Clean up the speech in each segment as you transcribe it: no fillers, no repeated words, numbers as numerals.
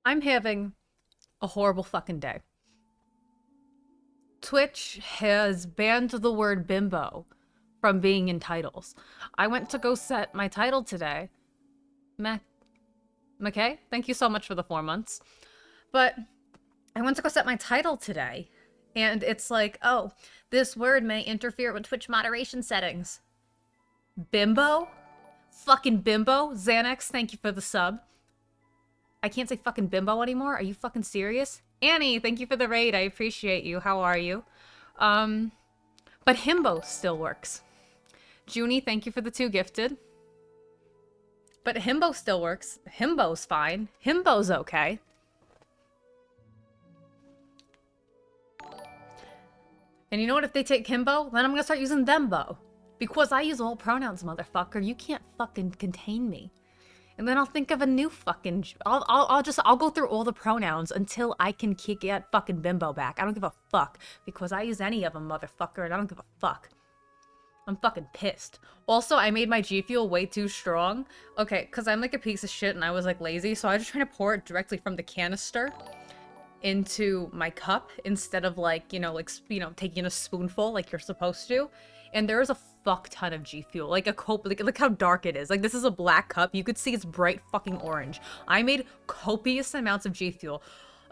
I'm having a horrible fucking day. Twitch has banned the word bimbo from being in titles. I went to go set my title today. McKay, thank you so much for the 4 months. But I went to go set my title today, and it's like, oh, this word may interfere with Twitch moderation settings. Bimbo? Fucking bimbo? Xanax, thank you for the sub. I can't say fucking bimbo anymore. Are you fucking serious? Annie, thank you for the raid. I appreciate you. How are you? Um, but himbo still works. Junie, thank you for the 2 gifted. But himbo still works. Himbo's fine. Himbo's okay. And you know what? If they take himbo, then I'm gonna start using thembo. Because I use all pronouns, motherfucker. You can't fucking contain me. And then I'll think of a new fucking... I'll go through all the pronouns until I can get fucking bimbo back. I don't give a fuck. Because I use any of them, motherfucker, and I don't give a fuck. I'm fucking pissed. Also, I made my G Fuel way too strong. Okay, because I'm like a piece of shit and I was like lazy, so I was just trying to pour it directly from the canister into my cup instead of like, taking a spoonful like you're supposed to. And there is a fuck ton of G Fuel. Like a cope, like, look how dark it is. Like this is a black cup. You could see it's bright fucking orange. I made copious amounts of G Fuel.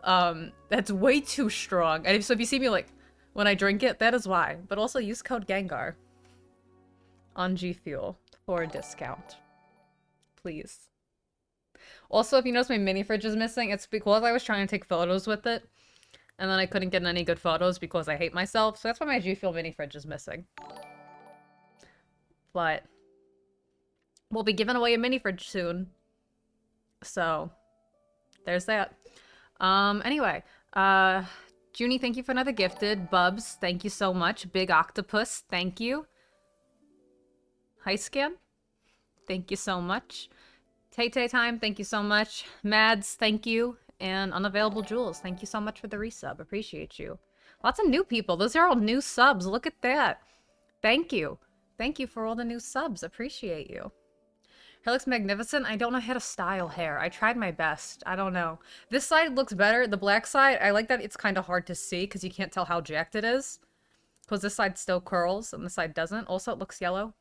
That's way too strong. And so if you see me like, when I drink it, that is why. But also use code Gengar on G Fuel for a discount. Please. Also, if you notice my mini fridge is missing, it's because I was trying to take photos with it. And then I couldn't get any good photos because I hate myself. So that's why my G Fuel mini fridge is missing. But we'll be giving away a mini fridge soon. So there's that. Anyway, Junie, thank you for another gifted. Bubs, thank you so much. Big Octopus, thank you. Hi Scan, thank you so much. Tay Time, thank you so much. Mads, thank you. And Unavailable Jules, thank you so much for the resub. Appreciate you. Lots of new people. Those are all new subs. Look at that. Thank you. Thank you for all the new subs. Appreciate you. Hair looks magnificent. I don't know how to style hair. I tried my best. I don't know. This side looks better. The black side, I like that it's kind of hard to see because you can't tell how jacked it is. Because this side still curls and this side doesn't. Also, it looks yellow.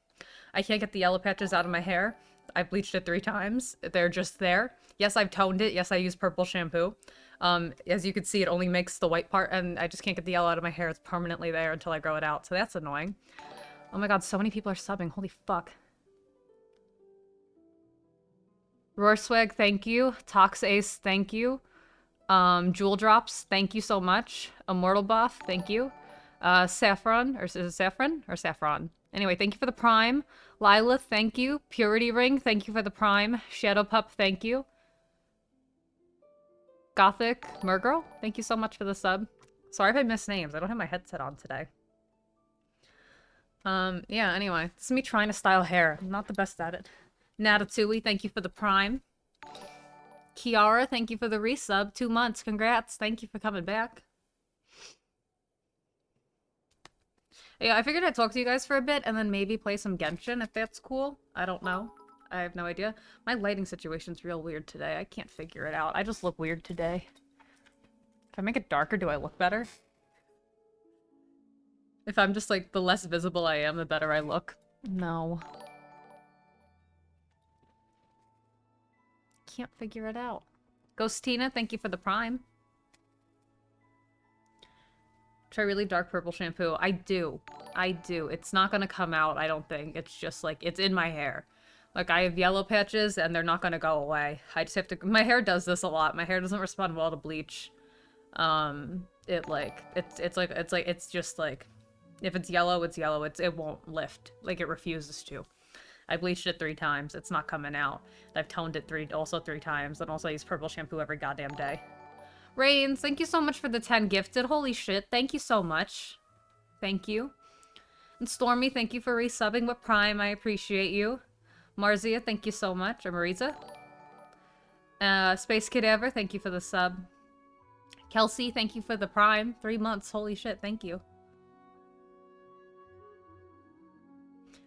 I can't get the yellow patches out of my hair. I've bleached it 3 times. They're just there. Yes, I've toned it. Yes, I use purple shampoo. As you can see, it only makes the white part, and I just can't get the yellow out of my hair. It's permanently there until I grow it out, so that's annoying. Oh my god, so many people are subbing. Holy fuck. Roarswag, thank you. Tox Ace, thank you. Jewel Drops, thank you so much. Immortal Buff, thank you. Saffron, or is it Saffron? Or Saffron? Anyway, thank you for the Prime. Lila, thank you. Purity Ring, thank you for the Prime. Shadow Pup, thank you. Gothic Mergirl, thank you so much for the sub. Sorry if I missed names. I don't have my headset on today. Yeah, anyway. This is me trying to style hair. I'm not the best at it. Natatui, thank you for the Prime. Kiara, thank you for the resub. 2 months. Congrats. Thank you for coming back. Yeah, I figured I'd talk to you guys for a bit and then maybe play some Genshin if that's cool. I don't know. I have no idea. My lighting situation's real weird today. I can't figure it out. I just look weird today. If I make it darker, do I look better? If I'm just like, the less visible I am, the better I look. No. Can't figure it out. Ghostina, thank you for the Prime. Try really dark purple shampoo. I do. I do. It's not gonna come out, I don't think. It's just like, it's in my hair. Like, I have yellow patches and they're not gonna go away. I just have to... My hair does this a lot. My hair doesn't respond well to bleach. It's just like... If it's yellow, it's yellow. It won't lift. Like, it refuses to. I bleached it 3 times. It's not coming out. I've toned it 3 times. And also I use purple shampoo every goddamn day. Rains, thank you so much for the 10 gifted. Holy shit, thank you so much. Thank you. And Stormy, thank you for resubbing with Prime. I appreciate you. Marzia, thank you so much. Or Mariza. Space Cadaver, thank you for the sub. Kelsey, thank you for the Prime. 3 months, holy shit, thank you.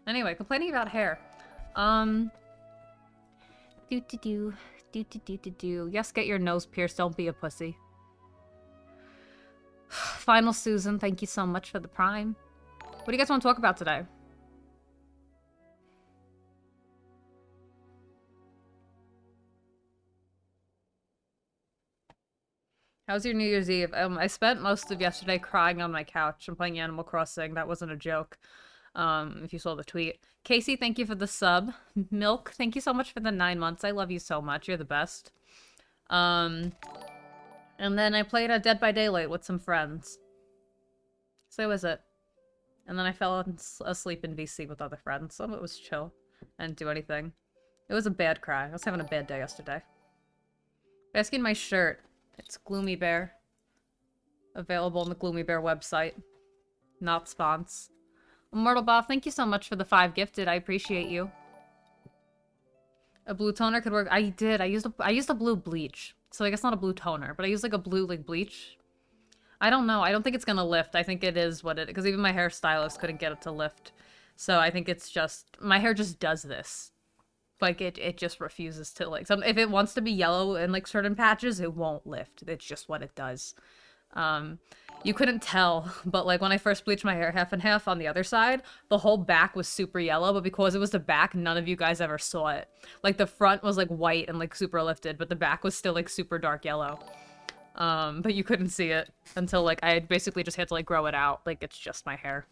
Anyway, complaining about hair. The Do. Do. Yes, get your nose pierced. Don't be a pussy. Final Susan, thank you so much for the prime. What do you guys want to talk about today? How's your New Year's Eve? I spent most of yesterday crying on my couch and playing Animal Crossing. That wasn't a joke. If you saw the tweet. Casey, thank you for the sub. Milk, thank you so much for the 9 months. I love you so much. You're the best. And then I played Dead by Daylight with some friends. So was it. And then I fell asleep in VC with other friends. So it was chill. I didn't do anything. It was a bad cry. I was having a bad day yesterday. Asking my shirt. It's Gloomy Bear. Available on the Gloomy Bear website. Not spons. Immortal Bob, thank you so much for the 5 gifted. I appreciate you. A blue toner could work. I did. I used a blue bleach. So I guess not a blue toner, but I used like a blue bleach. I don't know. I don't think it's gonna lift. I think it is what it, because even my hairstylist couldn't get it to lift. So I think it's just, my hair just does this. Like it just refuses to, like, if it wants to be yellow in like certain patches, it won't lift. It's just what it does. You couldn't tell, but like when I first bleached my hair half and half on the other side, the whole back was super yellow, but because it was the back, none of you guys ever saw it. Like the front was like white and like super lifted, but the back was still like super dark yellow. But you couldn't see it until like I basically just had to like grow it out. Like it's just my hair.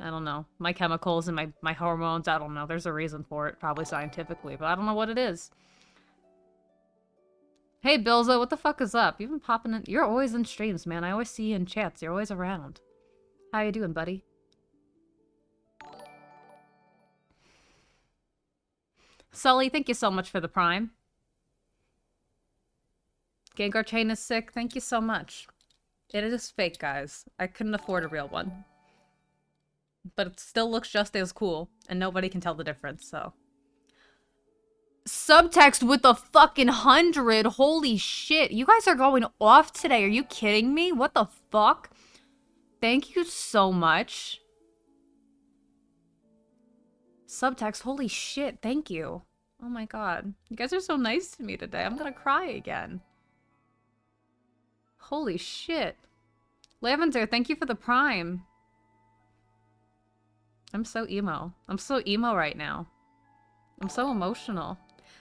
I don't know. My chemicals and my hormones, I don't know. There's a reason for it, probably scientifically, but I don't know what it is. Hey, Bilzo, what the fuck is up? You've been popping in. You're always in streams, man. I always see you in chats. You're always around. How you doing, buddy? Sully, thank you so much for the prime. Gengar chain is sick. Thank you so much. It is fake, guys. I couldn't afford a real one. But it still looks just as cool, and nobody can tell the difference, so. Subtext with the fucking 100. Holy shit. You guys are going off today. Are you kidding me? What the fuck? Thank you so much. Subtext. Holy shit. Thank you. Oh my god. You guys are so nice to me today. I'm gonna cry again. Holy shit. Lavender, thank you for the prime. I'm so emo. I'm so emo right now. I'm so emotional.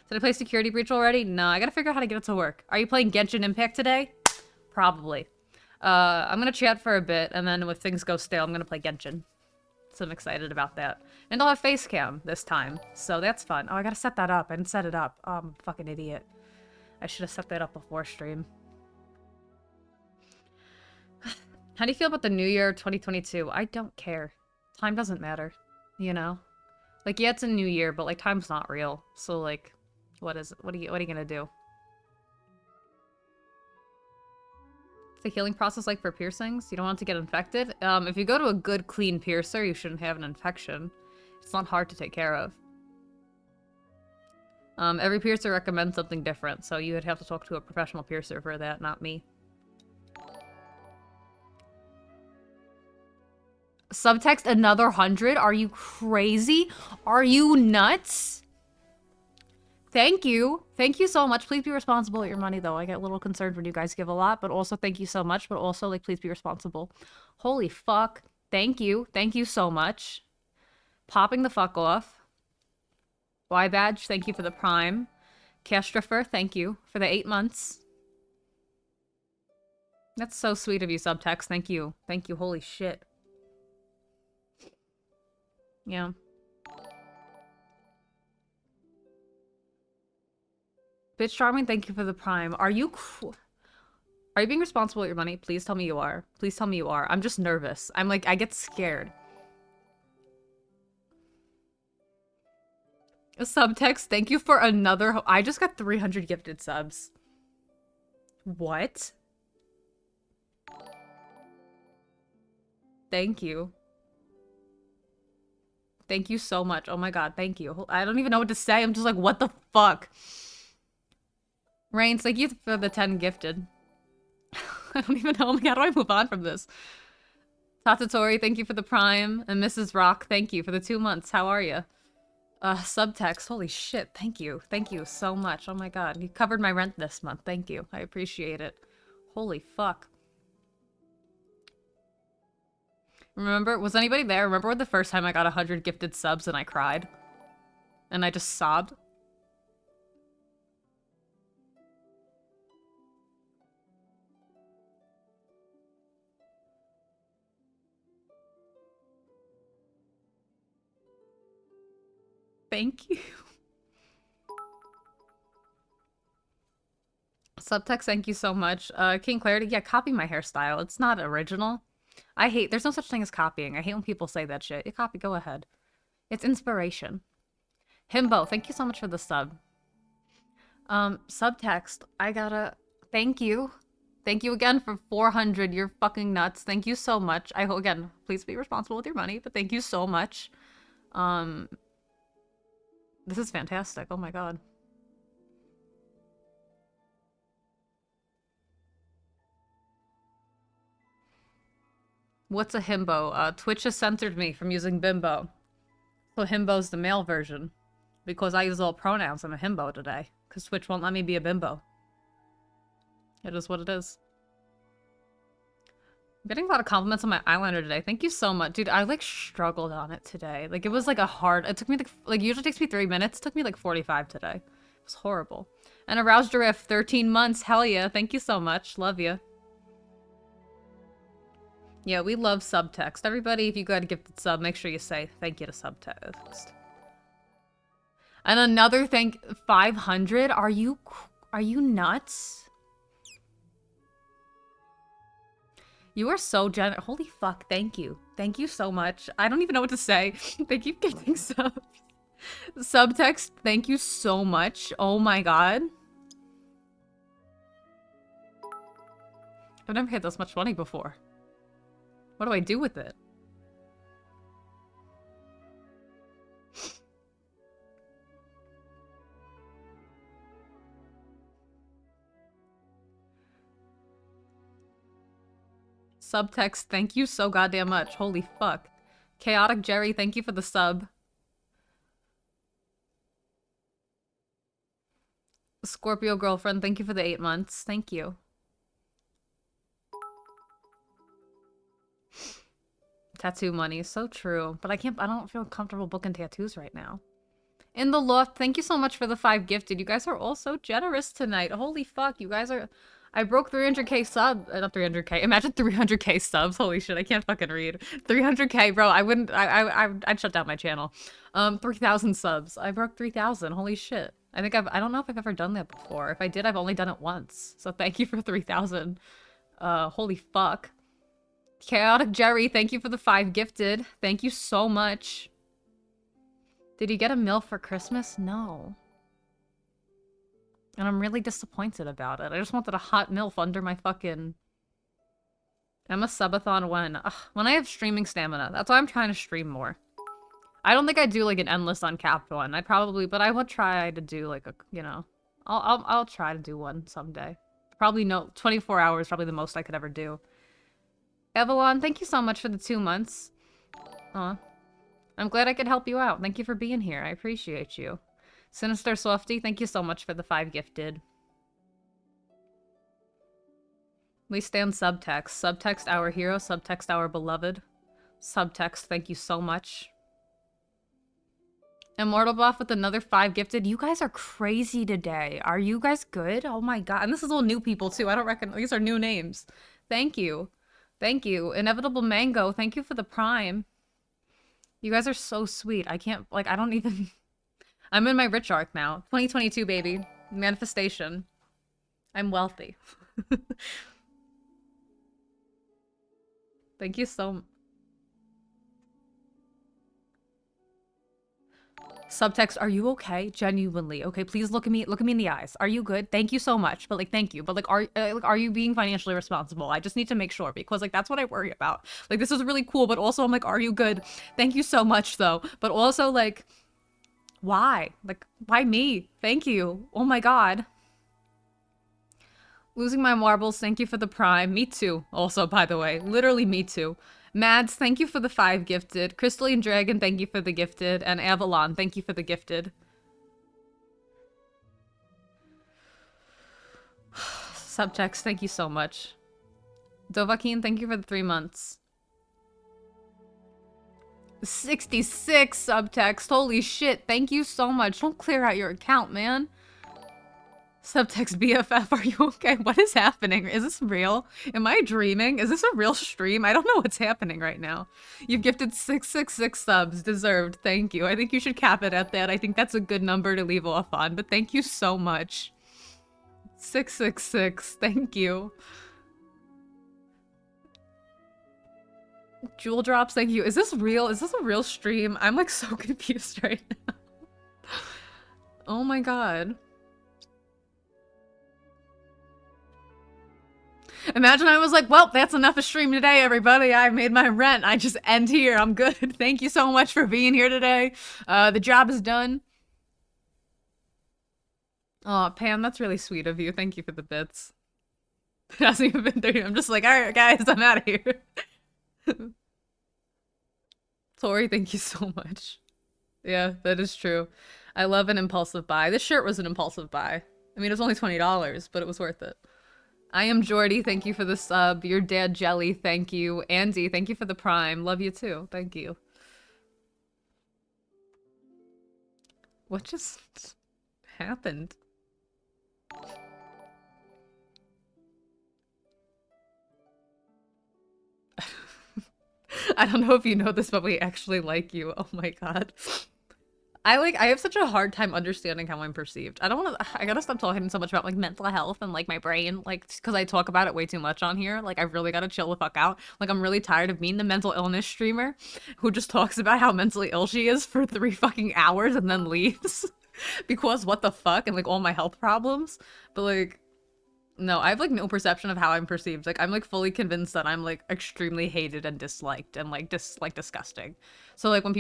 Did I play Security Breach already? No, I gotta figure out how to get it to work. Are you playing Genshin Impact today? Probably. I'm gonna chat for a bit, and then if things go stale, I'm gonna play Genshin. So I'm excited about that. And I'll have face cam this time, so that's fun. Oh, I gotta set that up. I didn't set it up. Oh, I'm a fucking idiot. I should have set that up before stream. How do you feel about the new year 2022? I don't care. Time doesn't matter, you know? Like, yeah, it's a new year, but like time's not real. So like, what are you gonna do? What's the healing process like for piercings? You don't want to get infected? If you go to a good, clean piercer, you shouldn't have an infection. It's not hard to take care of. Every piercer recommends something different, so you would have to talk to a professional piercer for that, not me. Subtext another 100? Are you crazy? Are you nuts? Thank you. Thank you so much. Please be responsible with your money, though. I get a little concerned when you guys give a lot, but also thank you so much, but also, like, please be responsible. Holy fuck. Thank you. Thank you so much. Popping the fuck off. Y Badge, thank you for the prime. Castrifer, thank you for the 8 months. That's so sweet of you, Subtext. Thank you. Thank you. Holy shit. Yeah. Bitch Charming, thank you for the prime. Are you being responsible with your money? Please tell me you are. Please tell me you are. I'm just nervous. I'm like, I get scared. A subtext, thank you for another. I just got 300 gifted subs. What? Thank you. Thank you so much. Oh my god, thank you. I don't even know what to say. I'm just like, what the fuck? Reigns, thank you for the 10 gifted. I don't even know. Like, how do I move on from this? Tatatori, thank you for the prime. And Mrs. Rock, thank you for the 2 months. How are you? Subtext. Holy shit. Thank you. Thank you so much. Oh my god. You covered my rent this month. Thank you. I appreciate it. Holy fuck. Remember, was anybody there? Remember the first time I got 100 gifted subs and I cried? And I just sobbed? Thank you. Subtext, thank you so much. King Clarity, yeah, copy my hairstyle. It's not original. I hate, there's no such thing as copying. I hate when people say that shit. You copy, go ahead. It's inspiration. Himbo, thank you so much for the sub. Subtext, I gotta, thank you. Thank you again for 400. You're fucking nuts. Thank you so much. I hope, again, please be responsible with your money, but thank you so much. This is fantastic. Oh my god. What's a himbo? Twitch has censored me from using bimbo. So himbo's the male version. Because I use all pronouns, I'm a himbo today. Because Twitch won't let me be a bimbo. It is what it is. I'm getting a lot of compliments on my eyeliner today. Thank you so much. Dude, I like struggled on it today. Like it was like a hard, it took me like usually takes me 3 minutes. It took me like 45 today. It was horrible. And Aroused Giraffe, 13 months. Hell yeah. Thank you so much. Love you. Yeah, we love subtext. Everybody, if you got a gifted sub, make sure you say thank you to subtext. And another 500? Are you nuts? You are so generous. Holy fuck, thank you. Thank you so much. I don't even know what to say. Thank you for gifting subs. Subtext, thank you so much. Oh my god. I've never had this much money before. What do I do with it? Subtext, thank you so goddamn much. Holy fuck. Chaotic Jerry, thank you for the sub. Scorpio girlfriend, thank you for the 8 months. Thank you. Tattoo money, so true. But I don't feel comfortable booking tattoos right now. In the Loft, thank you so much for the 5 gifted. You guys are all so generous tonight. Holy fuck, you guys are... I broke 300k sub, not 300k. Imagine 300k subs. Holy shit, I can't fucking read. 300k, bro. I wouldn't. I'd shut down my channel. 3,000 subs. I broke 3,000. Holy shit. I don't know if I've ever done that before. If I did, I've only done it once. So thank you for 3,000. Holy fuck. Chaotic Jerry, thank you for the 5 gifted. Thank you so much. Did you get a MILF for Christmas? No. And I'm really disappointed about it. I just wanted a hot MILF under my fucking... Emma Subathon when? Ugh, when I have streaming stamina. That's why I'm trying to stream more. I don't think I'd do like an endless uncapped one. I'd probably... But I would try to do like a... You know... I'll try to do one someday. Probably no... 24 hours probably the most I could ever do. Evelyn, thank you so much for the 2 months. Aw. I'm glad I could help you out. Thank you for being here. I appreciate you. Sinister Softy, thank you so much for the 5 gifted. We stand subtext. Subtext our hero, subtext our beloved. Subtext, thank you so much. Immortal Buff with another 5 gifted. You guys are crazy today. Are you guys good? Oh my god. And this is all new people too. I don't reckon these are new names. Thank you. Thank you. Inevitable Mango, thank you for the Prime. You guys are so sweet. I can't, like, I don't even... I'm in my rich arc now. 2022, baby. Manifestation. I'm wealthy. Thank you so much. Subtext, are you okay? Genuinely. Okay, please look at me in the eyes. Are you good? Thank you so much. But like, thank you. But like, are you being financially responsible? I just need to make sure because like, that's what I worry about. Like, this is really cool, but also I'm like, are you good? Thank you so much though. But also like, why? Like, why me? Thank you. Oh my god. Losing my marbles. Thank you for the Prime. Me too. Also, by the way, literally me too. Mads, thank you for the 5 gifted. Crystalline Dragon, thank you for the gifted. And Avalon, thank you for the gifted. Subtext, thank you so much. Dovahkiin, thank you for the 3 months. 66 subtext. Holy shit. Thank you so much. Don't clear out your account, man. Subtext BFF, are you okay? What is happening? Is this real? Am I dreaming? Is this a real stream? I don't know what's happening right now. You've gifted 666 subs. Deserved. Thank you. I think you should cap it at that. I think that's a good number to leave off on, but thank you so much. 666. Thank you. Jewel drops, thank you. Is this real? Is this a real stream? I'm like so confused right now. Oh my god. Imagine I was like, well, that's enough of stream today, everybody. I made my rent. I just end here. I'm good. Thank you so much for being here today. The job is done. Oh, Pam, that's really sweet of you. Thank you for the bits. It hasn't even been 30. I'm just like, alright, guys, I'm out of here. Tori, thank you so much. Yeah, that is true. I love an impulsive buy. This shirt was an impulsive buy. I mean, it was only $20, but it was worth it. I am Jordy, thank you for the sub. Your dad Jelly, thank you. Andy, thank you for the prime. Love you too. Thank you. What just happened? I don't know if you know this, but we actually like you. Oh my god. I have such a hard time understanding how I'm perceived. I gotta stop talking so much about like mental health and like my brain, like, because I talk about it way too much on here. Like, I really gotta chill the fuck out. Like, I'm really tired of being the mental illness streamer who just talks about how mentally ill she is for 3 fucking hours and then leaves. Because what the fuck, and like all my health problems. But like, no, I have like no perception of how I'm perceived. Like, I'm like fully convinced that I'm like extremely hated and disliked and like disgusting. So like when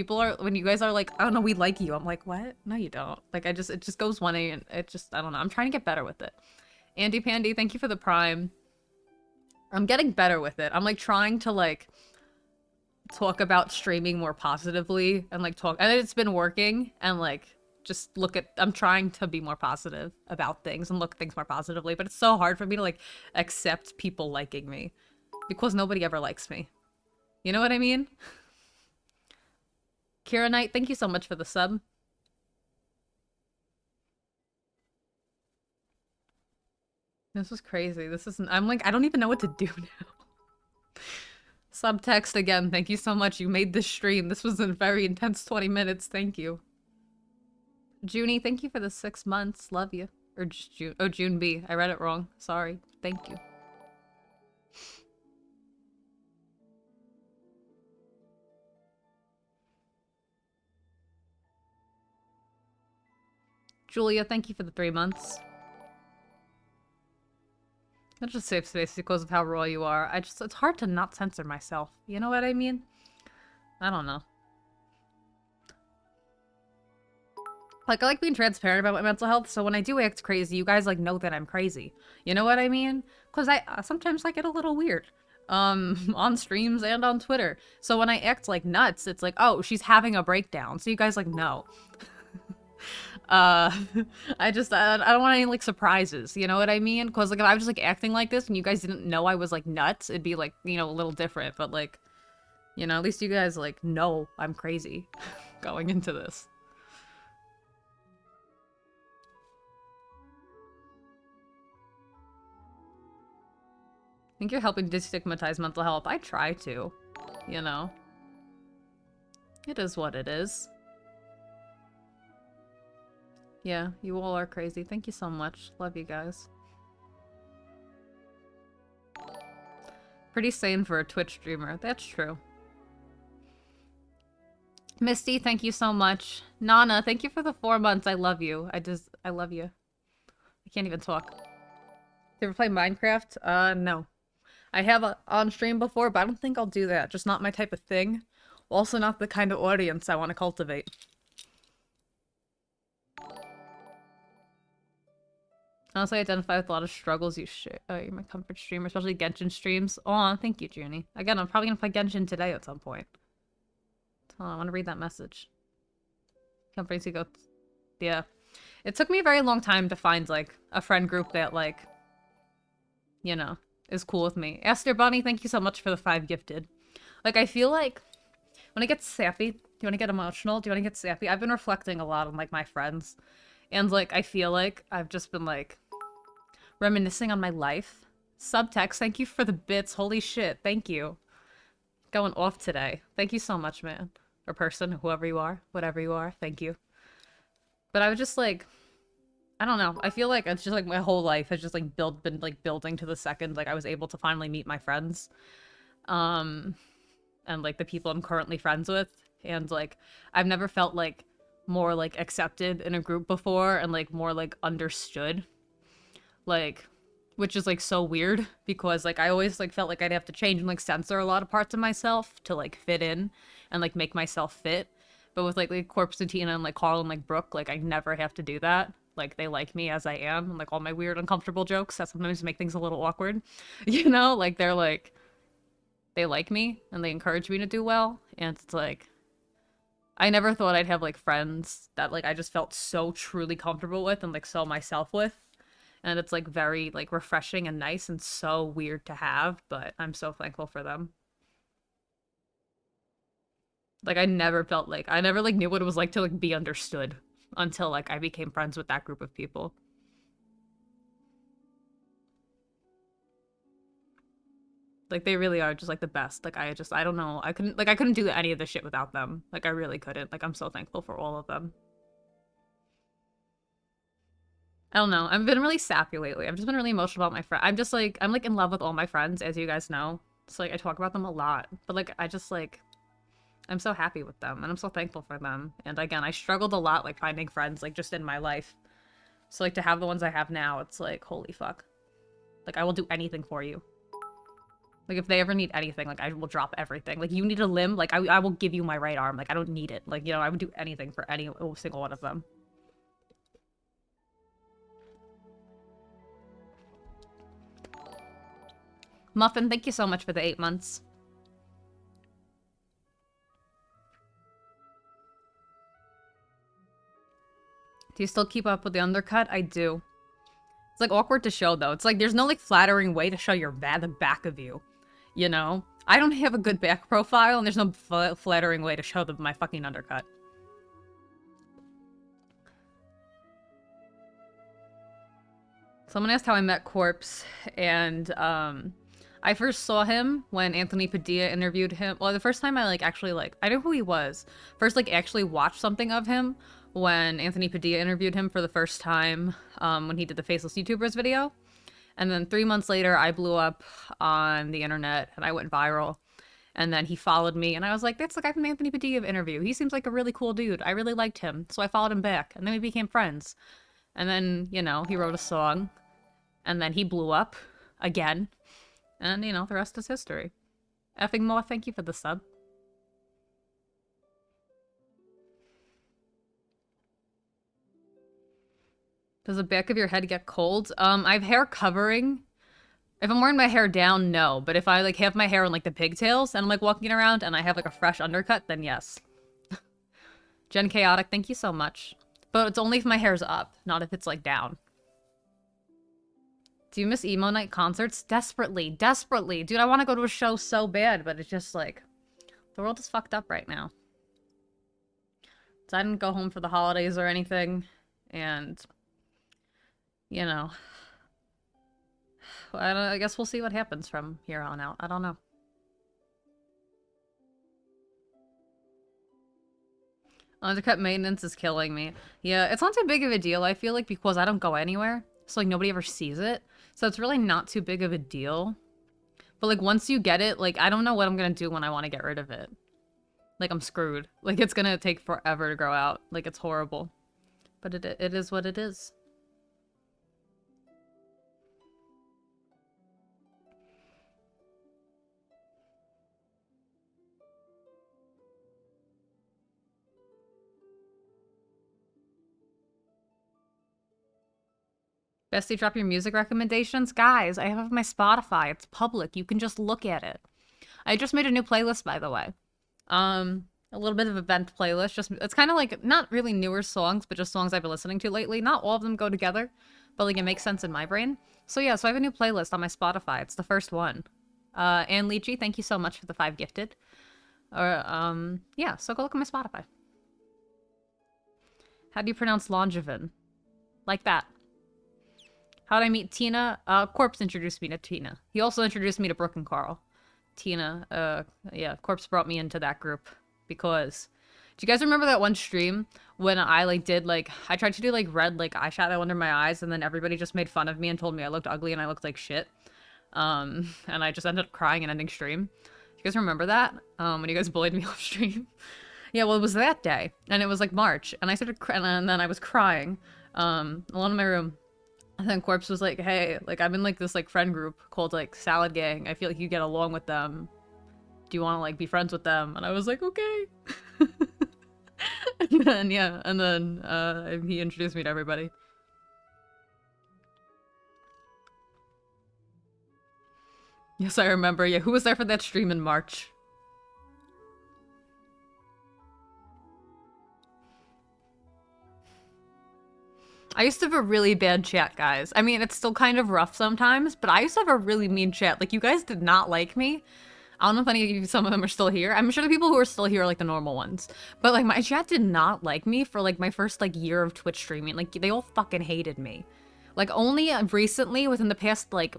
you guys are like, oh no, we like you, I'm like, what? No, you don't. Like, it just goes 1A and it just, I don't know. I'm trying to get better with it. Andy Pandy, thank you for the prime. I'm getting better with it. I'm like trying to like talk about streaming more positively and like and it's been working and like just I'm trying to be more positive about things and look at things more positively, but it's so hard for me to like accept people liking me because nobody ever likes me. You know what I mean? Kira Knight, thank you so much for the sub. This is crazy. I'm like, I don't even know what to do now. Subtext again, thank you so much. You made this stream. This was a very intense 20 minutes. Thank you. Junie, thank you for the 6 months. Love you. Or just June. Oh, June B. I read it wrong. Sorry. Thank you. Julia, thank you for the 3 months. That's just safe space because of how raw you are. It's hard to not censor myself. You know what I mean? I don't know. Like, I like being transparent about my mental health, so when I do act crazy, you guys, like, know that I'm crazy. You know what I mean? Because sometimes I get a little weird. On streams and on Twitter. So when I act like nuts, it's like, oh, she's having a breakdown. So you guys, like, know. I don't want any, like, surprises. You know what I mean? Because, like, if I was just, like, acting like this and you guys didn't know I was, like, nuts, it'd be, like, you know, a little different. But, like, you know, at least you guys, like, know I'm crazy going into this. I think you're helping destigmatize mental health. I try to, you know. It is what it is. Yeah, you all are crazy. Thank you so much. Love you guys. Pretty sane for a Twitch streamer. That's true. Misty, thank you so much. Nana, thank you for the 4 months. I love you. I love you. I can't even talk. You ever play Minecraft? No. I have on stream before, but I don't think I'll do that. Just not my type of thing. Also not the kind of audience I want to cultivate. Honestly, I identify with a lot of struggles you share. Oh, you're my comfort streamer, especially Genshin streams. Oh, thank you, Junie. Again, I'm probably gonna play Genshin today at some point. Hold on, I want to read that message. Companies who go, yeah. It took me a very long time to find like a friend group that like, you know, is cool with me. Esther Bunny, thank you so much for the 5 gifted. Like, I feel like when I get sappy, do you want to get emotional? Do you want to get sappy? I've been reflecting a lot on like my friends, and like I feel like I've just been like reminiscing on my life. Subtext, thank you for the bits. Holy shit, thank you. Going off today. Thank you so much, man. Or person, whoever you are, whatever you are, thank you. But I was just like, I don't know. I feel like it's just like my whole life has just like been like building to the second like I was able to finally meet my friends. And like the people I'm currently friends with. And like I've never felt like more like accepted in a group before and like more like understood. Like which is like so weird because like I always like felt like I'd have to change and like censor a lot of parts of myself to like fit in and like make myself fit. But with like Corpse and Tina and like Carl and like Brooke, like I never have to do that. Like they like me as I am, and like all my weird uncomfortable jokes that sometimes make things a little awkward. You know, like they're like they like me and they encourage me to do well, and it's like I never thought I'd have like friends that like I just felt so truly comfortable with and like so myself with. And it's like very like refreshing and nice and so weird to have, but I'm so thankful for them. Like I never like knew what it was like to like be understood until like I became friends with that group of people. Like they really are just like the best. Like I don't know. I couldn't do any of this shit without them. Like I really couldn't. Like I'm so thankful for all of them. I don't know. I've been really sappy lately. I've just been really emotional about my friend. I'm like in love with all my friends, as you guys know. So like I talk about them a lot. But like I just like I'm so happy with them and I'm so thankful for them. And again, I struggled a lot like finding friends like just in my life. So like to have the ones I have now, it's like holy fuck. Like I will do anything for you. Like if they ever need anything, like I will drop everything. Like you need a limb, like I will give you my right arm. Like I don't need it. Like, you know, I would do anything for any single one of them. Muffin, thank you so much for the 8 months. Do you still keep up with the undercut? I do. It's like awkward to show though. It's like there's no like flattering way to show the back of you. You know? I don't have a good back profile and there's no flattering way to show my fucking undercut. Someone asked how I met Corpse, and I first saw him when Anthony Padilla interviewed him. Well, the first time I like actually like I know who he was. First like actually watched something of him when Anthony Padilla interviewed him for the first time when he did the Faceless YouTubers video. And then 3 months later, I blew up on the internet and I went viral. And then he followed me, and I was like, that's the guy from Anthony Padilla interview. He seems like a really cool dude. I really liked him. So I followed him back, and then we became friends. And then, you know, he wrote a song, and then he blew up again. And, you know, the rest is history. Effing Moa, thank you for the sub. Does the back of your head get cold? I have hair covering. If I'm wearing my hair down, no. But if I like have my hair in like the pigtails and I'm like walking around and I have like a fresh undercut, then yes. Jen Chaotic, thank you so much. But it's only if my hair's up, not if it's like down. Do you miss emo night concerts? Desperately, desperately. Dude, I want to go to a show so bad, but it's just like, the world is fucked up right now. So I didn't go home for the holidays or anything, and, you know, I guess we'll see what happens from here on out. I don't know. Undercut maintenance is killing me. Yeah, it's not too big of a deal, I feel like, because I don't go anywhere. So, like, nobody ever sees it. So it's really not too big of a deal. But, like, once you get it, like, I don't know what I'm gonna do when I want to get rid of it. Like, I'm screwed. Like, it's gonna take forever to grow out. Like, it's horrible. But it is what it is. Bestie, drop your music recommendations. Guys, I have my Spotify. It's public. You can just look at it. I just made a new playlist, by the way. A little bit of event playlist. Just it's kind of like not really newer songs, but just songs I've been listening to lately. Not all of them go together, but like it makes sense in my brain. So yeah, so I have a new playlist on my Spotify. It's the first one. And Lychee, thank you so much for the 5 gifted. Yeah, so go look at my Spotify. How do you pronounce Langevin? Like that. How did I meet Tina? Corpse introduced me to Tina. He also introduced me to Brooke and Carl. Tina, yeah, Corpse brought me into that group because... Do you guys remember that one stream when I, like, did, like... I tried to do, like, red, like, eyeshadow under my eyes and then everybody just made fun of me and told me I looked ugly and I looked like shit. And I just ended up crying and ending stream. Do you guys remember that? When you guys bullied me off stream? Yeah, well, it was that day. And it was, like, March. And I started crying, and then I was crying, alone in my room. And then Corpse was like, hey, like, I'm in, like, this, like, friend group called, like, Salad Gang. I feel like you get along with them. Do you want to, like, be friends with them? And I was like, okay. And then, yeah, and then, he introduced me to everybody. Yes, I remember. Yeah, who was there for that stream in March? I used to have a really bad chat, guys. I mean, it's still kind of rough sometimes, but I used to have a really mean chat. Like, you guys did not like me. I don't know if any of you, some of them are still here. I'm sure the people who are still here are, like, the normal ones. But, like, my chat did not like me for, like, my first, like, year of Twitch streaming. Like, they all fucking hated me. Like, only recently, within the past, like,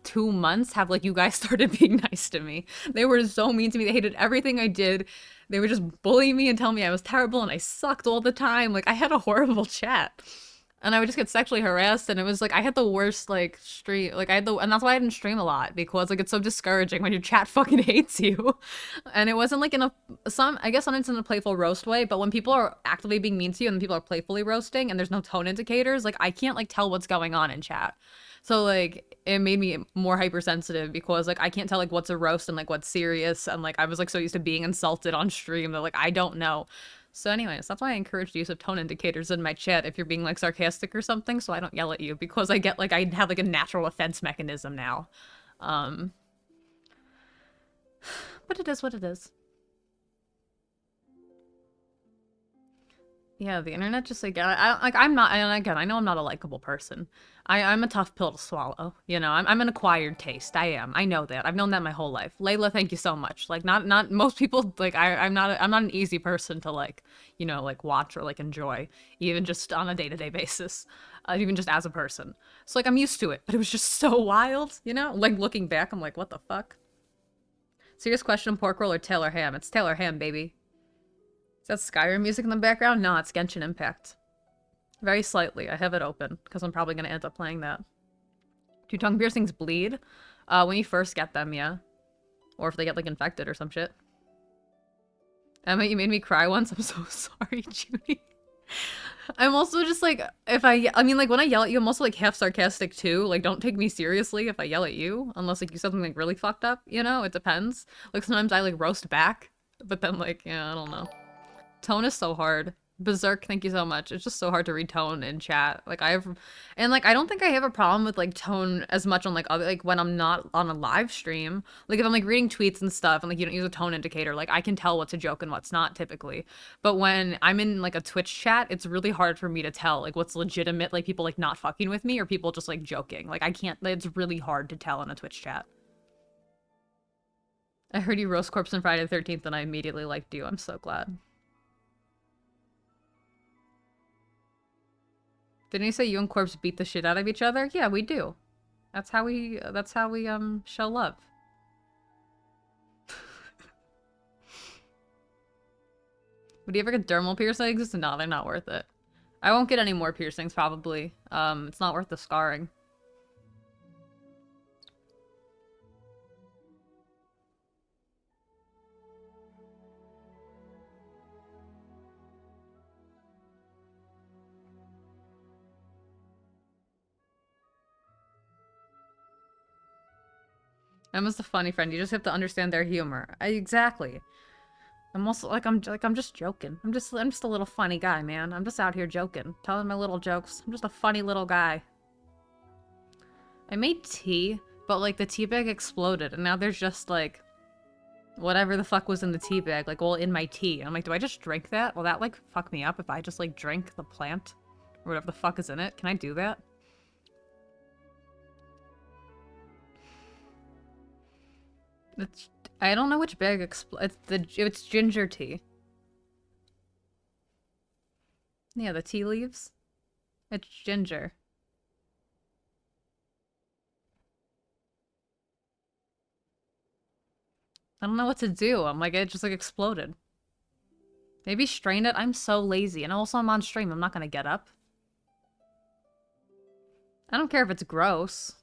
2 months, have, like, you guys started being nice to me. They were so mean to me. They hated everything I did. They would just bully me and tell me I was terrible and I sucked all the time. Like, I had a horrible chat. And I would just get sexually harassed, and it was like I had the worst like stream, like I had the, and that's why I didn't stream a lot because like it's so discouraging when your chat fucking hates you. And it wasn't like in a I guess sometimes in a playful roast way, but when people are actively being mean to you and people are playfully roasting and there's no tone indicators, like I can't like tell what's going on in chat. So like it made me more hypersensitive because like I can't tell like what's a roast and like what's serious, and like I was like so used to being insulted on stream that like I don't know. So anyways, that's why I encourage the use of tone indicators in my chat if you're being like sarcastic or something, so I don't yell at you, because I get like I have like a natural defense mechanism now. But it is what it is. Yeah, the internet just like I'm not, and again I know I'm not a likable person. I'm a tough pill to swallow. You know, I'm an acquired taste. I am. I know that. I've known that my whole life. Layla, thank you so much. Like not most people like I'm not an easy person to like, you know, like watch or like enjoy, even just on a day-to-day basis, even just as a person. So like I'm used to it, but it was just so wild, you know? Like looking back, I'm like, what the fuck? Serious question, pork roll or Taylor ham? It's Taylor ham, baby. Is that Skyrim music in the background? No, it's Genshin Impact. Very slightly. I have it open, because I'm probably going to end up playing that. Do tongue piercings bleed? When you first get them, yeah. Or if they get, like, infected or some shit. Emma, you made me cry once. I'm so sorry, Judy. I'm also just, like, if I mean, like, when I yell at you, I'm also, like, half sarcastic, too. Like, don't take me seriously if I yell at you. Unless, like, you said something, like, really fucked up, you know? It depends. Like, sometimes I, like, roast back. But then, like, yeah, I don't know. Tone is so hard. Berserk, thank you so much. It's just so hard to read tone in chat. Like I don't think I have a problem with like tone as much on like other, like when I'm not on a live stream. Like if I'm like reading tweets and stuff and like you don't use a tone indicator, like I can tell what's a joke and what's not typically. But when I'm in like a Twitch chat, it's really hard for me to tell like what's legitimate, like people like not fucking with me or people just like joking. Like I can't, it's really hard to tell in a Twitch chat. I heard you roast Corpse on Friday the 13th and I immediately liked you. I'm so glad. Didn't he say you and Corpse beat the shit out of each other? Yeah, we do. That's how we show love. Would you ever get dermal piercings? No, they're not worth it. I won't get any more piercings, probably. It's not worth the scarring. Emma's the funny friend. You just have to understand their humor. Exactly. I'm also I'm just joking. I'm just a little funny guy, man. I'm just out here joking, telling my little jokes. I'm just a funny little guy. I made tea, but like the tea bag exploded and now there's just like whatever the fuck was in the tea bag, like well in my tea. I'm like, do I just drink that? Will that like fuck me up if I just like drink the plant? Or whatever the fuck is in it? Can I do that? It's, I don't know which bag it's ginger tea. Yeah, the tea leaves. It's ginger. I don't know what to do. I'm like, it just like exploded. Maybe strain it. I'm so lazy. And also I'm on stream. I'm not gonna get up. I don't care if it's gross.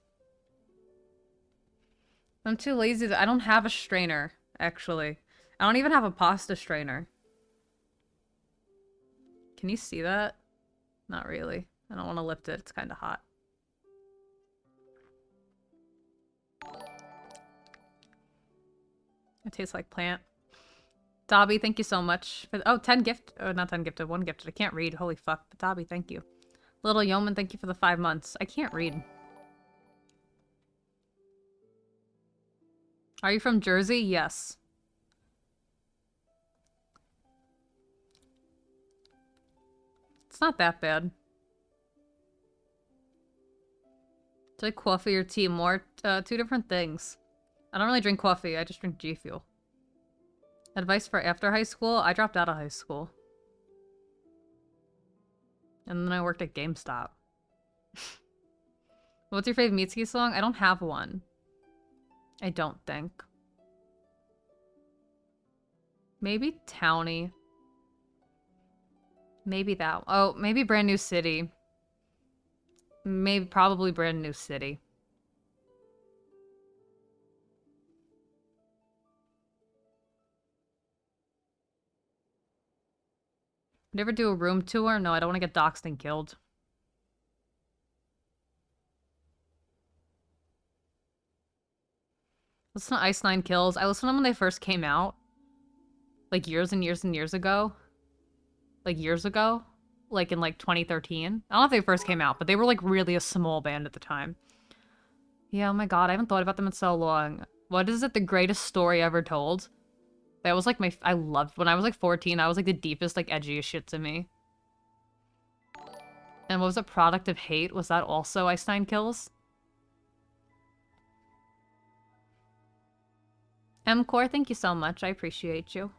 I'm too lazy I don't have a strainer, actually. I don't even have a pasta strainer. Can you see that? Not really. I don't want to lift it. It's kind of hot. It tastes like plant. Dobby, thank you so much. For oh, 10 gift. Oh, not 10 gifted. 1 gifted. I can't read. Holy fuck. But Dobby, thank you. Little Yeoman, thank you for the 5 months. I can't read. Are you from Jersey? Yes. It's not that bad. Do you like coffee or tea more? 2 different things. I don't really drink coffee. I just drink G Fuel. Advice for after high school? I dropped out of high school. And then I worked at GameStop. What's your favorite Mitski song? I don't have one. I don't think. Maybe Townie. Maybe that. Oh, maybe Brand New City. Maybe, probably Brand New City. Would you ever do a room tour? No, I don't want to get doxxed and killed. Listen to Ice Nine Kills. I listened to them when they first came out. Like years and years and years ago. Like years ago. Like in like 2013. I don't know if they first came out, but they were like really a small band at the time. Yeah, oh my god, I haven't thought about them in so long. What is it, the greatest story ever told? That was like I loved, when I was like 14, that was like the deepest, like edgiest shit to me. And what was it, Product of Hate? Was that also Ice Nine Kills? M-Core, thank you so much. I appreciate you.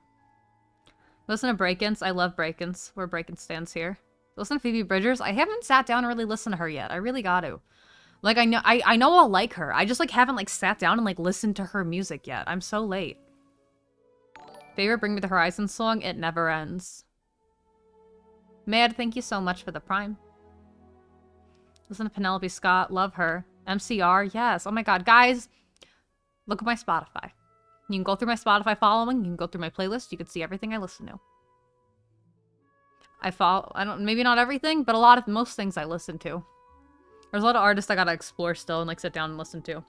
Listen to Break-Ins. I love Break-Ins. We're Break-Ins stands here. Listen to Phoebe Bridgers. I haven't sat down and really listened to her yet. I really got to. Like, I know I'll like her. I just, like, haven't, like, sat down and, like, listened to her music yet. I'm so late. Favorite Bring Me the Horizon song? It Never Ends. Mad, thank you so much for the Prime. Listen to Penelope Scott. Love her. MCR, yes. Oh my god. Guys, look at my Spotify. You can go through my Spotify following. You can go through my playlist. You can see everything I listen to. Maybe not everything, but most things I listen to. There's a lot of artists I gotta explore still and like sit down and listen to.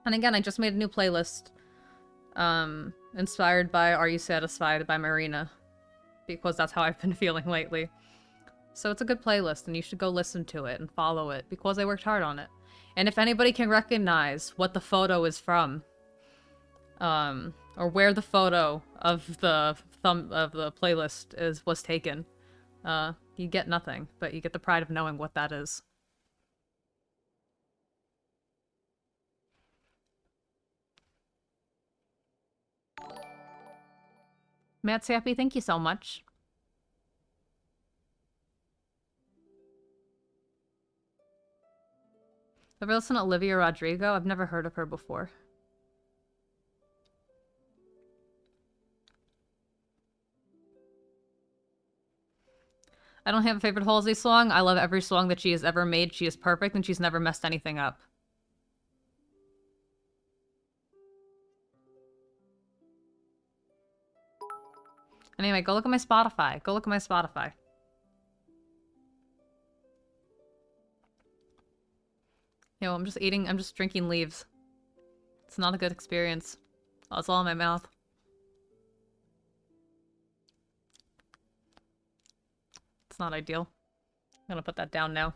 And again, I just made a new playlist. Inspired by Are You Satisfied by Marina. Because that's how I've been feeling lately. So it's a good playlist and you should go listen to it and follow it because I worked hard on it. And if anybody can recognize what the photo is from, or where the photo of the playlist was taken, you get nothing, but you get the pride of knowing what that is. Matt Sappy, thank you so much. Ever listen to Olivia Rodrigo? I've never heard of her before. I don't have a favorite Halsey song. I love every song that she has ever made. She is perfect and she's never messed anything up. Anyway, go look at my Spotify. Go look at my Spotify. Yo, I'm just drinking leaves. It's not a good experience. Oh, it's all in my mouth. It's not ideal. I'm gonna put that down now.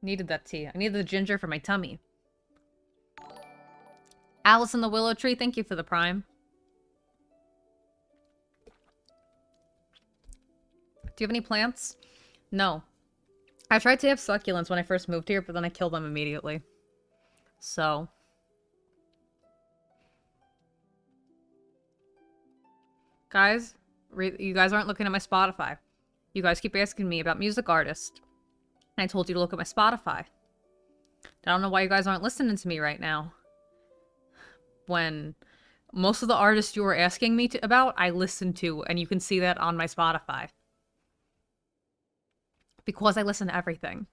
Needed that tea. I needed the ginger for my tummy. Alice in the Willow Tree, thank you for the prime. Do you have any plants? No. I tried to have succulents when I first moved here, but then I killed them immediately. So. Guys, you guys aren't looking at my Spotify. You guys keep asking me about music artists. And I told you to look at my Spotify. I don't know why you guys aren't listening to me right now. When most of the artists you were asking me about, I listened to, and you can see that on my Spotify. Because I listen to everything.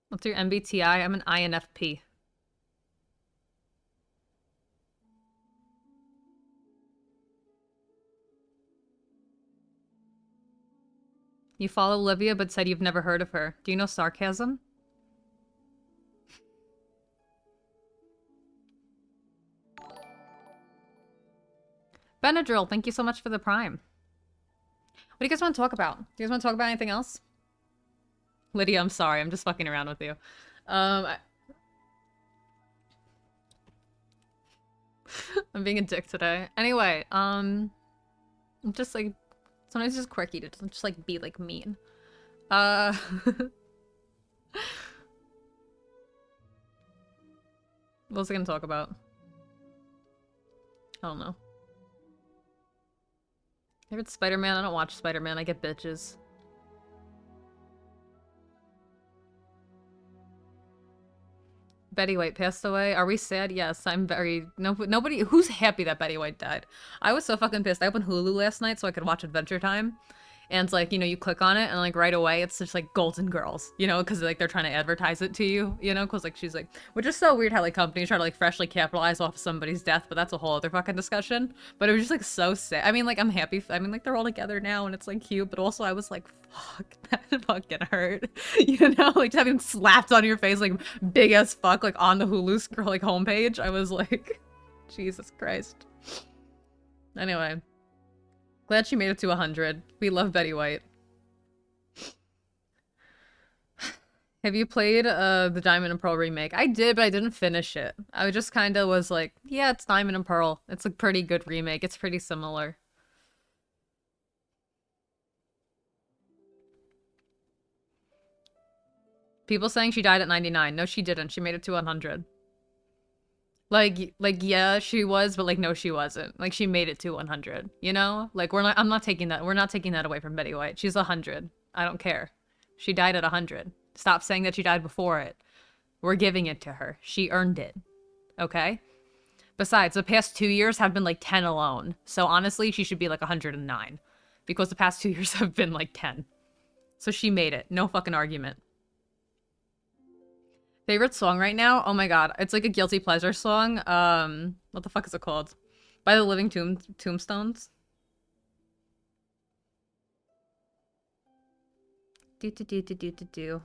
What's your MBTI? I'm an INFP. You follow Olivia but said you've never heard of her. Do you know sarcasm? Benadryl, thank you so much for the prime. What do you guys want to talk about? Do you guys want to talk about anything else? Lydia, I'm sorry. I'm just fucking around with you. I'm being a dick today. Anyway, I'm just like, sometimes it's just quirky to just like be like mean. What was I gonna talk about? I don't know. Favorite Spider-Man? I don't watch Spider-Man. I get bitches. Betty White passed away. Are we sad? Yes, I'm very... Nobody... Who's happy that Betty White died? I was so fucking pissed. I opened Hulu last night so I could watch Adventure Time. And it's like, you know, you click on it and like right away it's just like Golden Girls, you know, because like they're trying to advertise it to you, you know, because like she's like, which is so weird how like companies try to like freshly capitalize off of somebody's death, but that's a whole other fucking discussion. But it was just like so sad. I mean, like I'm happy. I mean, like they're all together now and it's like cute, but also I was like, fuck, that fucking hurt, you know, like having slapped on your face like big as fuck, like on the Hulu scroll like homepage. I was like, Jesus Christ. Anyway. Glad she made it to 100. We love Betty White. Have you played the Diamond and Pearl remake? I did, but I didn't finish it. I just kind of was like, yeah, it's Diamond and Pearl. It's a pretty good remake. It's pretty similar. People saying she died at 99. No, she didn't. She made it to 100. Like, yeah, she was, but like, no, she wasn't. Like, she made it to 100, you know? Like, I'm not taking that, we're not taking that away from Betty White. She's 100. I don't care. She died at 100. Stop saying that she died before it. We're giving it to her. She earned it. Okay? Besides, the past 2 years have been like 10 alone. So honestly, she should be like 109. Because the past 2 years have been like 10. So she made it. No fucking argument. Favorite song right now? Oh my god. It's like a guilty pleasure song. What the fuck is it called? By the Living Tombstones. Do.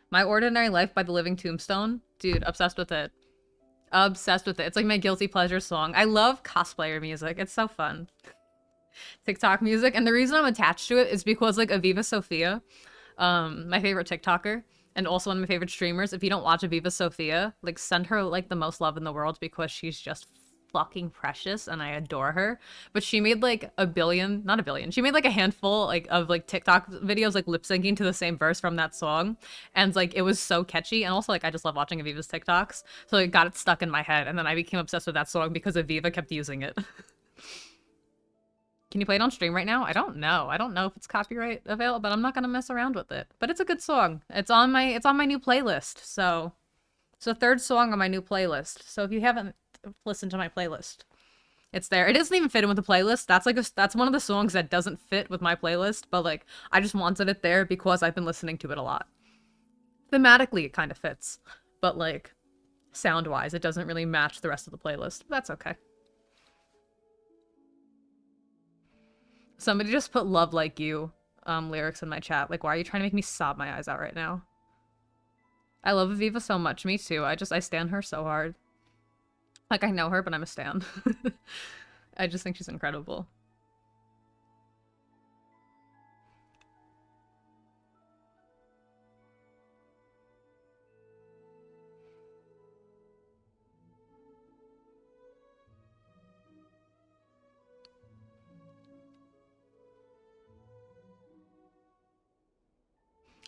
My Ordinary Life by the Living Tombstone. Dude, obsessed with it. Obsessed with it. It's like my guilty pleasure song. I love cosplayer music. It's so fun. TikTok music. And the reason I'm attached to it is because like Aviva Sophia, my favorite TikToker, and also one of my favorite streamers, if you don't watch Aviva Sophia, like send her like the most love in the world because she's just fucking precious and I adore her. But she made like not a billion. She made like a handful like of like TikTok videos like lip syncing to the same verse from that song. And like it was so catchy. And also like I just love watching Aviva's TikToks. So it got it stuck in my head. And then I became obsessed with that song because Aviva kept using it. Can you play it on stream right now? I don't know. I don't know if it's copyright available, but I'm not gonna mess around with it. But it's a good song. It's on my new playlist. So it's the third song on my new playlist. So if you haven't listened to my playlist, it's there. It doesn't even fit in with the playlist. That's one of the songs that doesn't fit with my playlist, but like I just wanted it there because I've been listening to it a lot. Thematically, it kind of fits, but like sound-wise, it doesn't really match the rest of the playlist. That's okay. Somebody just put Love Like You lyrics in my chat. Like, why are you trying to make me sob my eyes out right now? I love Aviva so much. Me too. I stan her so hard. Like, I know her, but I'm a stan. I just think she's incredible.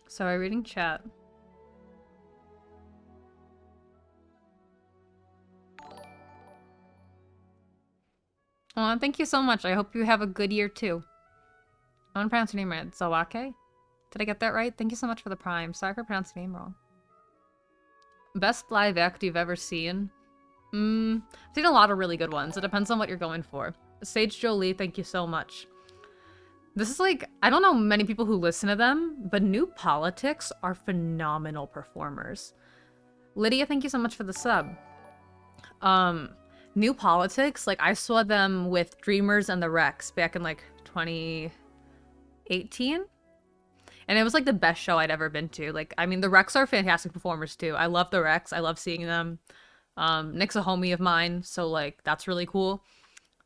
Sorry, reading chat. Oh, thank you so much. I hope you have a good year too. I want to pronounce your name right. Zawake? Did I get that right? Thank you so much for the prime. Sorry for pronouncing your name wrong. Best live act you've ever seen? I've seen a lot of really good ones. It depends on what you're going for. Sage Jolie, thank you so much. This is like, I don't know many people who listen to them, but New Politics are phenomenal performers. Lydia, thank you so much for the sub. New Politics, like I saw them with Dreamers and the Rex back in like 2018. And it was like the best show I'd ever been to. Like, I mean, the Rex are fantastic performers too. I love the Rex. I love seeing them. Nick's a homie of mine, so like that's really cool.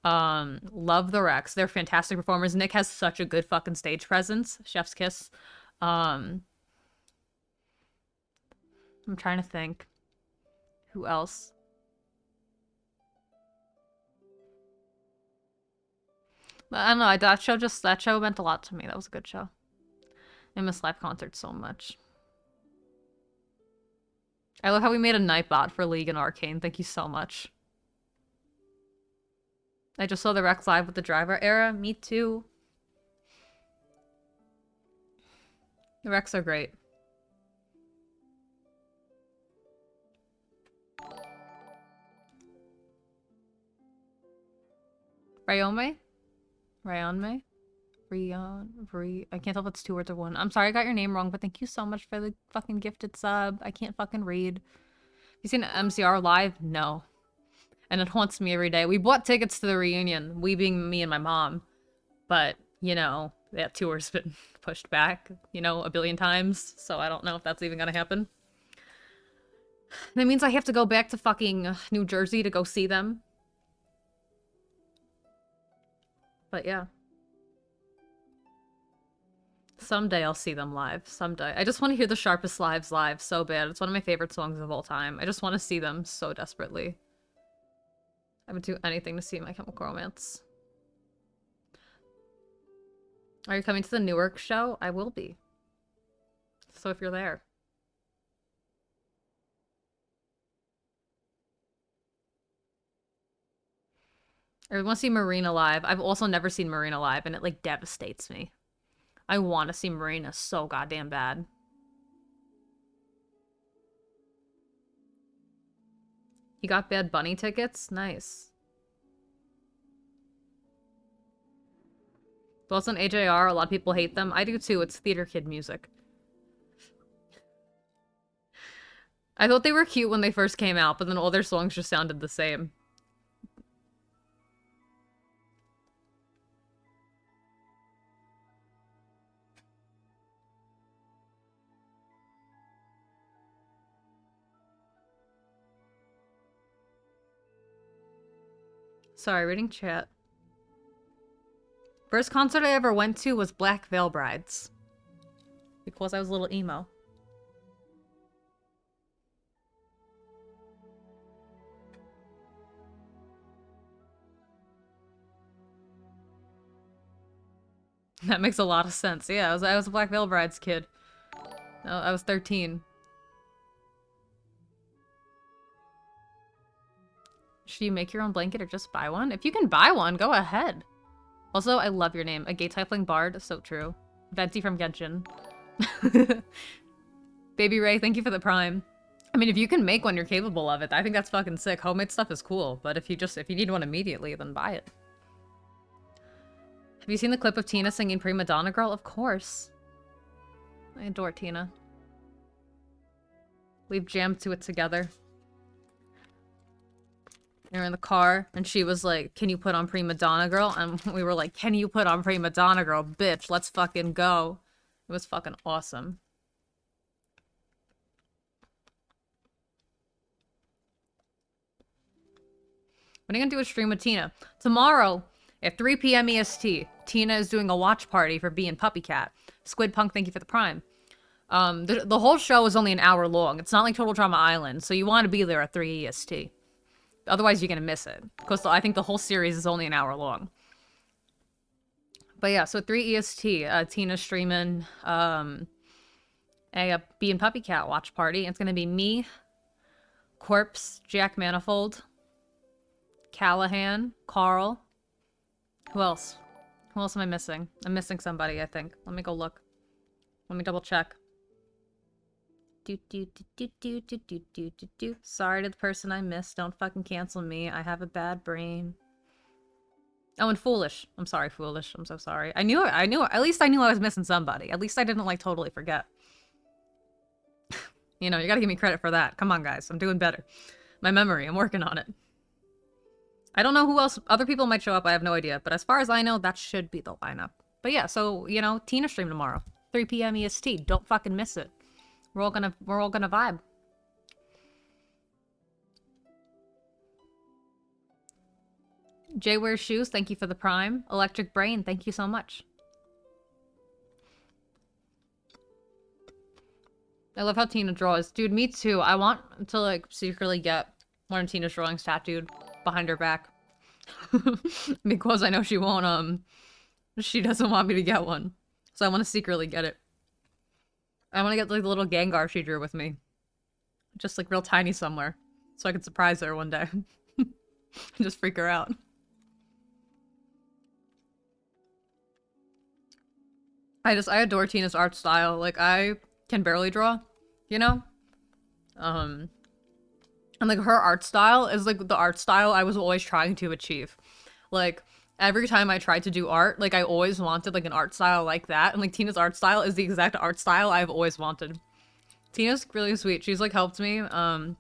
Love the Rex. They're fantastic performers. Nick has such a good fucking stage presence. Chef's kiss. I'm trying to think. Who else? I don't know. That show meant a lot to me. That was a good show. I miss live concerts so much. I love how we made a Nightbot for League and Arcane. Thank you so much. I just saw the Rex live with the Driver era. Me too. The Rex are great. Ryome? Ryonme? I can't tell if it's 2 words or 1. I'm sorry I got your name wrong, but thank you so much for the fucking gifted sub. I can't fucking read. You seen MCR live? No. And it haunts me every day. We bought tickets to the reunion, we being me and my mom. But, you know, that tour's been pushed back, you know, a billion times. So I don't know if that's even gonna happen. That means I have to go back to fucking New Jersey to go see them. But yeah. Someday I'll see them live. Someday. I just want to hear the Sharpest Lives live so bad. It's one of my favorite songs of all time. I just want to see them so desperately. I would do anything to see My Chemical Romance. Are you coming to the Newark show? I will be. So if you're there. I want to see Marina live. I've also never seen Marina live, and it like devastates me. I want to see Marina so goddamn bad. You got Bad Bunny tickets? Nice. Thoughts on AJR? A lot of people hate them. I do too. It's theater kid music. I thought they were cute when they first came out, but then all their songs just sounded the same. Sorry, reading chat. First concert I ever went to was Black Veil Brides. Because I was a little emo. That makes a lot of sense. Yeah, I was a Black Veil Brides kid. I was 13. Should you make your own blanket or just buy one? If you can buy one, go ahead. Also, I love your name. A gay typling bard. So true. Venti from Genshin. Baby Ray, thank you for the prime. I mean, if you can make one, you're capable of it. I think that's fucking sick. Homemade stuff is cool, but if you need one immediately, then buy it. Have you seen the clip of Tina singing Prima Donna Girl? Of course. I adore Tina. We've jammed to it together. We were in the car, and she was like, can you put on Prima Donna Girl? And we were like, can you put on Prima Donna Girl? Bitch, let's fucking go. It was fucking awesome. What are you gonna do a stream with Tina? Tomorrow, at 3 p.m. EST, Tina is doing a watch party for Bee and Puppy Cat. Squid Punk, thank you for the prime. The whole show is only an hour long. It's not like Total Drama Island, so you want to be there at 3 EST. Otherwise, you're gonna miss it. Because I think the whole series is only an hour long. But yeah, so 3 EST, Tina's streaming. a Bee and Puppy Cat watch party. It's gonna be me, Corpse, Jack Manifold, Callahan, Carl. Who else? Who else am I missing? I'm missing somebody, I think. Let me go look. Let me double check. Sorry to the person I missed. Don't fucking cancel me. I have a bad brain. Oh, and Foolish. I'm sorry, Foolish. I'm so sorry. I knew, at least I knew I was missing somebody. At least I didn't, like, totally forget. You know, you gotta give me credit for that. Come on, guys. I'm doing better. My memory, I'm working on it. I don't know who else, other people might show up, I have no idea. But as far as I know, that should be the lineup. But yeah, so, you know, Tina stream tomorrow. 3 p.m. EST. Don't fucking miss it. We're all gonna vibe. Jay Wears Shoes, thank you for the prime. Electric Brain, thank you so much. I love how Tina draws. Dude, me too. I want to, like, secretly get one of Tina's drawings tattooed behind her back. Because I know she won't, she doesn't want me to get one. So I want to secretly get it. I want to get, like, the little Gengar she drew with me. Just, like, real tiny somewhere. So I could surprise her one day. Just freak her out. I adore Tina's art style. Like, I can barely draw, you know? And, like, her art style is, like, the art style I was always trying to achieve. Like, every time I tried to do art, like, I always wanted, like, an art style like that. And, like, Tina's art style is the exact art style I've always wanted. Tina's really sweet. She's, like, helped me. I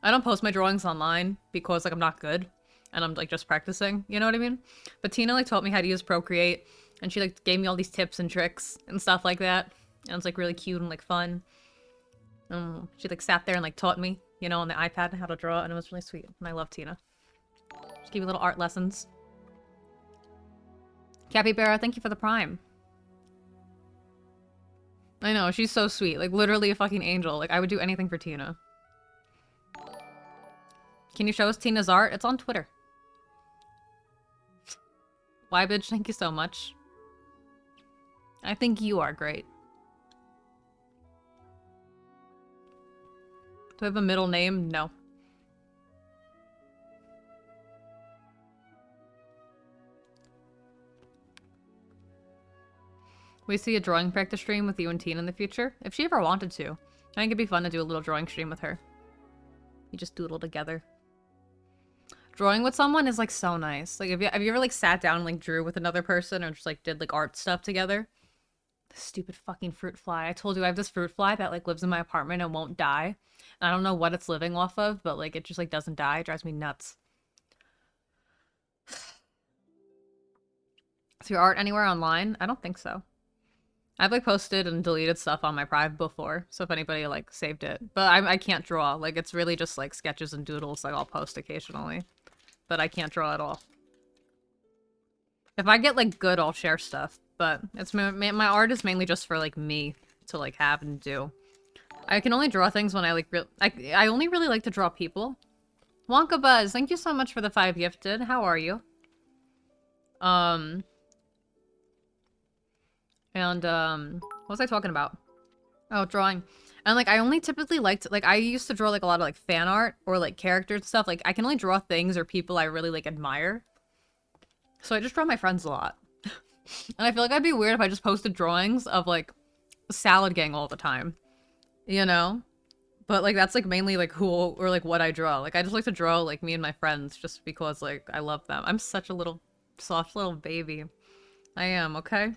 don't post my drawings online because, like, I'm not good. And I'm, like, just practicing. You know what I mean? But Tina, like, taught me how to use Procreate. And she, like, gave me all these tips and tricks and stuff like that. And it's, like, really cute and, like, fun. She, like, sat there and, like, taught me, you know, on the iPad how to draw. And it was really sweet. And I love Tina. She gave me little art lessons. Capybara, thank you for the prime. I know, she's so sweet. Like, literally a fucking angel. Like, I would do anything for Tina. Can you show us Tina's art? It's on Twitter. Why, bitch? Thank you so much. I think you are great. Do I have a middle name? No. We see a drawing practice stream with you and Tina in the future. If she ever wanted to. I think it'd be fun to do a little drawing stream with her. You just doodle together. Drawing with someone is, like, so nice. Like, have you ever, like, sat down and, like, drew with another person or just, like, did, like, art stuff together? This stupid fucking fruit fly. I told you I have this fruit fly that, like, lives in my apartment and won't die. And I don't know what it's living off of, but, like, it just, like, doesn't die. It drives me nuts. Is your art anywhere online? I don't think so. I've, like, posted and deleted stuff on my private before, so if anybody, like, saved it. But I can't draw. Like, it's really just, like, sketches and doodles, like, I'll post occasionally. But I can't draw at all. If I get, like, good, I'll share stuff. But it's my art is mainly just for, like, me to, like, have and do. I can only draw things when I, like, I only really like to draw people. Wonka Buzz, thank you so much for the 5 gifted. How are you? What was I talking about? Oh, drawing. And, like, I only typically liked, like, I used to draw, like, a lot of, like, fan art or, like, characters and stuff. Like, I can only draw things or people I really, like, admire. So I just draw my friends a lot. And I feel like I'd be weird if I just posted drawings of, like, Salad Gang all the time. You know? But, like, that's, like, mainly, like, who or, like, what I draw. Like, I just like to draw, like, me and my friends just because, like, I love them. I'm such a little, soft little baby. I am, okay?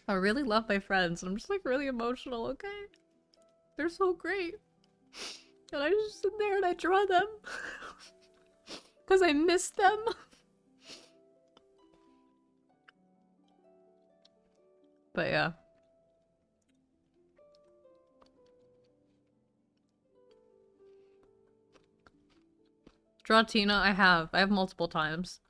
I really love my friends, and I'm just, like, really emotional, okay? They're so great. And I just sit there and I draw them. Because I miss them. But yeah. Draw Tina, I have multiple times.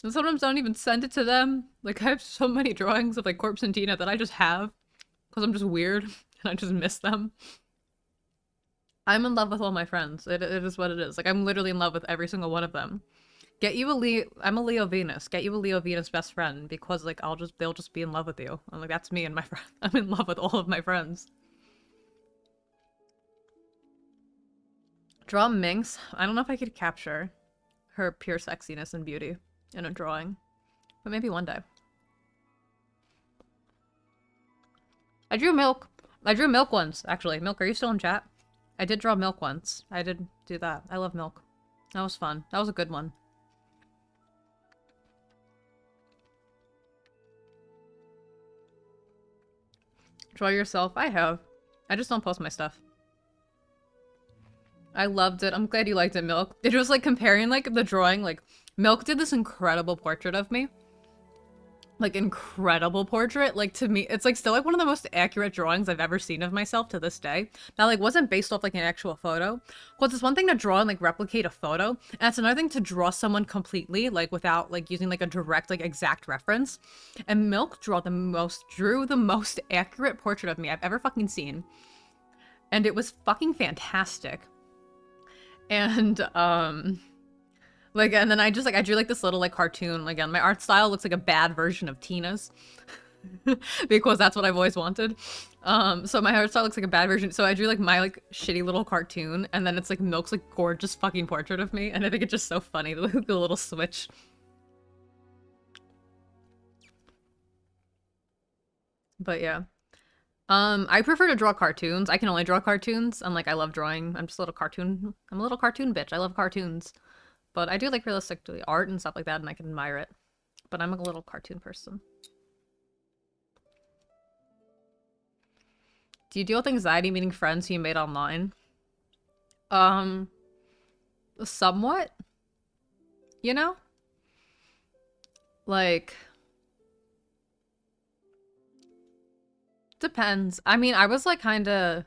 And sometimes I don't even send it to them. Like, I have so many drawings of, like, Corpse and Tina that I just have. Because I'm just weird. And I just miss them. I'm in love with all my friends. It is what it is. Like, I'm literally in love with every single one of them. Get you a Leo. I'm a Leo Venus. Get you a Leo Venus best friend because like they'll just be in love with you. I'm like, that's me and my friend. I'm in love with all of my friends. Draw Minx. I don't know if I could capture her pure sexiness and beauty in a drawing, but maybe one day. I drew Milk. I drew Milk once, actually. Milk, are you still in chat? I did draw Milk once. I did do that. I love Milk. That was fun. That was a good one. Draw yourself? I have. I just don't post my stuff. I loved it. I'm glad you liked it, Milk. It was like comparing like the drawing, like Milk did this incredible portrait of me. Like incredible portrait. Like to me, it's like still like one of the most accurate drawings I've ever seen of myself to this day. Now like wasn't based off like an actual photo. Because it's one thing to draw and like replicate a photo. And it's another thing to draw someone completely like without like using like a direct like exact reference. And Milk drew the most accurate portrait of me I've ever fucking seen. And it was fucking fantastic. And like, and then I drew like this little like cartoon. Again, my art style looks like a bad version of Tina's because that's what I've always wanted. So my art style looks like a bad version. So I drew like my like shitty little cartoon, and then it's like Milk's like gorgeous fucking portrait of me, and I think it's just so funny the little switch. But yeah, I prefer to draw cartoons. I can only draw cartoons. I'm like I love drawing. I'm just a little cartoon. I'm a little cartoon bitch. I love cartoons. But I do like realistic art and stuff like that, and I can admire it. But I'm a little cartoon person. Do you deal with anxiety meeting friends who you made online? Somewhat. You know? Like... Depends. I mean, I was like kinda...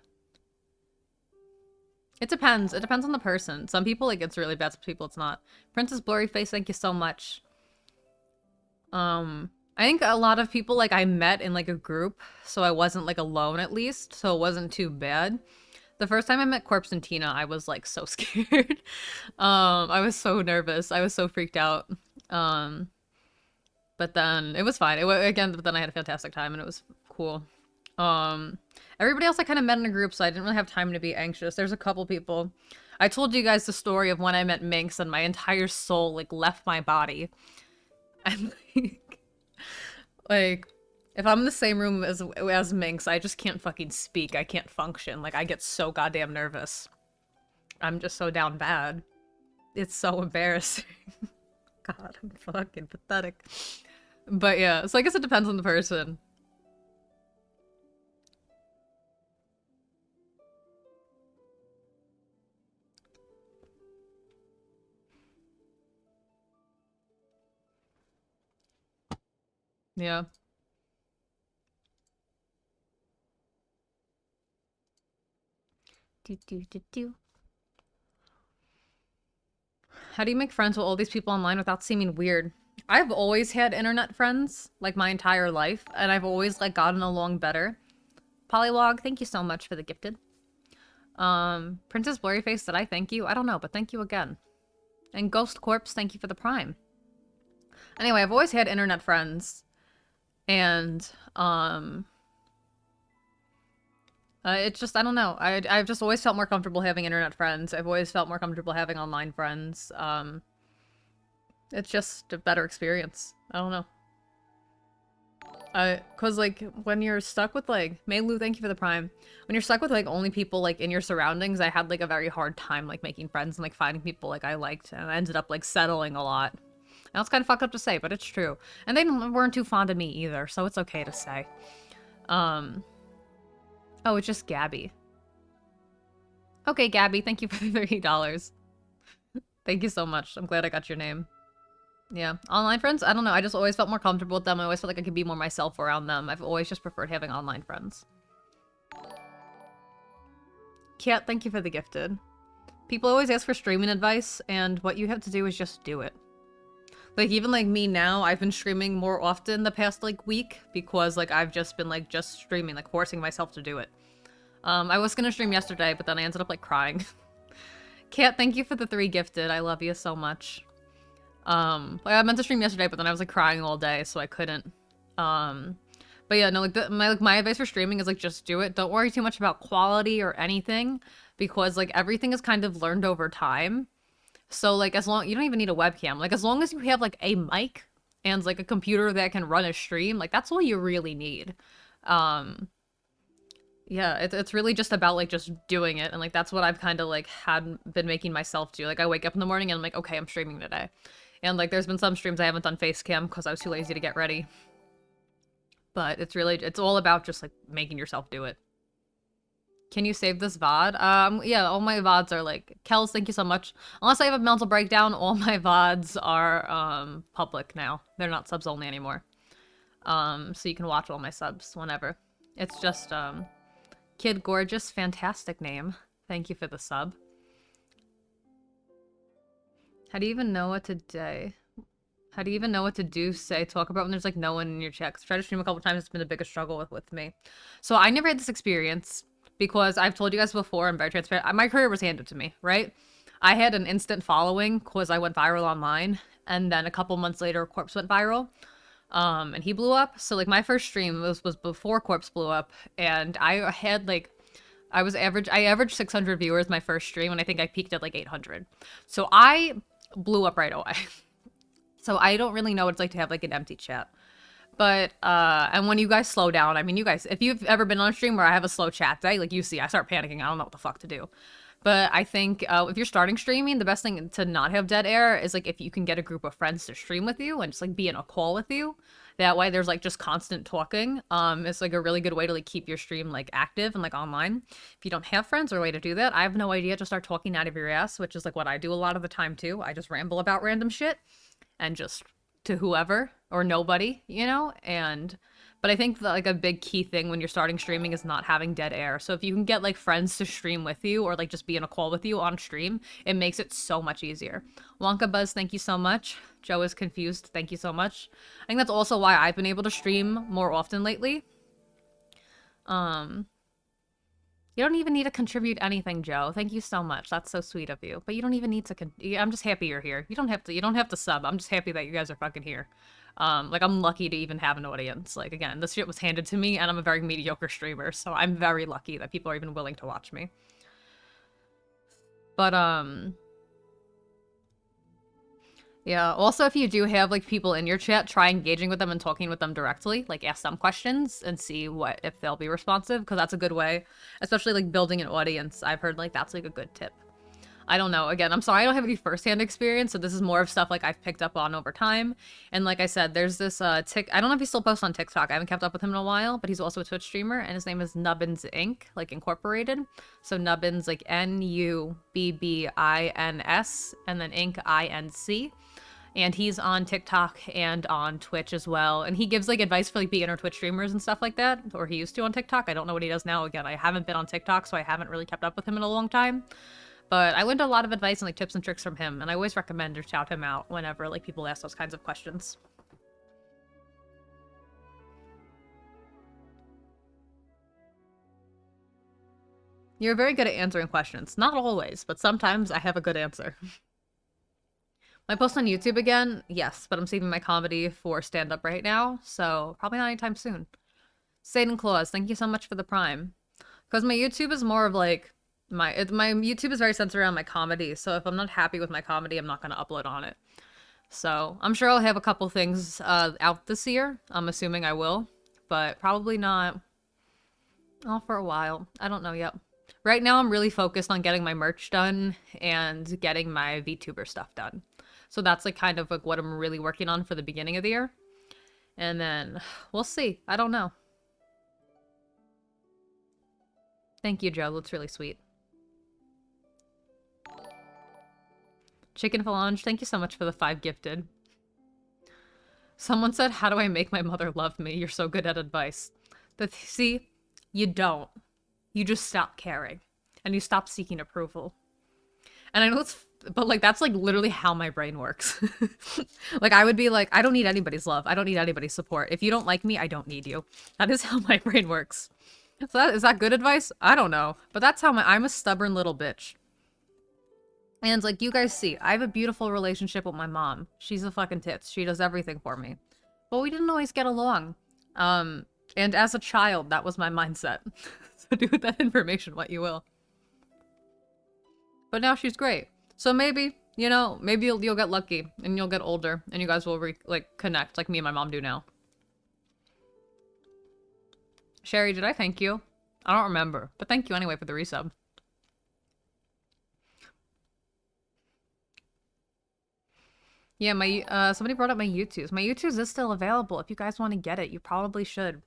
It depends. It depends on the person. Some people, like, it's really bad. Some people, it's not. Princess Blurry Face, thank you so much. I think a lot of people, like, I met in, like, a group, so I wasn't, like, alone, at least, so it wasn't too bad. The first time I met Corpse and Tina, I was, like, so scared. I was so nervous. I was so freaked out. But then, it was fine. Again, but then I had a fantastic time, and it was cool. Everybody else I kind of met in a group, so I didn't really have time to be anxious. There's a couple people. I told you guys the story of when I met Minx and my entire soul, like, left my body. And, like, if I'm in the same room as Minx, I just can't fucking speak. I can't function. Like, I get so goddamn nervous. I'm just so down bad. It's so embarrassing. God, I'm fucking pathetic. But yeah, so I guess it depends on the person. Yeah. How do you make friends with all these people online without seeming weird? I've always had internet friends, like, my entire life, and I've always, like, gotten along better. Polywog, thank you so much for the gifted. Princess Blurryface, did I thank you? I don't know, but thank you again. And Ghost Corpse, thank you for the prime. Anyway, I've always had internet friends. And, it's just, I don't know. I've just always felt more comfortable having internet friends. I've always felt more comfortable having online friends. It's just a better experience. I don't know. Cause like, when you're stuck with like, Meilu, thank you for the prime. When you're stuck with like only people like in your surroundings, I had like a very hard time like making friends and like finding people like I liked, and I ended up like settling a lot. Now it's kind of fucked up to say, but it's true. And they weren't too fond of me either, so it's okay to say. Oh, it's just Gabby. Okay, Gabby, thank you for the $30. Thank you so much. I'm glad I got your name. Yeah. Online friends? I don't know. I just always felt more comfortable with them. I always felt like I could be more myself around them. I've always just preferred having online friends. Kat, thank you for the gifted. People always ask for streaming advice, and what you have to do is just do it. Like, even like me now, I've been streaming more often the past like week because like I've just been like just streaming, like forcing myself to do it. I was gonna stream yesterday, but then I ended up like crying. Kat, thank you for the 3 gifted. I love you so much. Like, I meant to stream yesterday, but then I was like crying all day, so I couldn't. But yeah, no, like my advice for streaming is like just do it. Don't worry too much about quality or anything, because like everything is kind of learned over time. So like as long you don't even need a webcam. Like as long as you have like a mic and like a computer that can run a stream, like that's all you really need. Um yeah, it's really just about like just doing it, and like that's what I've kind of like had been making myself do. Like I wake up in the morning and I'm like, okay, I'm streaming today. And like there's been some streams I haven't done face cam because I was too lazy to get ready. But it's all about just like making yourself do it. Can you save this VOD? Yeah, all my VODs are like, Kels, thank you so much. Unless I have a mental breakdown, all my VODs are public now. They're not subs only anymore. So you can watch all my subs whenever. It's just Kid Gorgeous, fantastic name. Thank you for the sub. How do you even know what to say? How do you even know what to do, say, talk about when there's like no one in your chat? 'Cause I tried to stream a couple times, it's been the biggest struggle with me. So I never had this experience because I've told you guys before, I'm very transparent. My career was handed to me, right? I had an instant following because I went viral online, and then a couple months later, Corpse went viral. And he blew up. So like my first stream was before Corpse blew up, and I had like I averaged 600 viewers my first stream, and I think I peaked at like 800. So I blew up right away. So I don't really know what it's like to have like an empty chat. But and when you guys slow down, I mean, you guys, if you've ever been on a stream where I have a slow chat day, like you see, I start panicking. I don't know what the fuck to do. But I think if you're starting streaming, the best thing to not have dead air is like if you can get a group of friends to stream with you and just like be in a call with you. That way there's like just constant talking. It's like a really good way to like keep your stream like active and like online. If you don't have friends or a way to do that, I have no idea. Just start talking out of your ass, which is like what I do a lot of the time too. I just ramble about random shit and just to whoever or nobody, you know? But I think that, like, a big key thing when you're starting streaming is not having dead air. So if you can get, like, friends to stream with you or, like, just be in a call with you on stream, it makes it so much easier. Wonka Buzz, thank you so much. Joe is confused, thank you so much. I think that's also why I've been able to stream more often lately. You don't even need to contribute anything, Joe. Thank you so much. That's so sweet of you. But you don't even need to I'm just happy you're here. You don't have to sub. I'm just happy that you guys are fucking here. Like, I'm lucky to even have an audience. Like, again, this shit was handed to me, and I'm a very mediocre streamer, so I'm very lucky that people are even willing to watch me. But, yeah, also if you do have, like, people in your chat, try engaging with them and talking with them directly. Like, ask them questions and see if they'll be responsive, because that's a good way. Especially, like, building an audience. I've heard, like, that's, like, a good tip. I don't know. Again, I'm sorry I don't have any firsthand experience, so this is more of stuff, like, I've picked up on over time. And like I said, there's this, I don't know if he still posts on TikTok. I haven't kept up with him in a while, but he's also a Twitch streamer, and his name is Nubbins Inc., like, Incorporated. So Nubbins, like, Nubbins, and then Inc., INC. And he's on TikTok and on Twitch as well. And he gives, like, advice for, like, beginner Twitch streamers and stuff like that. Or he used to on TikTok. I don't know what he does now. Again, I haven't been on TikTok, so I haven't really kept up with him in a long time. But I learned a lot of advice and, like, tips and tricks from him. And I always recommend to shout him out whenever, like, people ask those kinds of questions. You're very good at answering questions. Not always, but sometimes I have a good answer. My post on YouTube again? Yes, but I'm saving my comedy for stand-up right now, so probably not anytime soon. Satan Claus, thank you so much for the Prime. Because my YouTube is more of, like, my YouTube is very centered around my comedy, so if I'm not happy with my comedy, I'm not going to upload on it. So, I'm sure I'll have a couple things out this year. I'm assuming I will, but probably not for a while. I don't know yet. Right now, I'm really focused on getting my merch done and getting my VTuber stuff done. So that's, like, kind of, like, what I'm really working on for the beginning of the year. And then, we'll see. I don't know. Thank you, Joe. That's really sweet. Chicken Phalange, thank you so much for the 5 gifted. Someone said, how do I make my mother love me? You're so good at advice. See, you don't. You just stop caring. And you stop seeking approval. And I know it's... But, like, that's, like, literally how my brain works. Like, I would be like, I don't need anybody's love. I don't need anybody's support. If you don't like me, I don't need you. That is how my brain works. So is that good advice? I don't know. But that's how I'm a stubborn little bitch. And like you guys see, I have a beautiful relationship with my mom. She's a fucking tits. She does everything for me. But we didn't always get along. And as a child, that was my mindset. So do with that information what you will. But now she's great. So maybe, you know, maybe you'll get lucky and you'll get older and you guys will connect like me and my mom do now. Sherry, did I thank you? I don't remember, but thank you anyway for the resub. Yeah, my somebody brought up my YouTubes. My YouTubes is still available. If you guys want to get it, you probably should.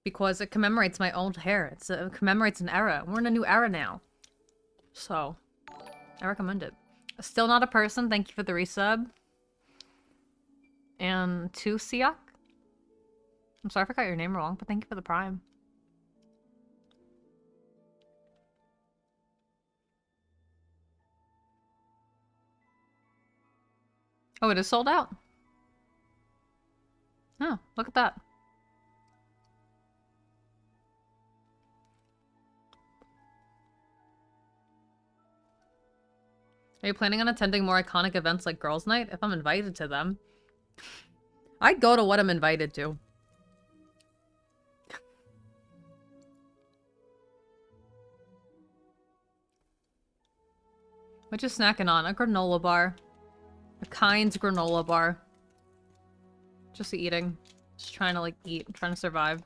Because it commemorates my old hair. It commemorates an era. We're in a new era now. So, I recommend it. Still not a person. Thank you for the resub. And to Siak. I'm sorry if I got your name wrong, but thank you for the prime. Oh, it is sold out? Oh, look at that. Are you planning on attending more iconic events like Girls' Night? If I'm invited to them. I'd go to what I'm invited to. What you snacking on? A granola bar. A Kind's granola bar. Just eating. Just trying to, like, eat. Trying to survive.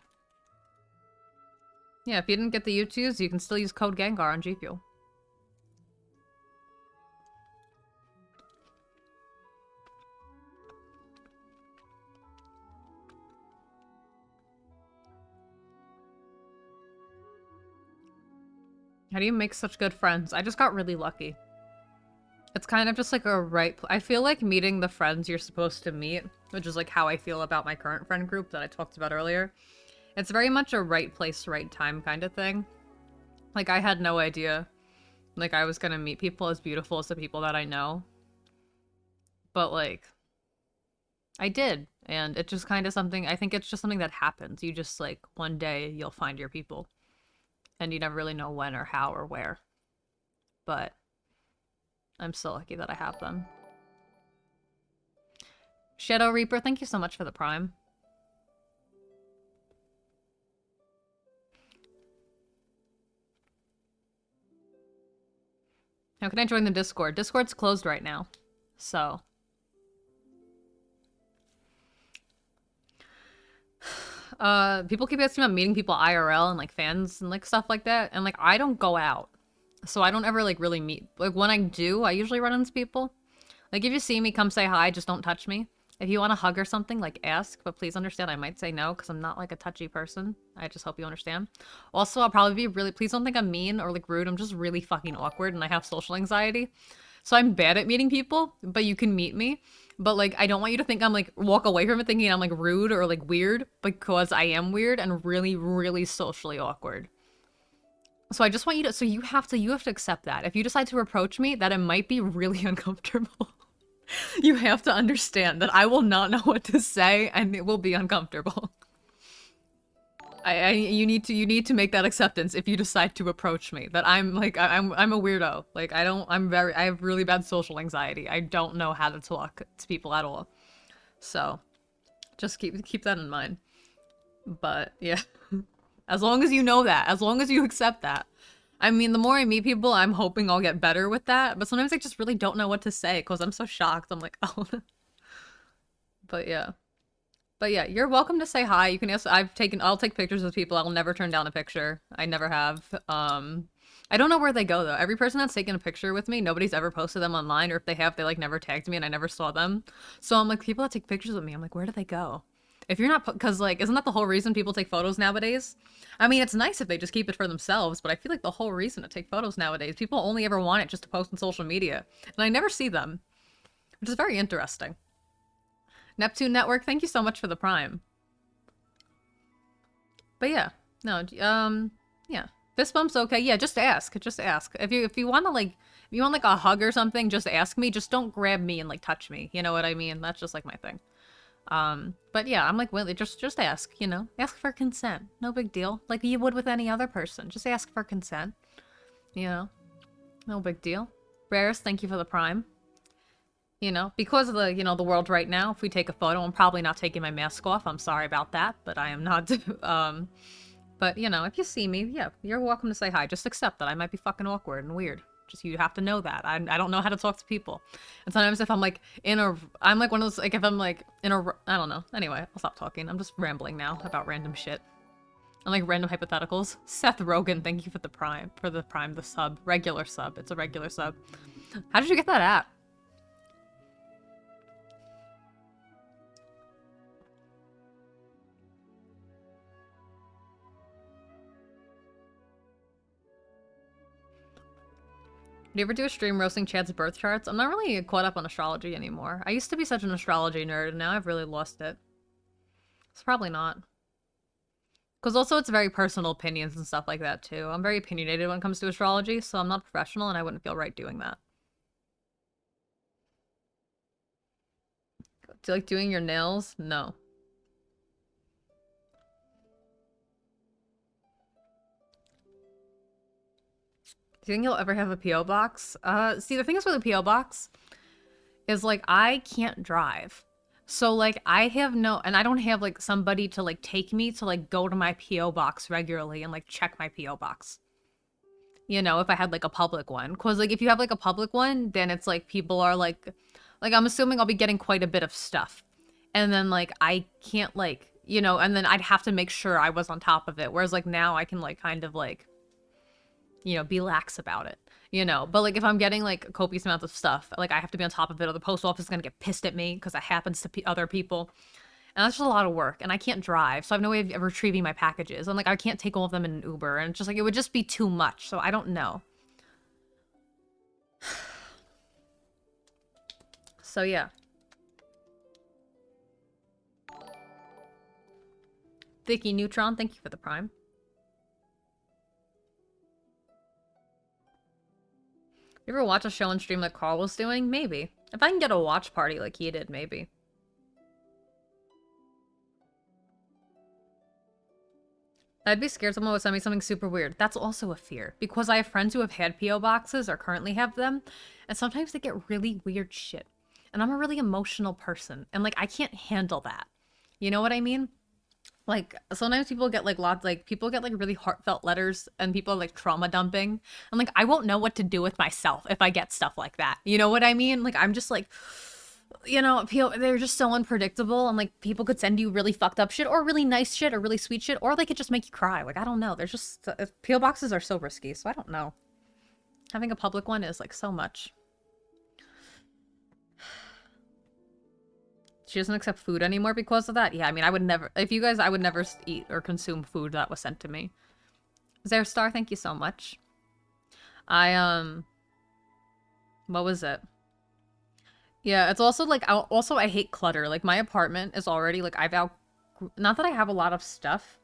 Yeah, if you didn't get the YouTubes, you can still use code Gengar on G Fuel. How do you make such good friends? I just got really lucky. It's kind of just like a I feel like meeting the friends you're supposed to meet, which is like how I feel about my current friend group that I talked about earlier. It's very much a right place, right time kind of thing. Like, I had no idea, like, I was gonna meet people as beautiful as the people that I know. But, like, I did. And it's just kind of something, I think it's just something that happens. You just, like, one day you'll find your people. And you never really know when or how or where. But I'm so lucky that I have them. Shadow Reaper, thank you so much for the prime. How can I join the Discord? Discord's closed right now. So. People keep asking about meeting people IRL and like fans and like stuff like that. And like, I don't go out. So I don't ever like really meet. Like when I do, I usually run into people. Like if you see me, come say hi, just don't touch me. If you want a hug or something, like ask, but please understand I might say no because I'm not like a touchy person. I just hope you understand. Also, I'll probably be really, please don't think I'm mean or like rude. I'm just really fucking awkward and I have social anxiety. So I'm bad at meeting people, but you can meet me. But like, I don't want you to think I'm like, walk away from it thinking I'm like rude or like weird because I am weird and really, really socially awkward. So I just want you to, so you have to accept that. If you decide to approach me, that it might be really uncomfortable. You have to understand that I will not know what to say and it will be uncomfortable. You need to make that acceptance if you decide to approach me. That I'm like, I'm a weirdo. Like I have really bad social anxiety. I don't know how to talk to people at all. So just keep that in mind. But yeah, as long as you know that, as long as you accept that. I mean, the more I meet people, I'm hoping I'll get better with that. But sometimes I just really don't know what to say because I'm so shocked. I'm like, oh. But yeah. But yeah, you're welcome to say hi. You can ask. I'll take pictures with people. I'll never turn down a picture. I never have. I don't know where they go though. Every person that's taken a picture with me, nobody's ever posted them online, or if they have, they like never tagged me and I never saw them. So I'm like, people that take pictures with me, I'm like, where do they go? If you're not, because like, isn't that the whole reason people take photos nowadays? I mean, it's nice if they just keep it for themselves, but I feel like the whole reason to take photos nowadays, people only ever want it just to post on social media. And I never see them, which is very interesting. Neptune Network, thank you so much for the prime. But yeah, no, yeah. Fist bump's okay. Yeah, just ask. Just ask. If you want to like, if you want like a hug or something, just ask me. Just don't grab me and like touch me. You know what I mean? That's just like my thing. But yeah, I'm like, well, just ask, you know, ask for consent. No big deal. Like you would with any other person. Just ask for consent, you know? No big deal. Rares, thank you for the prime. You know, because of the, you know, the world right now, if we take a photo, I'm probably not taking my mask off. I'm sorry about that, but I am not. But, you know, if you see me, yeah, you're welcome to say hi. Just accept that I might be fucking awkward and weird. Just, you have to know that. I don't know how to talk to people. And sometimes if I'm, like, I'm, like, one of those, like, if I'm, like, I don't know. Anyway, I'll stop talking. I'm just rambling now about random shit. And, like, random hypotheticals. Seth Rogen, thank you for the prime, the sub. Regular sub. It's a regular sub. How did you get that app? Do you ever do a stream roasting Chad's birth charts? I'm not really caught up on astrology anymore. I used to be such an astrology nerd, and now I've really lost it. It's probably not. Because also it's very personal opinions and stuff like that, too. I'm very opinionated when it comes to astrology, so I'm not professional, and I wouldn't feel right doing that. Do you like doing your nails? No. Do you think you'll ever have a P.O. box? See, the thing is with a P.O. box is, like, I can't drive. So, like, I have no, and I don't have, like, somebody to, like, take me to, like, go to my P.O. box regularly and, like, check my P.O. box. You know, if I had, like, a public one. Because, like, if you have, like, a public one, then it's, like, people are, like, I'm assuming I'll be getting quite a bit of stuff. And then, like, I can't, like, you know, and then I'd have to make sure I was on top of it. Whereas, like, now I can, like, kind of, like, you know, be lax about it, you know. But, like, if I'm getting, like, copious amounts of stuff, like, I have to be on top of it, or the post office is gonna get pissed at me because it happens to other people. And that's just a lot of work, and I can't drive, so I have no way of retrieving my packages. And, like, I can't take all of them in an Uber, and it's just, like, it would just be too much, so I don't know. So, yeah. Vicky Neutron, thank you for the prime. You ever watch a show and stream like Carl was doing? Maybe. If I can get a watch party like he did, maybe. I'd be scared someone would send me something super weird. That's also a fear. Because I have friends who have had P.O. boxes or currently have them, and sometimes they get really weird shit. And I'm a really emotional person, and, like, I can't handle that. You know what I mean? Like, sometimes people get, like, people get, like, really heartfelt letters, and people are, like, trauma dumping. And, like, I won't know what to do with myself if I get stuff like that. You know what I mean? Like, I'm just, like, you know, they're just so unpredictable, and, like, people could send you really fucked up shit, or really nice shit, or really sweet shit, or they could just make you cry. Like, I don't know. There's just, P.O. boxes are so risky, so I don't know. Having a public one is, like, so much. She doesn't accept food anymore because of that? Yeah, I mean, I would never, I would never eat or consume food that was sent to me. Zarestar, thank you so much. What was it? Yeah, it's also, like, I hate clutter. Like, my apartment is already, like, not that I have a lot of stuff,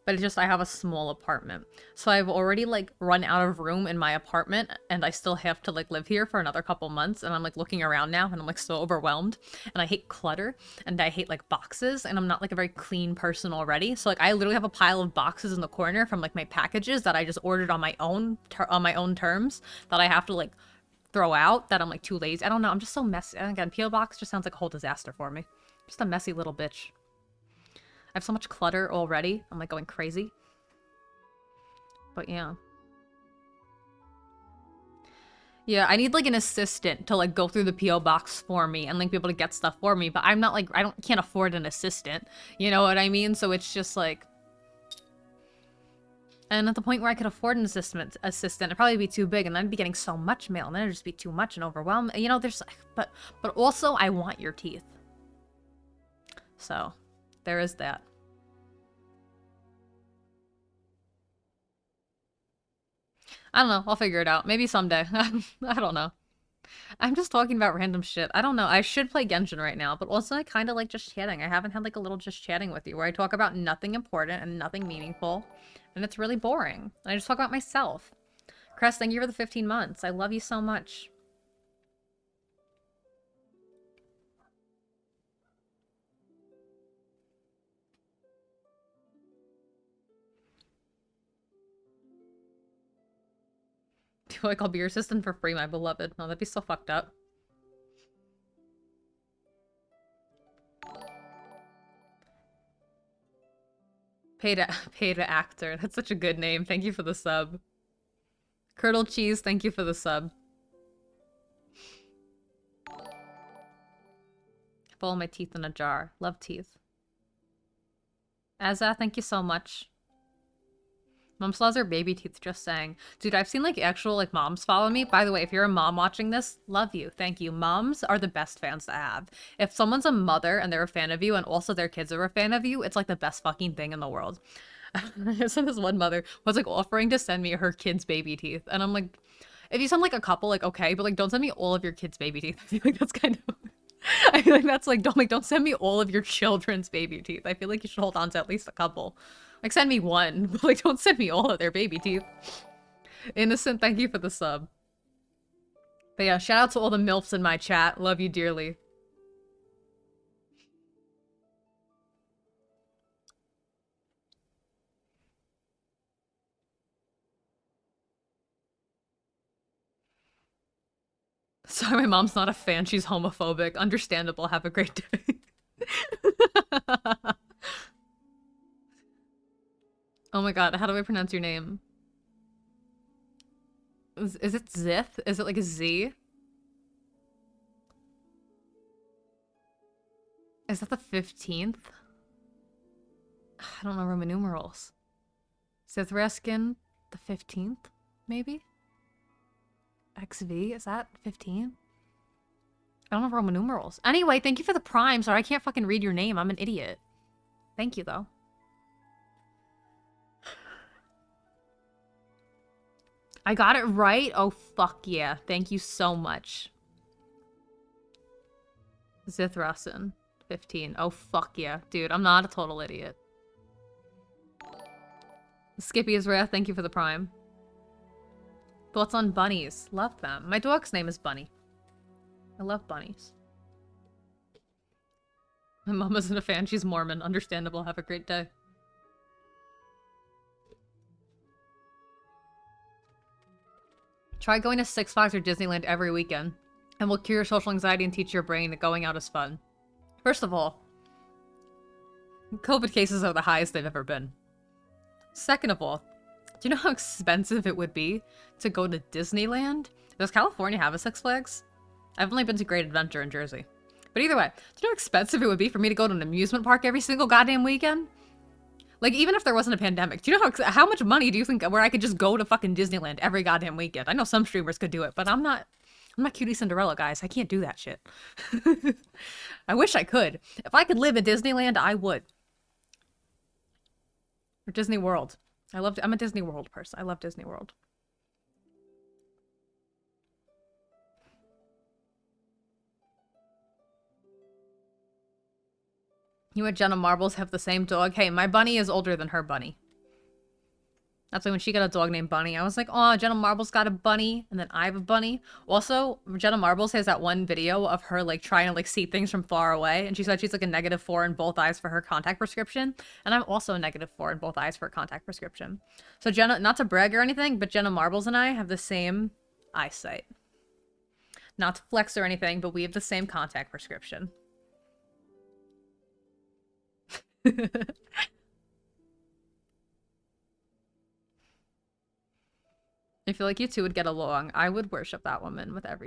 but it's just I have a small apartment. So I've already, like, run out of room in my apartment, and I still have to, like, live here for another couple months, and I'm, like, looking around now, and I'm, like, so overwhelmed. And I hate clutter, and I hate, like, boxes, and I'm not, like, a very clean person already. So, like, I literally have a pile of boxes in the corner from, like, my packages that I just ordered on my own terms that I have to, like, throw out, that I'm, like, too lazy. I don't know, I'm just so messy. And again, P.O. box just sounds like a whole disaster for me. Just a messy little bitch. I have so much clutter already. I'm, like, going crazy. But yeah. Yeah, I need, like, an assistant to, like, go through the P.O. box for me and, like, be able to get stuff for me. But I'm not, like, can't afford an assistant. You know what I mean? So it's just, like... And at the point where I could afford an assistant, it'd probably be too big, and then I'd be getting so much mail, and then it'd just be too much and overwhelming. You know, there's... But also, I want your teeth. So, there is that. I don't know. I'll figure it out. Maybe someday. I don't know. I'm just talking about random shit. I don't know. I should play Genshin right now, but also I kind of like just chatting. I haven't had, like, a little just chatting with you where I talk about nothing important and nothing meaningful, and it's really boring. I just talk about myself. Crest, thank you for the 15 months. I love you so much. feel like I'll be your assistant for free, my beloved. No, that'd be so fucked up. Pay to actor. That's such a good name. Thank you for the sub. Curdled cheese, thank you for the sub. Bowl my teeth in a jar. Love teeth. Azza, thank you so much. Mom still has her baby teeth, just saying. Dude, I've seen, like, actual, like, moms follow me. By the way, if you're a mom watching this, love you. Thank you. Moms are the best fans to have. If someone's a mother and they're a fan of you and also their kids are a fan of you, it's, like, the best fucking thing in the world. So this one mother was, like, offering to send me her kids' baby teeth. And I'm like, if you send, like, a couple, like, okay. But, like, don't send me all of your kids' baby teeth. I feel like that's kind of... I feel like that's, like, don't send me all of your children's baby teeth. I feel like you should hold on to at least a couple. Like, send me one, but, like, don't send me all of their baby teeth. Innocent, thank you for the sub. But yeah, shout out to all the MILFs in my chat. Love you dearly. Sorry, my mom's not a fan. She's homophobic. Understandable. Have a great day. Oh my god, how do I pronounce your name? Is it Zith? Is it like a Z? Is that the 15th? I don't know Roman numerals. Zithraskin, the 15th, maybe? XV, is that 15? I don't know Roman numerals. Anyway, thank you for the prime. Sorry, I can't fucking read your name. I'm an idiot. Thank you, though. I got it right? Oh, fuck yeah. Thank you so much. Zithrasen, 15. Oh, fuck yeah. Dude, I'm not a total idiot. Skippy is rare. Thank you for the prime. Thoughts on bunnies? Love them. My dog's name is Bunny. I love bunnies. My mom isn't a fan. She's Mormon. Understandable. Have a great day. Try going to Six Flags or Disneyland every weekend, and will cure your social anxiety and teach your brain that going out is fun. First of all, COVID cases are the highest they've ever been. Second of all, do you know how expensive it would be to go to Disneyland? Does California have a Six Flags? I've only been to Great Adventure in Jersey. But either way, do you know how expensive it would be for me to go to an amusement park every single goddamn weekend? Like, even if there wasn't a pandemic, do you know how much money do you think where I could just go to fucking Disneyland every goddamn weekend? I know some streamers could do it, but I'm not Cutie Cinderella, guys. I can't do that shit. I wish I could. If I could live in Disneyland, I would. Or Disney World. I'm a Disney World person. I love Disney World. You and Jenna Marbles have the same dog. Hey, my bunny is older than her bunny. That's why when she got a dog named Bunny, I was like, oh, Jenna Marbles got a bunny, and then I have a bunny. Also, Jenna Marbles has that one video of her, like, trying to, like, see things from far away, and she said she's, like, a -4 in both eyes for her contact prescription, and I'm also a -4 in both eyes for a contact prescription. So Jenna, not to brag or anything, but Jenna Marbles and I have the same eyesight. Not to flex or anything, but we have the same contact prescription. I feel like you two would get along. I would worship that woman with I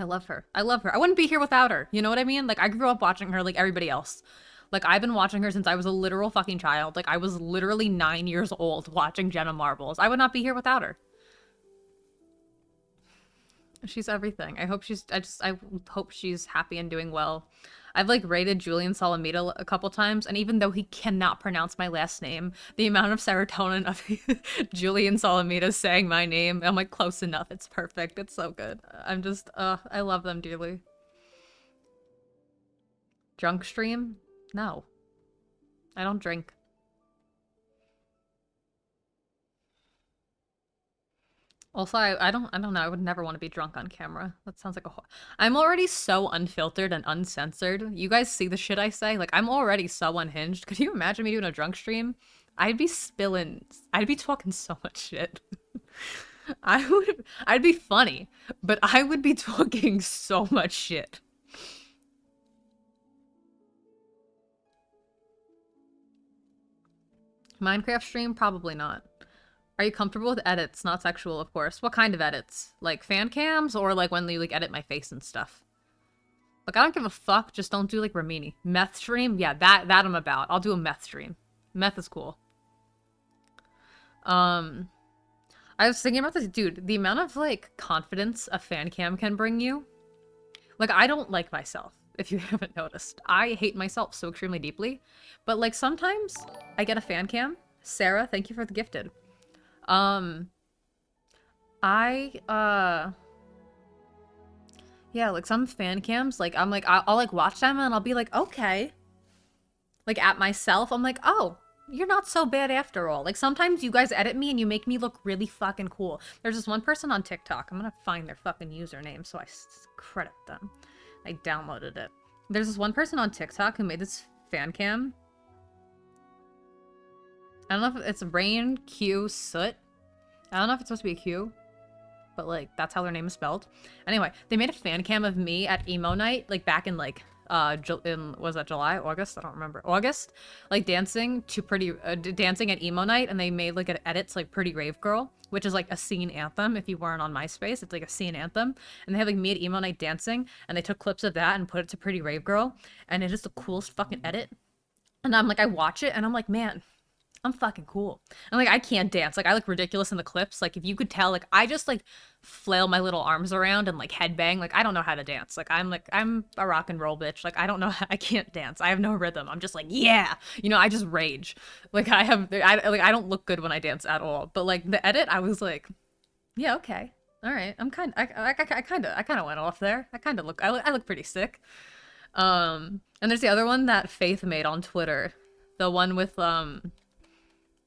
love her. I love her. I wouldn't be here without her. You know what I mean? Like, I grew up watching her like everybody else. Like, I've been watching her since I was a literal fucking child. Like, I was literally 9 years old watching Jenna Marbles. I would not be here without her. She's everything. I hope she's happy and doing well. I've, like, rated Julian Salamita a couple times, and even though he cannot pronounce my last name, the amount of serotonin of Julian Salamita saying my name, I'm like, close enough. It's perfect. It's so good. I'm just, I love them dearly. Drunk stream? No. I don't drink. Also, I don't know. I would never want to be drunk on camera. That sounds like I'm already so unfiltered and uncensored. You guys see the shit I say? Like, I'm already so unhinged. Could you imagine me doing a drunk stream? I'd be talking so much shit. I'd be funny, but I would be talking so much shit. Minecraft stream? Probably not. Are you comfortable with edits? Not sexual, of course. What kind of edits? Like fan cams or like when you like edit my face and stuff? Like I don't give a fuck, just don't do like Ramini. Meth stream? Yeah, that I'm about. I'll do a meth stream. Meth is cool. I was thinking about this, dude, the amount of like confidence a fan cam can bring you. Like I don't like myself, if you haven't noticed. I hate myself so extremely deeply. But like sometimes I get a fan cam. Sarah, thank you for the gifted. Yeah, like some fan cams, like I'm like I'll like watch them and I'll be like, okay. Like at myself, I'm like, oh, you're not so bad after all. Like sometimes you guys edit me and you make me look really fucking cool. There's this one person on TikTok. I'm gonna find their fucking username so I credit them. I downloaded it. There's this one person on TikTok who made this fan cam. I don't know if it's Rain Q Soot. I don't know if it's supposed to be a Q, but like that's how their name is spelled. Anyway, they made a fan cam of me at emo night, like back in like was that July, August? I don't remember. August, like dancing to dancing at emo night, and they made like an edit to like Pretty Rave Girl, which is like a scene anthem. If you weren't on MySpace, it's like a scene anthem, and they have like me at emo night dancing, and they took clips of that and put it to Pretty Rave Girl, and it's just the coolest fucking edit. And I'm like, I watch it, and I'm like, man, I'm fucking cool. And like I can't dance. Like I look ridiculous in the clips. Like if you could tell, like I just like flail my little arms around and like headbang. Like I don't know how to dance. Like I'm a rock and roll bitch. Like I don't know I can't dance. I have no rhythm. I'm just like, yeah. You know, I just rage. Like I don't look good when I dance at all. But like the edit, I was like, yeah, okay. All right. I kind of went off there. I look pretty sick. And there's the other one that Faith made on Twitter. The one with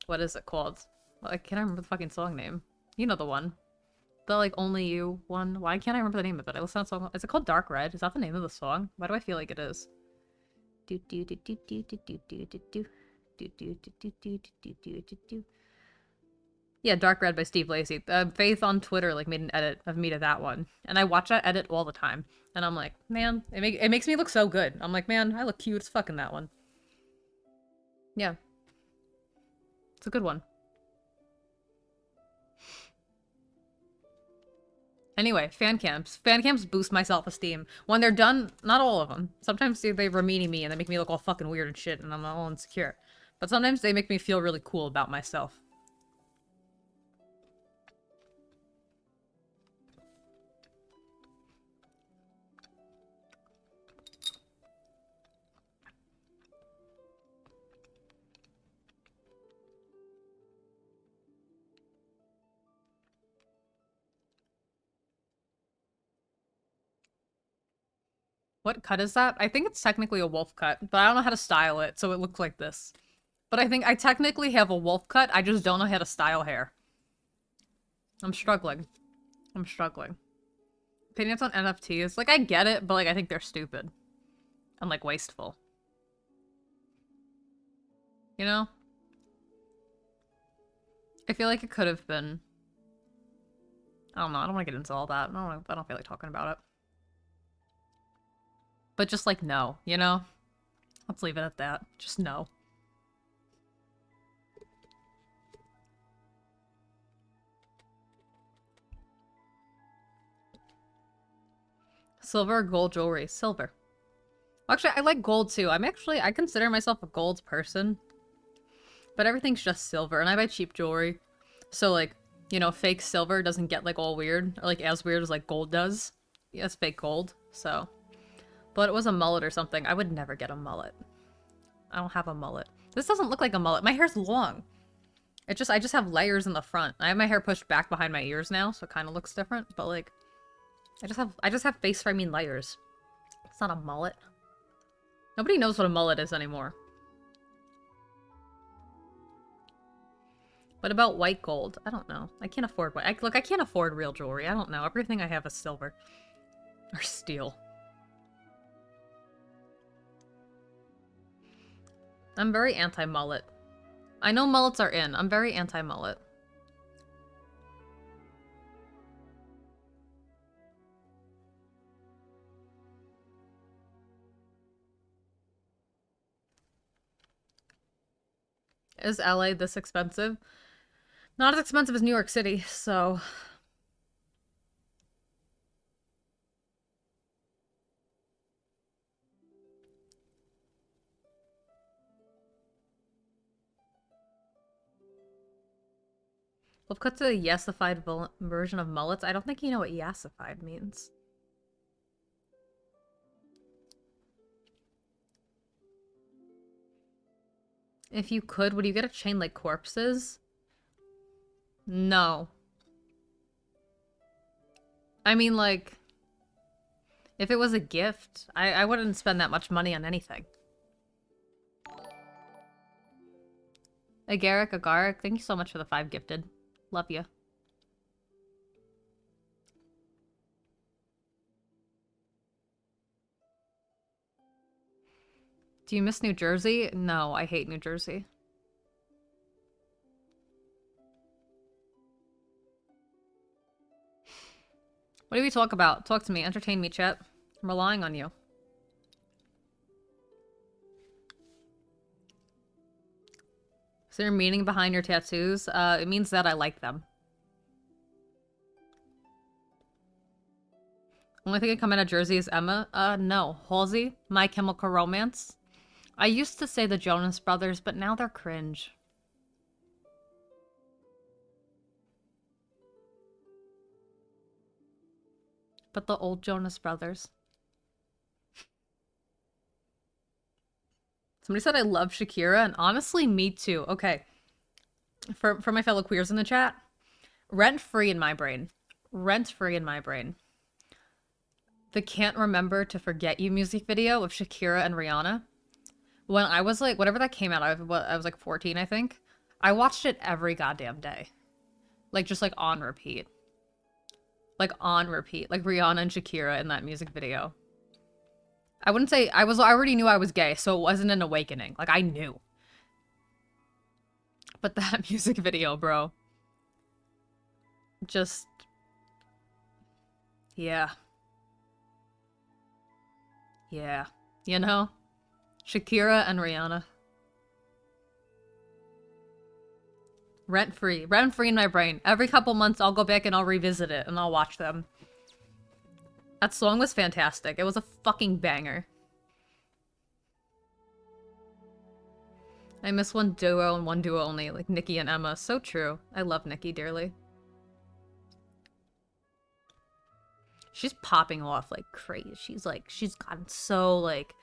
what is it called? I can't remember the fucking song name. You know the one. The like Only You one. Why can't I remember the name of it? I listened to that song. Is it called Dark Red? Is that the name of the song? Why do I feel like it is? Yeah, Dark Red by Steve Lacy. Faith on Twitter like made an edit of me to that one, and I watch that edit all the time. And I'm like, man, it makes me look so good. I'm like, man, I look cute as fuck in that one. Yeah. It's a good one. Anyway, fan cams. Fan cams boost my self-esteem. When they're done, not all of them. Sometimes they Ramini me and they make me look all fucking weird and shit and I'm all insecure. But sometimes they make me feel really cool about myself. What cut is that? I think it's technically a wolf cut, but I don't know how to style it, so it looks like this. But I think I technically have a wolf cut, I just don't know how to style hair. I'm struggling. I'm struggling. Opinions on NFTs, like I get it, but like I think they're stupid. And like wasteful. You know? I feel like it could have been. I don't know, I don't want to get into all that. I don't feel like talking about it. But just like no, you know? Let's leave it at that. Just no. Silver or gold jewelry? Silver. Actually, I like gold too. I consider myself a gold person. But everything's just silver, and I buy cheap jewelry. So like, you know, fake silver doesn't get like all weird, or like as weird as like gold does. Yeah, it's fake gold, so. But it was a mullet or something. I would never get a mullet. I don't have a mullet. This doesn't look like a mullet. My hair's long. I just have layers in the front. I have my hair pushed back behind my ears now, so it kind of looks different. But like, I just have face framing layers. It's not a mullet. Nobody knows what a mullet is anymore. What about white gold? I don't know. I can't afford white. Look, I can't afford real jewelry. I don't know. Everything I have is silver. Or steel. I'm very anti-mullet. I know mullets are in. I'm very anti-mullet. Is LA this expensive? Not as expensive as New York City, so... We'll cut to the yesified version of mullets. I don't think you know what yesified means. If you could, would you get a chain like corpses? No. I mean, like, if it was a gift, I wouldn't spend that much money on anything. Agaric, thank you so much for the 5 gifted. Love you. Do you miss New Jersey? No, I hate New Jersey. What do we talk about? Talk to me. Entertain me, chat. I'm relying on you. Is there a meaning behind your tattoos? It means that I like them. Only thing I come in at Jersey is Emma. No. Halsey, My Chemical Romance. I used to say the Jonas Brothers, but now they're cringe. But the old Jonas Brothers. Somebody said I love Shakira, and honestly, me too. Okay. For my fellow queers in the chat, rent-free in my brain. Rent-free in my brain. The Can't Remember to Forget You music video of Shakira and Rihanna. When I was like, whatever that came out, I was like 14, I think. I watched it every goddamn day. Like, just like on repeat. Like on repeat. Like Rihanna and Shakira in that music video. I wouldn't say, I already knew I was gay, so it wasn't an awakening. Like, I knew. But that music video, bro. Just... yeah. Yeah. You know? Shakira and Rihanna. Rent-free. Rent-free in my brain. Every couple months, I'll go back and I'll revisit it and I'll watch them. That song was fantastic. It was a fucking banger. I miss one duo and one duo only, like Nikki and Emma. So true. I love Nikki dearly. She's popping off like crazy. She's gotten so, like,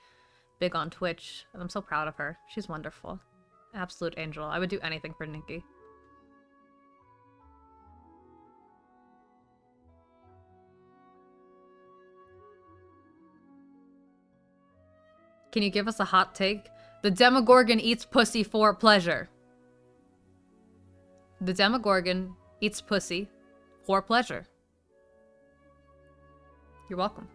big on Twitch. And I'm so proud of her. She's wonderful. Absolute angel. I would do anything for Nikki. Can you give us a hot take? The Demogorgon eats pussy for pleasure. The Demogorgon eats pussy for pleasure. You're welcome.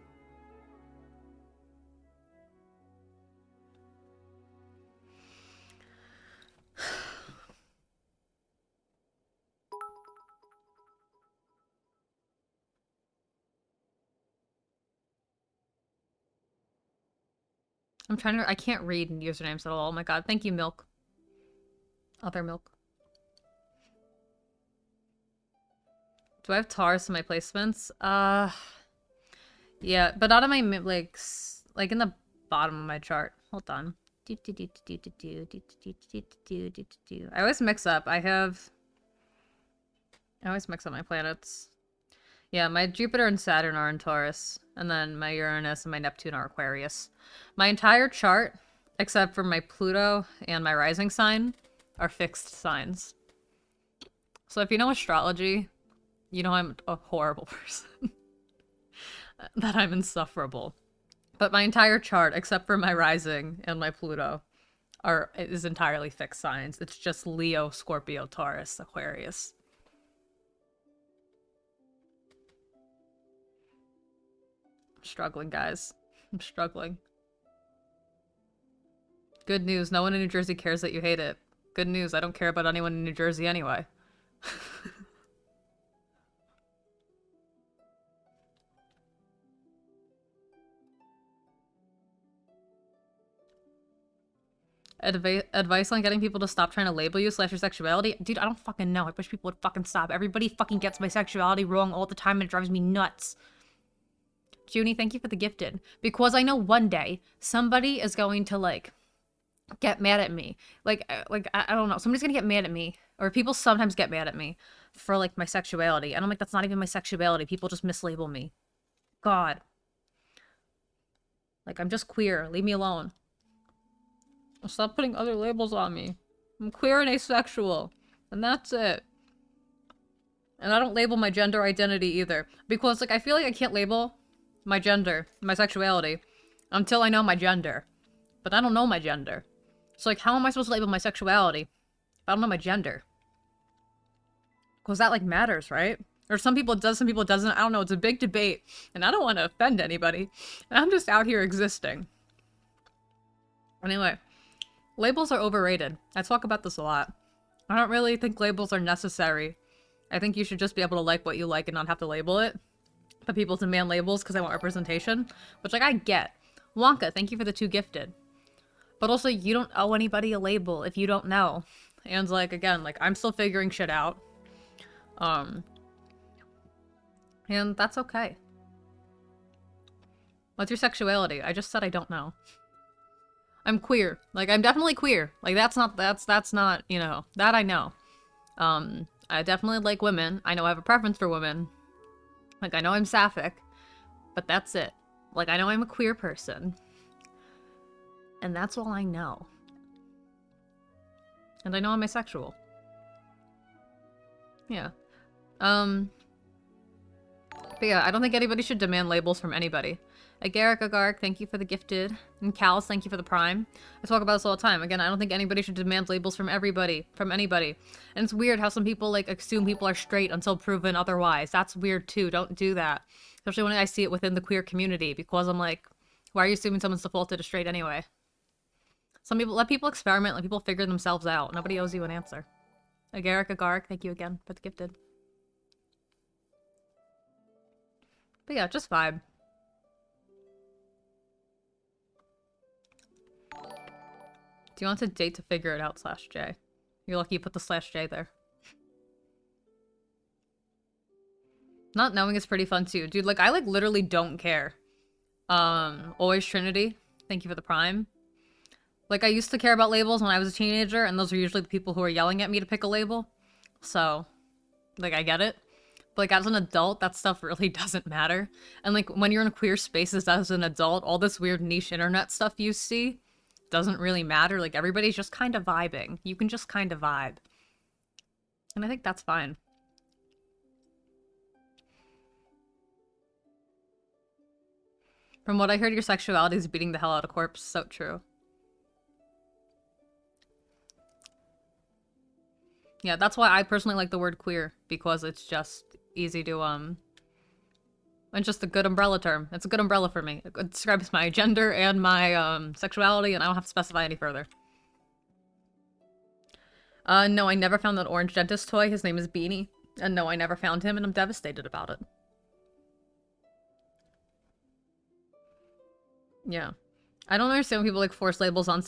I'm trying to... I can't read usernames at all. Oh my god. Thank you, Milk. Other Milk. Do I have Taurus in my placements? Yeah, but not on my, like in the bottom of my chart. Hold on. I always mix up. I always mix up my planets. Yeah, my Jupiter and Saturn are in Taurus. And then my Uranus and my Neptune are Aquarius. My entire chart, except for my Pluto and my rising sign, are fixed signs. So if you know astrology, you know I'm a horrible person. That I'm insufferable. But my entire chart, except for my rising and my Pluto, is entirely fixed signs. It's just Leo, Scorpio, Taurus, Aquarius. I'm struggling, guys. I'm struggling. Good news. No one in New Jersey cares that you hate it. Good news. I don't care about anyone in New Jersey anyway. Advice on getting people to stop trying to label you / your sexuality? Dude, I don't fucking know. I wish people would fucking stop. Everybody fucking gets my sexuality wrong all the time and it drives me nuts. Junie, thank you for the gifted. Because I know one day somebody is going to, like, get mad at me. Like I don't know. Somebody's gonna get mad at me. Or people sometimes get mad at me for, like, my sexuality. And I'm like, that's not even my sexuality. People just mislabel me. God. Like, I'm just queer. Leave me alone. Stop putting other labels on me. I'm queer and asexual. And that's it. And I don't label my gender identity either. Because, like, I feel like I can't label my gender, my sexuality, until I know my gender. But I don't know my gender. So, like, how am I supposed to label my sexuality if I don't know my gender? Because that, like, matters, right? Or some people it does, some people it doesn't. I don't know. It's a big debate. And I don't want to offend anybody. And I'm just out here existing. Anyway. Labels are overrated. I talk about this a lot. I don't really think labels are necessary. I think you should just be able to like what you like and not have to label it. But people demand labels because they want representation. Which, like, I get. Wonka, thank you for the 2 gifted. But also, you don't owe anybody a label if you don't know. And, like, again, like, I'm still figuring shit out. And that's okay. What's your sexuality? I just said I don't know. I'm queer. Like, I'm definitely queer. Like, that's not, you know, that I know. I definitely like women. I know I have a preference for women. Like, I know I'm sapphic. But that's it. Like, I know I'm a queer person. And that's all I know. And I know I'm asexual. Yeah. But yeah, I don't think anybody should demand labels from anybody. Agaric Agark, thank you for the gifted. And Cals, thank you for the prime. I talk about this all the time. Again, I don't think anybody should demand labels from everybody, from anybody. And it's weird how some people, like, assume people are straight until proven otherwise. That's weird too. Don't do that. Especially when I see it within the queer community, because I'm like, why are you assuming someone's defaulted to straight anyway? Some people, let people experiment, let people figure themselves out. Nobody owes you an answer. Agaric Agark, thank you again for the gifted. But yeah, just vibe. Do you want to date to figure it out /J? You're lucky you put the /J there. Not knowing is pretty fun too. Dude, like, I, like, literally don't care. Always Trinity. Thank you for the prime. Like, I used to care about labels when I was a teenager, and those are usually the people who are yelling at me to pick a label. So, like, I get it. But, like, as an adult, that stuff really doesn't matter. And, like, when you're in queer spaces as an adult, all this weird niche internet stuff you see doesn't really matter. Like, everybody's just kind of vibing. You can just kind of vibe. And I think that's fine. From what I heard, your sexuality is beating the hell out of corpse. So true. Yeah, that's why I personally like the word queer, because it's just easy to, it's just a good umbrella term. It's a good umbrella for me. It describes my gender and my, sexuality, and I don't have to specify any further. No, I never found that orange dentist toy. His name is Beanie. And no, I never found him, and I'm devastated about it. Yeah. I don't understand when people, like, force labels on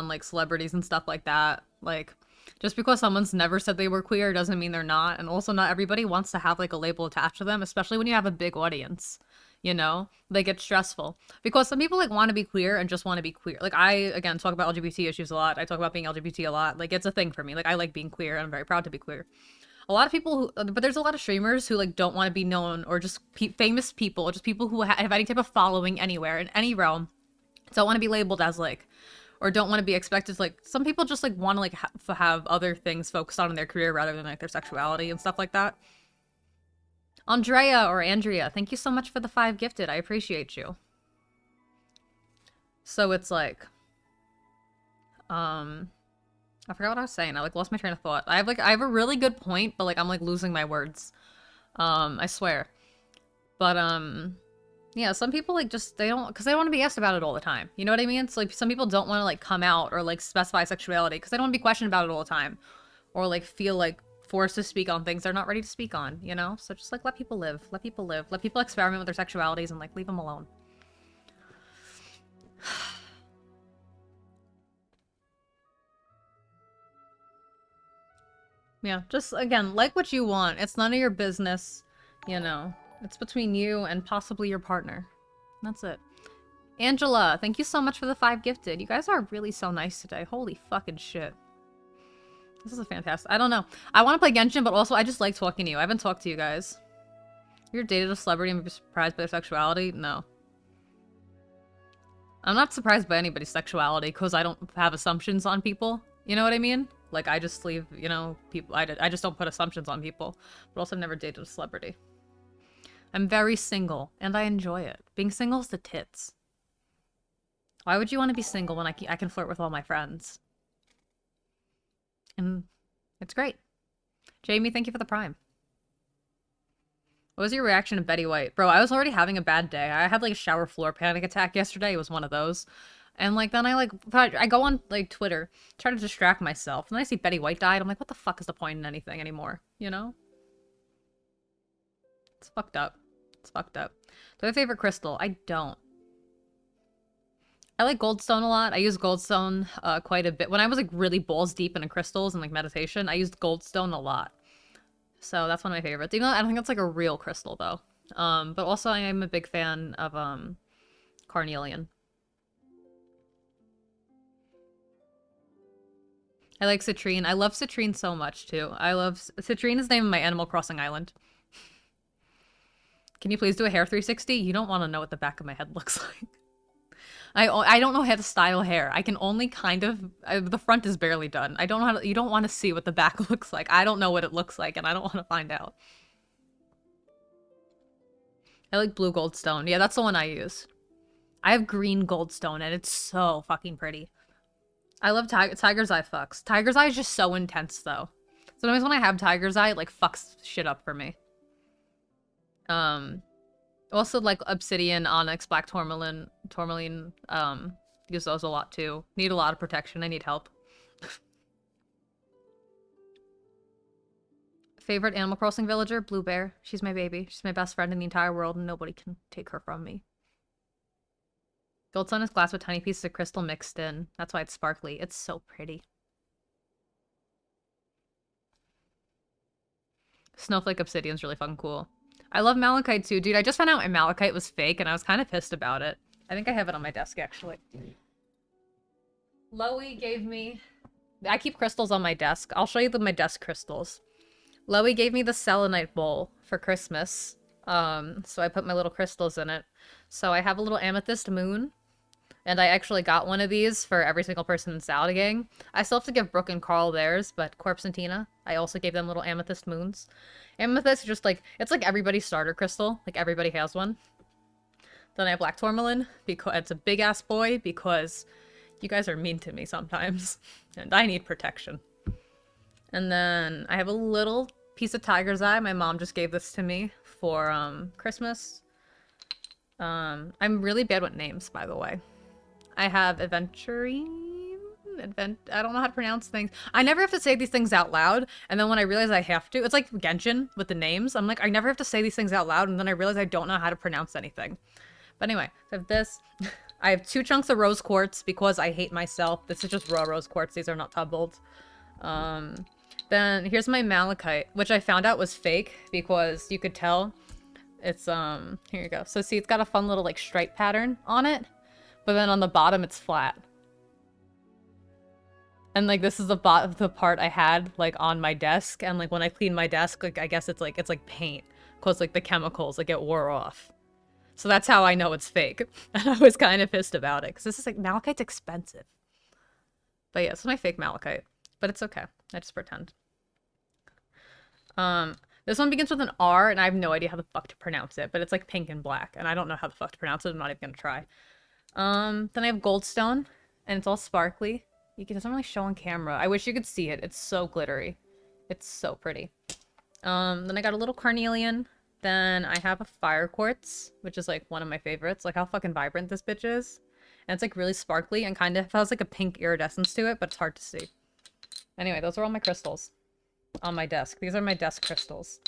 like, celebrities and stuff like that. Like, just because someone's never said they were queer doesn't mean they're not. And also, not everybody wants to have, like, a label attached to them, especially when you have a big audience. You know? They get stressful. Because some people, like, want to be queer and just want to be queer. Like, I, again, talk about LGBT issues a lot. I talk about being LGBT a lot. Like, it's a thing for me. Like, I like being queer, and I'm very proud to be queer. A lot of people who, but there's a lot of streamers who, like, don't want to be known, or just famous people, or just people who have any type of following anywhere, in any realm, don't want to be labeled as, like, or don't want to be expected to, like, some people just, like, want to, like, have other things focused on in their career rather than, like, their sexuality and stuff like that. Andrea or Andrea, thank you so much for the 5 gifted. I appreciate you. So it's like, I forgot what I was saying. I, like, lost my train of thought. I have a really good point, but, like, I'm, like, losing my words. I swear. But, yeah, some people, like, just, they don't, because they don't want to be asked about it all the time. You know what I mean? It's like, some people don't want to, like, come out or, like, specify sexuality because they don't want to be questioned about it all the time. Or, like, feel, like, forced to speak on things they're not ready to speak on, you know? So just, like, let people live. Let people live. Let people experiment with their sexualities and, like, leave them alone. Yeah, just, again, like what you want. It's none of your business, you know. It's between you and possibly your partner. That's it. Angela, thank you so much for the 5 gifted. You guys are really so nice today. Holy fucking shit. This is a fantastic... I don't know. I want to play Genshin, but also I just like talking to you. I haven't talked to you guys. You're dated a celebrity and be surprised by their sexuality? No. I'm not surprised by anybody's sexuality because I don't have assumptions on people. You know what I mean? Like, I just leave, you know, people... I just don't put assumptions on people. But also, I've never dated a celebrity. I'm very single, and I enjoy it. Being single is the tits. Why would you want to be single when I can flirt with all my friends? And it's great. Jamie, thank you for the prime. What was your reaction to Betty White? Bro, I was already having a bad day. I had like a shower floor panic attack yesterday. It was one of those. And like then I go on like Twitter, try to distract myself. And then I see Betty White died. I'm like, what the fuck is the point in anything anymore? You know? It's fucked up. It's fucked up. Do I have a favorite crystal? I don't. I like Goldstone a lot. I use Goldstone quite a bit. When I was like really balls deep into crystals and like meditation, I used Goldstone a lot. So that's one of my favorites. Even though I don't think that's like a real crystal though. But also I am a big fan of carnelian. I like citrine. I love citrine so much too. Citrine is the name of my Animal Crossing island. Can you please do a hair 360? You don't want to know what the back of my head looks like. I don't know how to style hair. I can only kind of... the front is barely done. I don't know how to... You don't want to see what the back looks like. I don't know what it looks like, and I don't want to find out. I like blue goldstone. Yeah, that's the one I use. I have green goldstone, and it's so fucking pretty. I love Tiger's Eye fucks. Tiger's Eye is just so intense, though. Sometimes when I have Tiger's Eye, it, like, fucks shit up for me. Also, like, obsidian, onyx, black tourmaline, use those a lot, too. Need a lot of protection. I need help. Favorite Animal Crossing villager? Blue Bear. She's my baby. She's my best friend in the entire world, and nobody can take her from me. Goldstone is glass with tiny pieces of crystal mixed in. That's why it's sparkly. It's so pretty. Snowflake obsidian's really fucking cool. I love malachite too. Dude, I just found out my malachite was fake and I was kind of pissed about it. I think I have it on my desk, actually. Loey gave me... I keep crystals on my desk. I'll show you my desk crystals. Loey gave me the selenite bowl for Christmas. So I put my little crystals in it. So I have a little amethyst moon. And I actually got one of these for every single person in Salad Gang. I still have to give Brooke and Carl theirs, but Corpse and Tina, I also gave them little amethyst moons. Amethyst is just like, it's like everybody's starter crystal. Like everybody has one. Then I have black tourmaline, because it's a big ass boy, because you guys are mean to me sometimes. And I need protection. And then I have a little piece of Tiger's Eye. My mom just gave this to me for Christmas. I'm really bad with names, by the way. I have Aventurine? I don't know how to pronounce things. I never have to say these things out loud, and then when I realize I have to, it's like Genshin with the names. I'm like, I never have to say these things out loud, and then I realize I don't know how to pronounce anything. But anyway, I have this. I have 2 chunks of rose quartz because I hate myself. This is just raw rose quartz. These are not tumbled. Then here's my malachite, which I found out was fake because you could tell. It's, here you go. So see, it's got a fun little, like, stripe pattern on it. But then on the bottom, it's flat. And, like, this is the part I had, like, on my desk. And, like, when I clean my desk, like, I guess it's like paint. Because, like, the chemicals, like, it wore off. So that's how I know it's fake. And I was kind of pissed about it. Because this is, like, malachite's expensive. But yeah, it's my fake malachite. But it's okay. I just pretend. This one begins with an R, and I have no idea how the fuck to pronounce it. But it's, like, pink and black. And I don't know how the fuck to pronounce it. I'm not even gonna try. Then I have Goldstone, and it's all sparkly. It doesn't really show on camera. I wish you could see it. It's so glittery. It's so pretty. Then I got a little carnelian. Then I have a fire quartz, which is like one of my favorites. Like how fucking vibrant this bitch is. And it's like really sparkly and kind of has like a pink iridescence to it, but it's hard to see. Anyway, those are all my crystals on my desk. These are my desk crystals.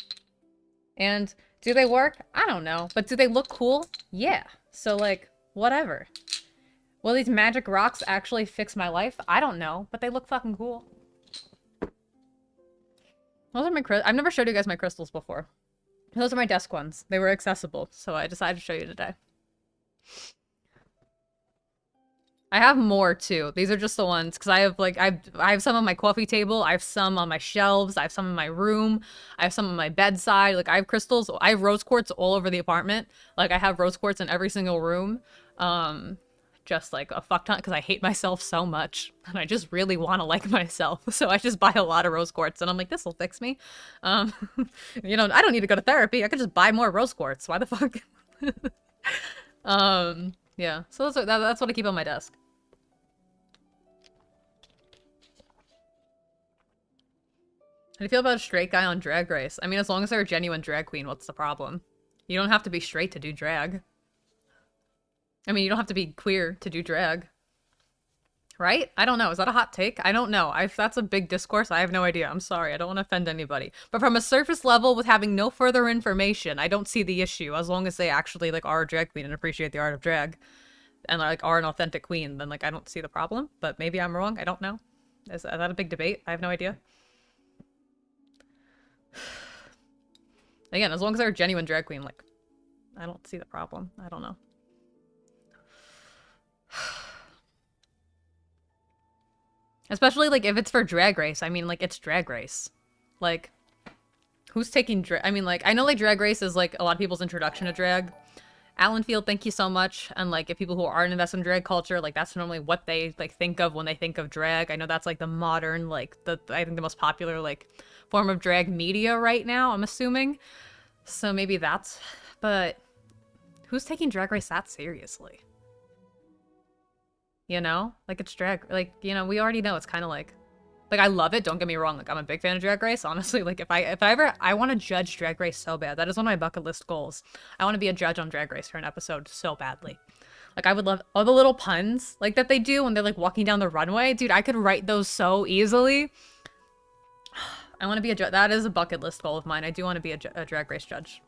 And do they work? I don't know. But do they look cool? Yeah. So like... whatever. Will these magic rocks actually fix my life? I don't know, but they look fucking cool. Those are my I've never showed you guys my crystals before. Those are my desk ones. They were accessible, so I decided to show you today. I have more too. These are just the ones because I have like I have some on my coffee table. I have some on my shelves. I have some in my room. I have some on my bedside. Like I have crystals. I have rose quartz all over the apartment. Like I have rose quartz in every single room. Just like a fuck ton because I hate myself so much and I just really want to like myself. So I just buy a lot of rose quartz and I'm like, this will fix me. You know, I don't need to go to therapy. I could just buy more rose quartz. Why the fuck? Yeah. So that's what I keep on my desk. How do you feel about a straight guy on Drag Race? I mean, as long as they're a genuine drag queen, what's the problem? You don't have to be straight to do drag. I mean, you don't have to be queer to do drag. Right? I don't know. Is that a hot take? I don't know. That's a big discourse. I have no idea. I'm sorry. I don't want to offend anybody. But from a surface level, with having no further information, I don't see the issue. As long as they actually, like, are a drag queen and appreciate the art of drag. And, like, are an authentic queen, then, like, I don't see the problem. But maybe I'm wrong. I don't know. Is that a big debate? I have no idea. Again, as long as they're a genuine drag queen, like, I don't see the problem. I don't know. Especially, like, if it's for Drag Race. I mean, like, it's Drag Race. Like, who's taking I mean, like, I know, like, Drag Race is, like, a lot of people's introduction to drag. Alan Field, thank you so much. And, like, if people who aren't invested in drag culture, like, that's normally what they, like, think of when they think of drag. I know that's, like, the modern, like, I think the most popular, like, form of drag media right now, I'm assuming. So maybe that's... But who's taking Drag Race that seriously? You know? Like, it's drag... Like, you know, we already know it's kind of like... Like, I love it, don't get me wrong. Like, I'm a big fan of Drag Race. Honestly, like, if I ever... I want to judge Drag Race so bad. That is one of my bucket list goals. I want to be a judge on Drag Race for an episode so badly. Like, I would love all the little puns, like, that they do when they're, like, walking down the runway. Dude, I could write those so easily. I want to be a judge. That is a bucket list goal of mine. I do want to be a Drag Race judge.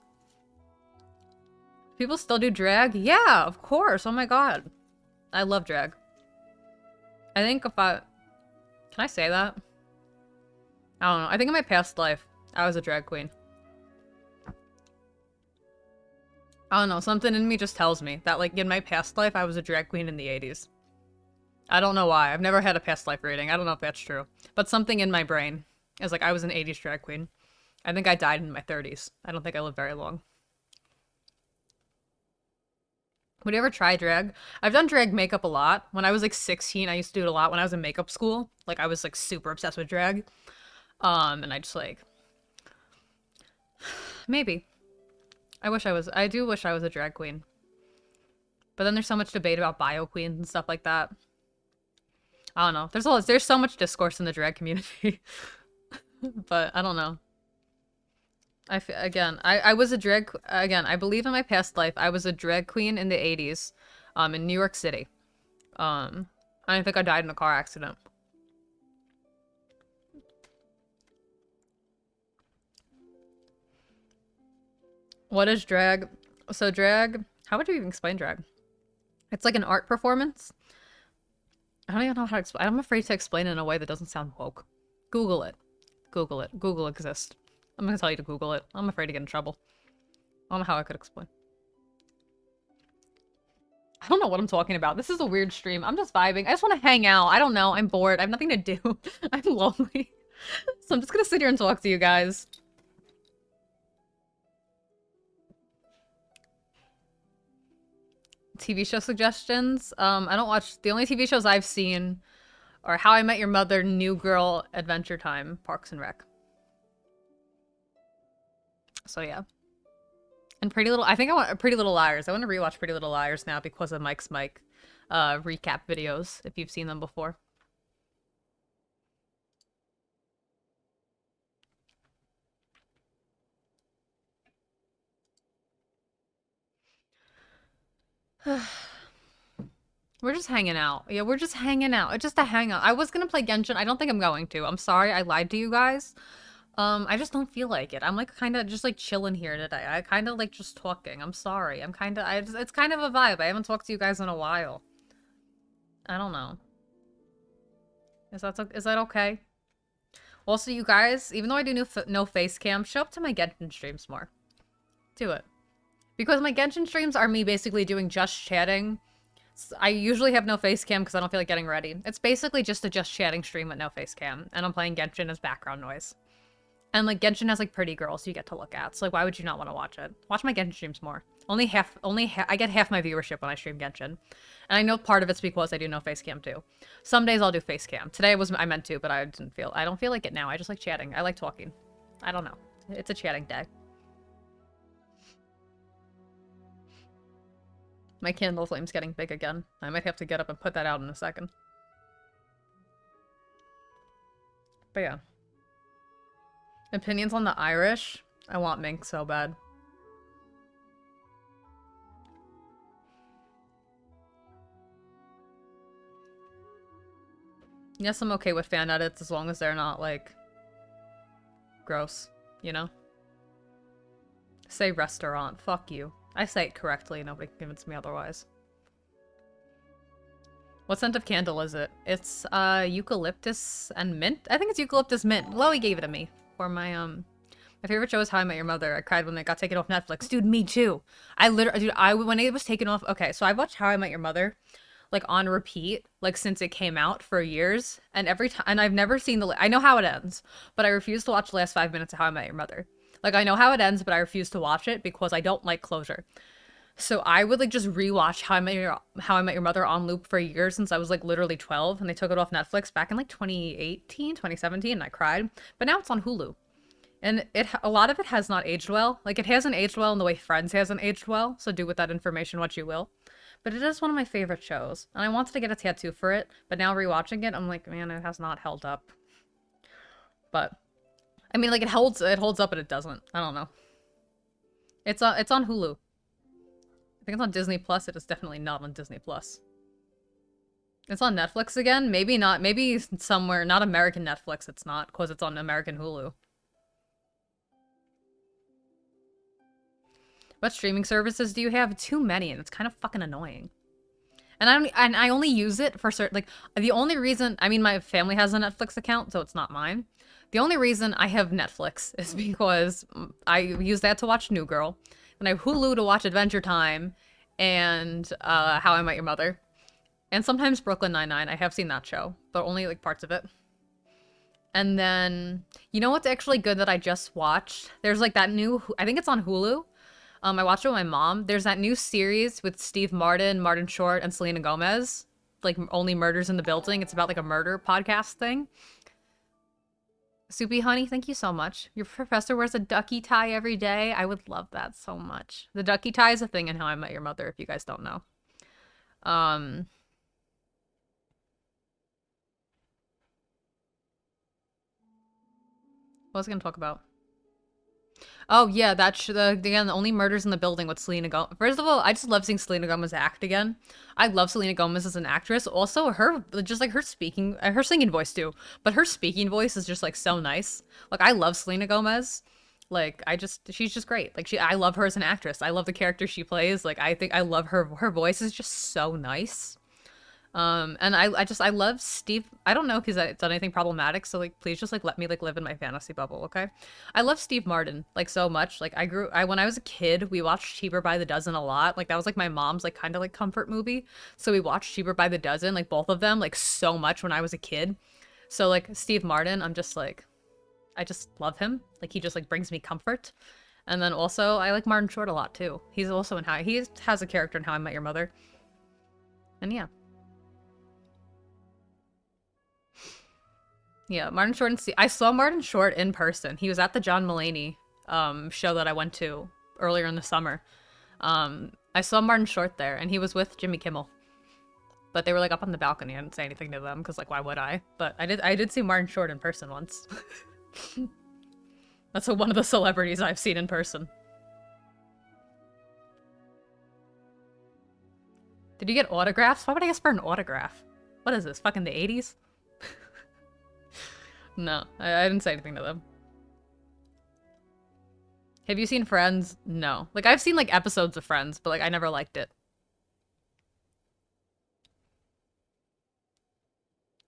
People still do drag? Yeah, of course. Oh my god. I love drag. I think if I... Can I say that? I don't know. I think in my past life, I was a drag queen. I don't know. Something in me just tells me that, like, in my past life, I was a drag queen in the 80s. I don't know why. I've never had a past life reading. I don't know if that's true. But something in my brain is like, I was an 80s drag queen. I think I died in my 30s. I don't think I lived very long. Would you ever try drag? I've done drag makeup a lot. When I was like 16, I used to do it a lot when I was in makeup school. Like I was like super obsessed with drag. And I just like... Maybe. I do wish I was a drag queen. But then there's so much debate about bio queens and stuff like that. I don't know. There's so much discourse in the drag community. But I don't know. I was a drag... Again, I believe in my past life, I was a drag queen in the 80s, in New York City. I think I died in a car accident. What is drag? So drag... How would you even explain drag? It's like an art performance. I don't even know how to explain... I'm afraid to explain it in a way that doesn't sound woke. Google it. Google it. Google exists. I'm gonna tell you to Google it. I'm afraid to get in trouble. I don't know how I could explain. I don't know what I'm talking about. This is a weird stream. I'm just vibing. I just want to hang out. I don't know. I'm bored. I have nothing to do. I'm lonely. So I'm just gonna sit here and talk to you guys. TV show suggestions? I don't watch... The only TV shows I've seen are How I Met Your Mother, New Girl, Adventure Time, Parks and Rec. So yeah. And I think I want Pretty Little Liars. I want to rewatch Pretty Little Liars now because of Mike's Mike recap videos, if you've seen them before. We're just hanging out. Yeah, we're just hanging out. It's just a hangout. I was gonna play Genshin. I don't think I'm going to. I'm sorry. I lied to you guys. I just don't feel like it. I'm like kind of just like chilling here today. I kind of like just talking. I'm sorry. It's kind of a vibe. I haven't talked to you guys in a while. I don't know. Is that okay? Also, you guys, even though I do no face cam, show up to my Genshin streams more. Do it. Because my Genshin streams are me basically doing just chatting. I usually have no face cam because I don't feel like getting ready. It's basically just a just chatting stream with no face cam. And I'm playing Genshin as background noise. And like Genshin has like pretty girls you get to look at. So like why would you not want to watch it? Watch my Genshin streams more. I get half my viewership when I stream Genshin. And I know part of it's because I do no face cam too. Some days I'll do face cam. Today I meant to, but I don't feel like it now. I just like chatting. I like talking. I don't know. It's a chatting day. My candle flame's getting big again. I might have to get up and put that out in a second. But yeah. Opinions on the Irish? I want Mink so bad. Yes, I'm okay with fan edits as long as they're not, like, gross, you know? Say restaurant. Fuck you. I say it correctly. Nobody can convince me otherwise. What scent of candle is it? It's, eucalyptus and mint? I think it's eucalyptus mint. Chloe gave it to me for my, my favorite show is How I Met Your Mother. I cried when it got taken off Netflix. Dude, me too. When it was taken off, okay, so I watched How I Met Your Mother, like, on repeat, like, since it came out for years, and every time, and I've never seen I know how it ends, but I refuse to watch the last 5 minutes of How I Met Your Mother. Like, I know how it ends, but I refuse to watch it because I don't like closure. So I would, like, just rewatch How I Met Your Mother on loop for years since I was, like, literally 12, and they took it off Netflix back in, like, 2018, 2017, and I cried. But now it's on Hulu. And a lot of it has not aged well. Like, it hasn't aged well in the way Friends hasn't aged well, so do with that information what you will. But it is one of my favorite shows, and I wanted to get a tattoo for it, but now rewatching it, I'm like, man, it has not held up. But I mean, like, it holds up, but it doesn't. I don't know. It's on Hulu. I think it's on Disney Plus. It is definitely not on Disney Plus. It's on Netflix again? Maybe not. Maybe somewhere, not American Netflix. It's not, because it's on American Hulu. What streaming services do you have? Too many, and it's kind of fucking annoying. And I only use it for certain, like, the only reason, I mean, my family has a Netflix account, so it's not mine. The only reason I have Netflix is because I use that to watch New Girl, and I have Hulu to watch Adventure Time, and How I Met Your Mother. And sometimes Brooklyn Nine-Nine. I have seen that show, but only, like, parts of it. And then, you know what's actually good that I just watched? There's, like, that new, I think it's on Hulu. I watched it with my mom. There's that new series with Steve Martin, Martin Short, and Selena Gomez. Like, Only Murders in the Building. It's about, like, a murder podcast thing. Soupy Honey, thank you so much. Your professor wears a ducky tie every day. I would love that so much. The ducky tie is a thing in How I Met Your Mother, if you guys don't know. What was I gonna talk about? Oh, yeah, that's again, the Only Murders in the Building with Selena Gomez. First of all, I just love seeing Selena Gomez act again. I love Selena Gomez as an actress. Also, just like her singing voice too, but her speaking voice is just like so nice. Like, I love Selena Gomez. Like, she's just great. Like, I love her as an actress. I love the character she plays. Like, I think I love her voice is just so nice. And I love Steve. I don't know if he's done anything problematic, so like please just like let me like live in my fantasy bubble, okay? I love Steve Martin like so much. Like when I was a kid, we watched Cheaper by the Dozen a lot. Like that was like my mom's like kind of like comfort movie. So we watched Cheaper by the Dozen, like both of them, like so much when I was a kid. So like Steve Martin, I'm just like I just love him. Like he just like brings me comfort. And then also I like Martin Short a lot too. He's also in he has a character in How I Met Your Mother. And yeah. Yeah, Martin Short and I saw Martin Short in person. He was at the John Mulaney show that I went to earlier in the summer. I saw Martin Short there, and he was with Jimmy Kimmel. But they were like up on the balcony. I didn't say anything to them because like why would I? But I did see Martin Short in person once. That's one of the celebrities I've seen in person. Did you get autographs? Why would I ask for an autograph? What is this? Fucking the 80s? No, I didn't say anything to them. Have you seen Friends? No. Like, I've seen, like, episodes of Friends, but, like, I never liked it.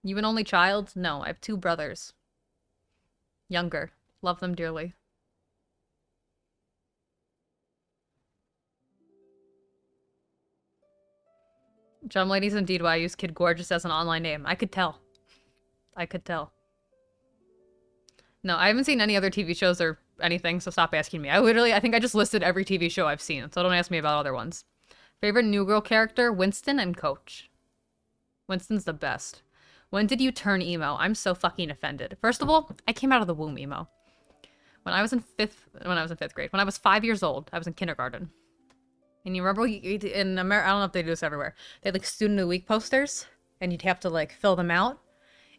You an only child? No, I have 2 brothers. Younger. Love them dearly. John Ladies indeed why I use Kid Gorgeous as an online name. I could tell. I could tell. No, I haven't seen any other TV shows or anything, so stop asking me. I think I just listed every TV show I've seen, so don't ask me about other ones. Favorite New Girl character? Winston and Coach. Winston's the best. When did you turn emo? I'm so fucking offended. First of all, I came out of the womb emo. When I was in fifth grade. When I was 5 years old, I was in kindergarten. And you remember in America, I don't know if they do this everywhere. They had like student of the week posters, and you'd have to like fill them out.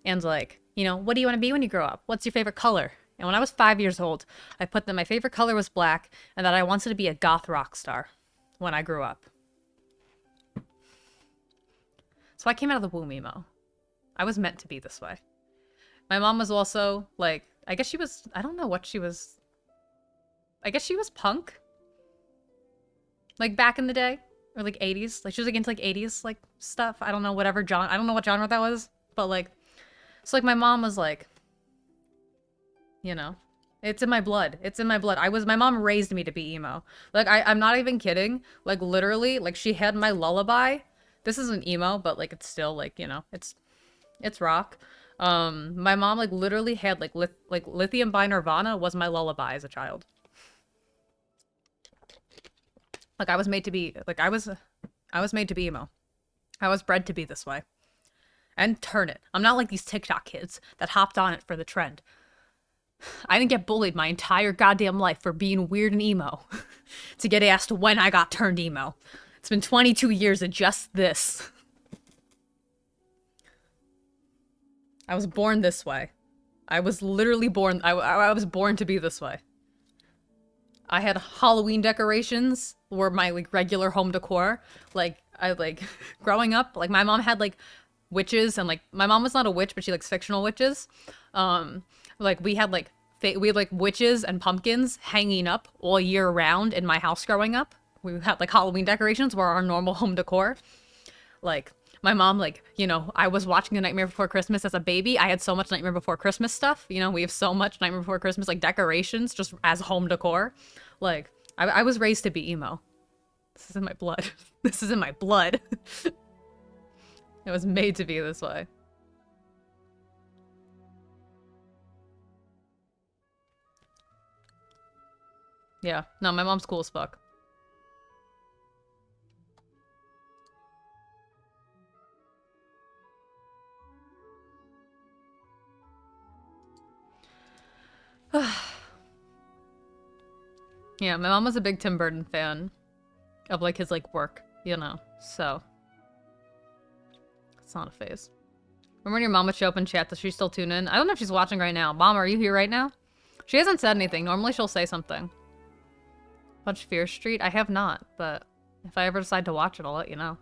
And like, you know, what do you want to be when you grow up? What's your favorite color? And when I was 5 years old, I put that my favorite color was black, and that I wanted to be a goth rock star when I grew up. So I came out of the womb emo. I was meant to be this way. My mom was also like, I guess she was, I don't know what she was. I guess she was punk. Like back in the day, or like 80s. Like she was like into like 80s like stuff. I don't know, whatever genre. I don't know what genre that was, but like, so like my mom was like, you know, it's in my blood. It's in my blood. My mom raised me to be emo. Like I'm not even kidding. Like literally, like she had my lullaby. This isn't emo, but like it's still like, you know, it's rock. My mom like literally had like Lithium by Nirvana was my lullaby as a child. Like I was made to be I was made to be emo. I was bred to be this way. And turn it. I'm not like these TikTok kids that hopped on it for the trend. I didn't get bullied my entire goddamn life for being weird and emo to get asked when I got turned emo. It's been 22 years of just this. I was born this way. I was literally born. I was born to be this way. I had Halloween decorations were my like regular home decor. Like I like growing up, like my mom had like witches and like my mom was not a witch, but she likes fictional witches. Like we had like witches and pumpkins hanging up all year round in my house growing up. We had like Halloween decorations were our normal home decor. Like my mom, like, you know, I was watching The Nightmare Before Christmas as a baby. I had so much Nightmare Before Christmas stuff. You know, we have so much Nightmare Before Christmas, like decorations just as home decor. Like, I was raised to be emo. This is in my blood. This is in my blood. I was made to be this way. Yeah. No, my mom's cool as fuck. Yeah, my mom was a big Tim Burton fan of like his like work, you know, so it's not a phase. Remember when your mom would show up in chat? Does she still tune in? I don't know if she's watching right now. Mom, are you here right now? She hasn't said anything. Normally she'll say something. Watch Fear Street? I have not, but if I ever decide to watch it, I'll let you know.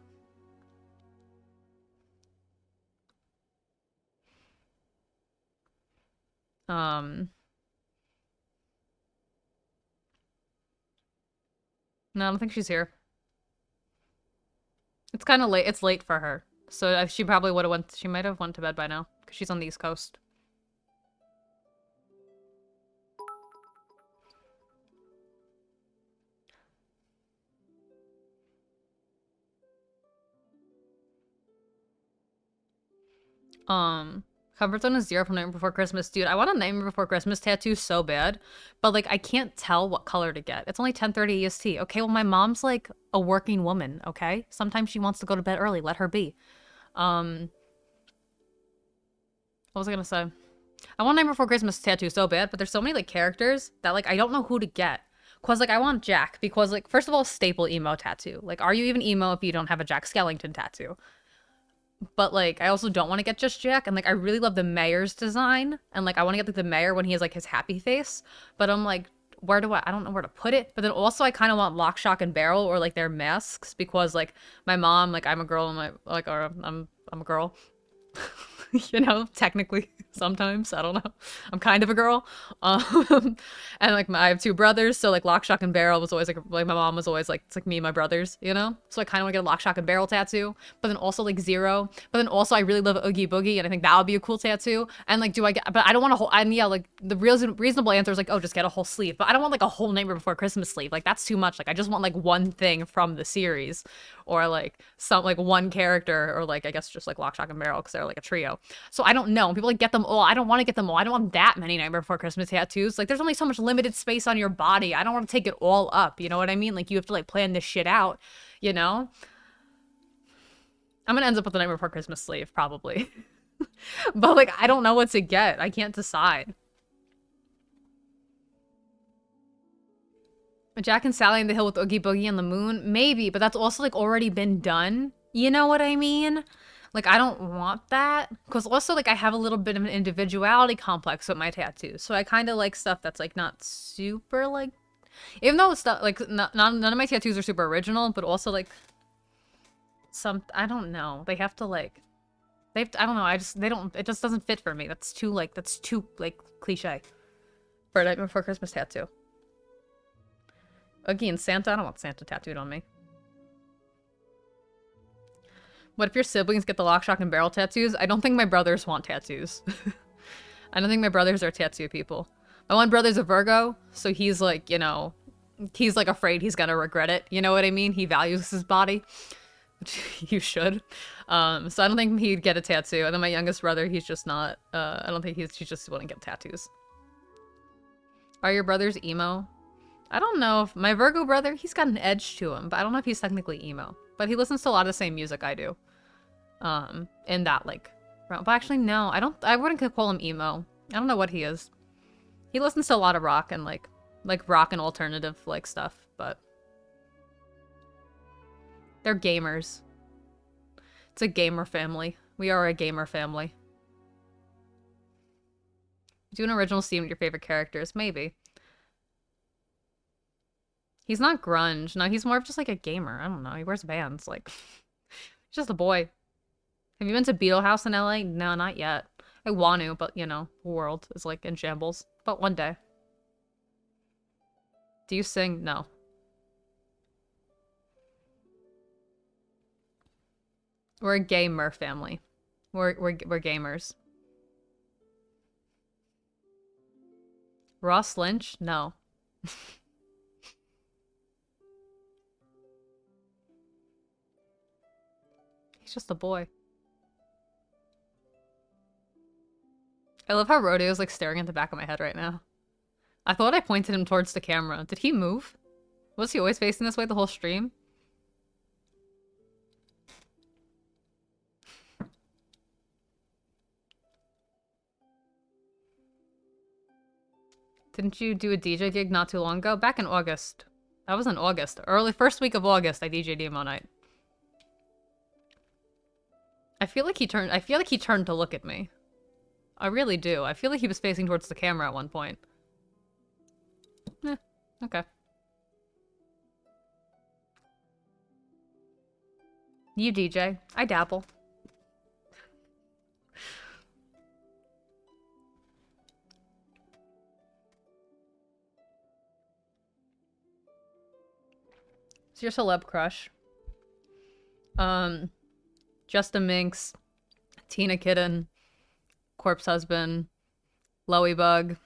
No, I don't think she's here. It's kind of late. It's late for her. So she probably would have went... She might have went to bed by now. Because she's on the East Coast. Comfort zone is 0 from Nightmare Before Christmas. Dude, I want a Nightmare Before Christmas tattoo so bad. But, like, I can't tell what color to get. It's only 10:30 EST. Okay, well, my mom's, like, a working woman, okay? Sometimes she wants to go to bed early. Let her be. What was I gonna say? I want Nightmare Before Christmas tattoo so bad, but there's so many, like, characters that, like, I don't know who to get. Cause, like, I want Jack. Because, like, first of all, staple emo tattoo. Like, are you even emo if you don't have a Jack Skellington tattoo? But, like, I also don't want to get just Jack. And, like, I really love the mayor's design. And, like, I want to get, like, the mayor when he has, like, his happy face. But I'm, like, I don't know where to put it. But then also I kind of want Lock, Shock, and Barrel or, like, their masks. Because, like, my mom, like, I'm a girl and I'm a girl. You know, technically, sometimes. I don't know. I'm kind of a girl. Um, and like I have two brothers, so like lock, shock, and barrel was always like my mom was always like it's like me and my brothers, you know. So I kind of want to get a lock, shock, and barrel tattoo, but then also like zero. But then also I really love Oogie Boogie, and I think that would be a cool tattoo. And like, do I get? But I don't want a whole. And yeah, like the reasonable answer is like, oh, just get a whole sleeve. But I don't want like a whole Nightmare Before Christmas sleeve. Like that's too much. Like I just want like one thing from the series, or like some like one character, or like I guess just like lock, shock, and barrel because they're like a trio. So I don't know. When people like get them all, I don't want to get them all. I don't want that many Nightmare Before Christmas tattoos. Like there's only so much limited space on your body. I don't want to take it all up. You know what I mean? Like you have to like plan this shit out, you know? I'm gonna end up with the Nightmare Before Christmas sleeve, probably. But like I don't know what to get. I can't decide. Jack and Sally in the Hill with Oogie Boogie and the Moon? Maybe, but that's also like already been done. You know what I mean? Like, I don't want that. Because also, like, I have a little bit of an individuality complex with my tattoos. So I kind of like stuff that's, like, not super, like... Even though it's not, like, none of my tattoos are super original, but also, like... I don't know. They have to, like... I don't know. It just doesn't fit for me. That's too, like, cliche. For a Nightmare Before Christmas tattoo. Oogie and Santa? I don't want Santa tattooed on me. What if your siblings get the lock, shock, and barrel tattoos? I don't think my brothers want tattoos. I don't think my brothers are tattoo people. My one brother's a Virgo, so he's like, you know, he's like afraid he's gonna regret it. You know what I mean? He values his body, which you should. So I don't think he'd get a tattoo. And then my youngest brother, he's just not, I don't think he just wouldn't get tattoos. Are your brothers emo? I don't know if my Virgo brother, he's got an edge to him, but I don't know if he's technically emo. But he listens to a lot of the same music I do. In that, like, realm. But actually, no, I wouldn't call him emo. I don't know what he is. He listens to a lot of rock and, like rock and alternative, like, stuff, but... They're gamers. It's a gamer family. We are a gamer family. Do an original scene with your favorite characters? Maybe. He's not grunge. No, he's more of just, like, a gamer. I don't know. He wears Vans, like... He's just a boy. Have you been to Beetle House in LA? No, not yet. I want to, but, you know, the world is, like, in shambles. But one day. Do you sing? No. We're a gamer family. We're gamers. Ross Lynch? No. He's just a boy. I love how Rodeo's like staring at the back of my head right now. I thought I pointed him towards the camera. Did he move? Was he always facing this way the whole stream? Didn't you do a DJ gig not too long ago? Back in August. That was in August. Early first week of August, I DJ'd emo night. I feel like he turned to look at me. I really do. I feel like he was facing towards the camera at one point. Eh, okay. You DJ. I dabble. It's your celeb crush. Justin Minx, Tina Kitten, Corpse Husband, Loey Bug,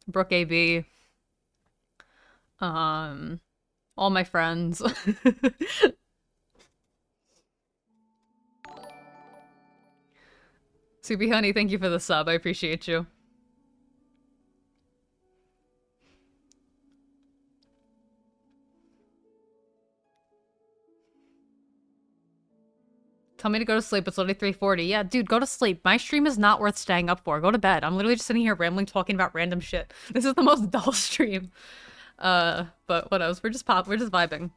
Brooke AB, all my friends. Soupy Honey, thank you for the sub. I appreciate you. Tell me to go to sleep. It's literally 3:40. Yeah, dude, go to sleep. My stream is not worth staying up for. Go to bed. I'm literally just sitting here rambling, talking about random shit. This is the most dull stream. But what else? We're just vibing.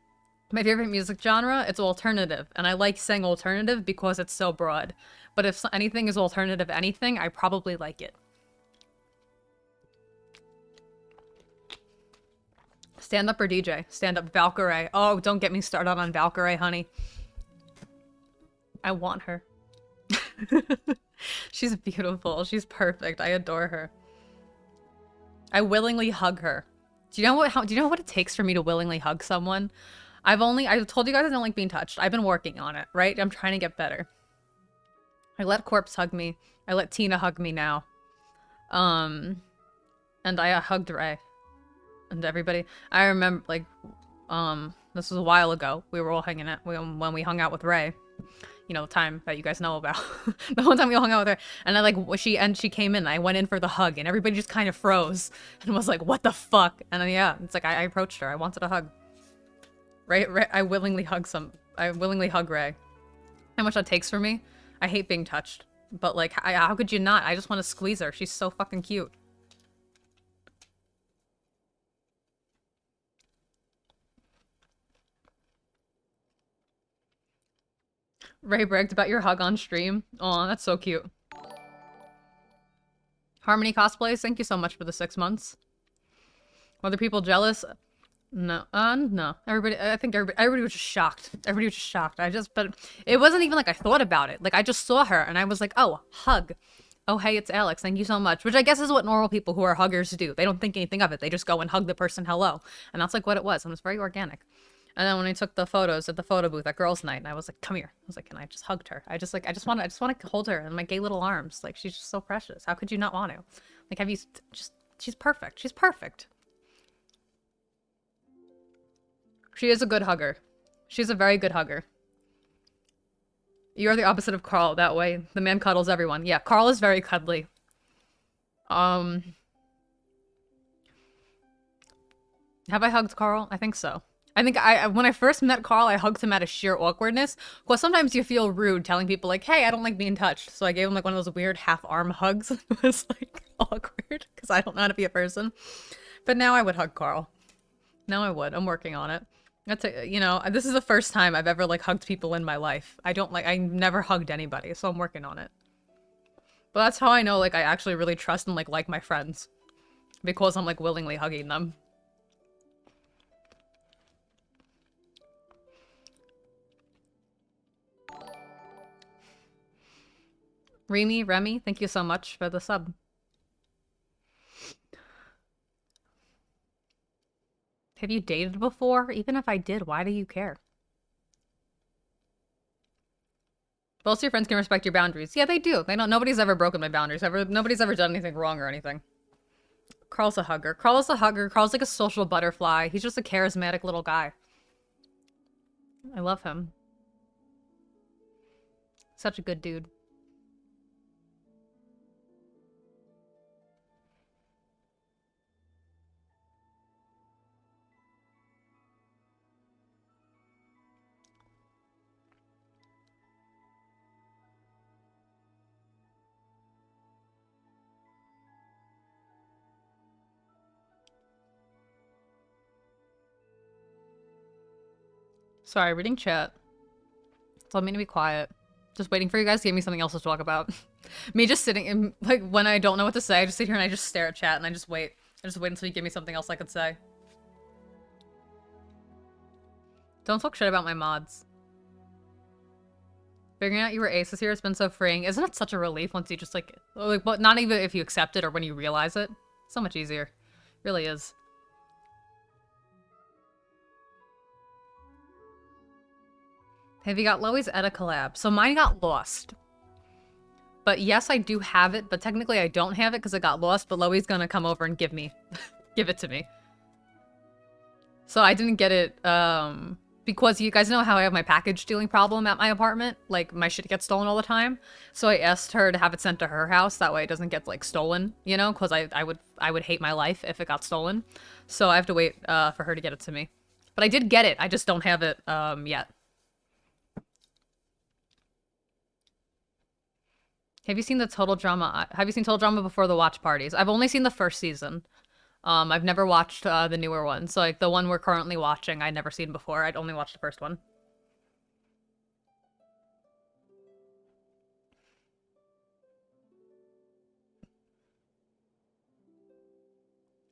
My favorite music genre, it's alternative. And I like saying alternative because it's so broad. But if anything is alternative anything, I probably like it. Stand up or DJ? Stand up. Valkyrie. Oh, don't get me started on Valkyrie, honey. I want her. She's beautiful. She's perfect. I adore her. I willingly hug her. Do you know what it takes for me to willingly hug someone? I told you guys I don't like being touched. I've been working on it, right? I'm trying to get better. I let Corpse hug me. I let Tina hug me now. And I hugged Ray. And everybody. I remember, like, this was a while ago. We were all hanging out when we hung out with Ray. You know, the time that you guys know about. The one time we all hung out with her. And I, like, she came in. I went in for the hug. And everybody just kind of froze. And was like, what the fuck? And then, yeah, it's like, I approached her. I wanted a hug. Ray, I willingly hug Ray. How much that takes for me? I hate being touched. But, like, how could you not? I just want to squeeze her. She's so fucking cute. Ray bragged about your hug on stream. Aw, that's so cute. Harmony Cosplays, thank you so much for the 6 months. Were people jealous? No, no. I think everybody was just shocked. Everybody was just shocked. But it wasn't even like I thought about it. Like, I just saw her and I was like, oh, hug. Oh, hey, it's Alex. Thank you so much. Which I guess is what normal people who are huggers do. They don't think anything of it. They just go and hug the person hello. And that's like what it was. And it was very organic. And then when I took the photos at the photo booth at girls' night, and I was like, come here. I was like, and I just hugged her. I just want to hold her in my gay little arms. Like, she's just so precious. How could you not want to? Like, she's perfect. She's perfect. She is a good hugger. She's a very good hugger. You're the opposite of Carl that way. The man cuddles everyone. Yeah, Carl is very cuddly. Have I hugged Carl? I think so. I think when I first met Carl, I hugged him out of sheer awkwardness. Well, sometimes you feel rude telling people like, hey, I don't like being touched. So I gave him like one of those weird half-arm hugs. It was like awkward because I don't know how to be a person. But now I would hug Carl. Now I would. I'm working on it. You know, this is the first time I've ever like hugged people in my life. I never hugged anybody, so I'm working on it. But that's how I know like I actually really trust and like my friends. Because I'm like willingly hugging them. Remy, thank you so much for the sub. Have you dated before? Even if I did, why do you care? Most of your friends can respect your boundaries. Yeah, they do. They don't. Nobody's ever broken my boundaries. Nobody's ever done anything wrong or anything. Carl's a hugger. Carl's like a social butterfly. He's just a charismatic little guy. I love him. Such a good dude. Sorry, reading chat. Told me to be quiet. Just waiting for you guys to give me something else to talk about. Me just sitting in, like, when I don't know what to say, I just sit here and I just stare at chat and I just wait. I just wait until you give me something else I could say. Don't talk shit about my mods. Figuring out you were aces here has been so freeing. Isn't it such a relief once you just, like, but not even if you accept it or when you realize it? So much easier. It really is. Have you got Loey's Edda collab? So mine got lost. But yes, I do have it, but technically I don't have it because it got lost, but Loey's gonna come over and give it to me. So I didn't get it, because you guys know how I have my package stealing problem at my apartment? Like, my shit gets stolen all the time. So I asked her to have it sent to her house, that way it doesn't get, like, stolen, you know? Because I would hate my life if it got stolen. So I have to wait, for her to get it to me. But I did get it, I just don't have it, yet. Have you seen Total Drama before the watch parties? I've only seen the first season. I've never watched the newer one. So like the one we're currently watching, I'd never seen before. I'd only watched the first one.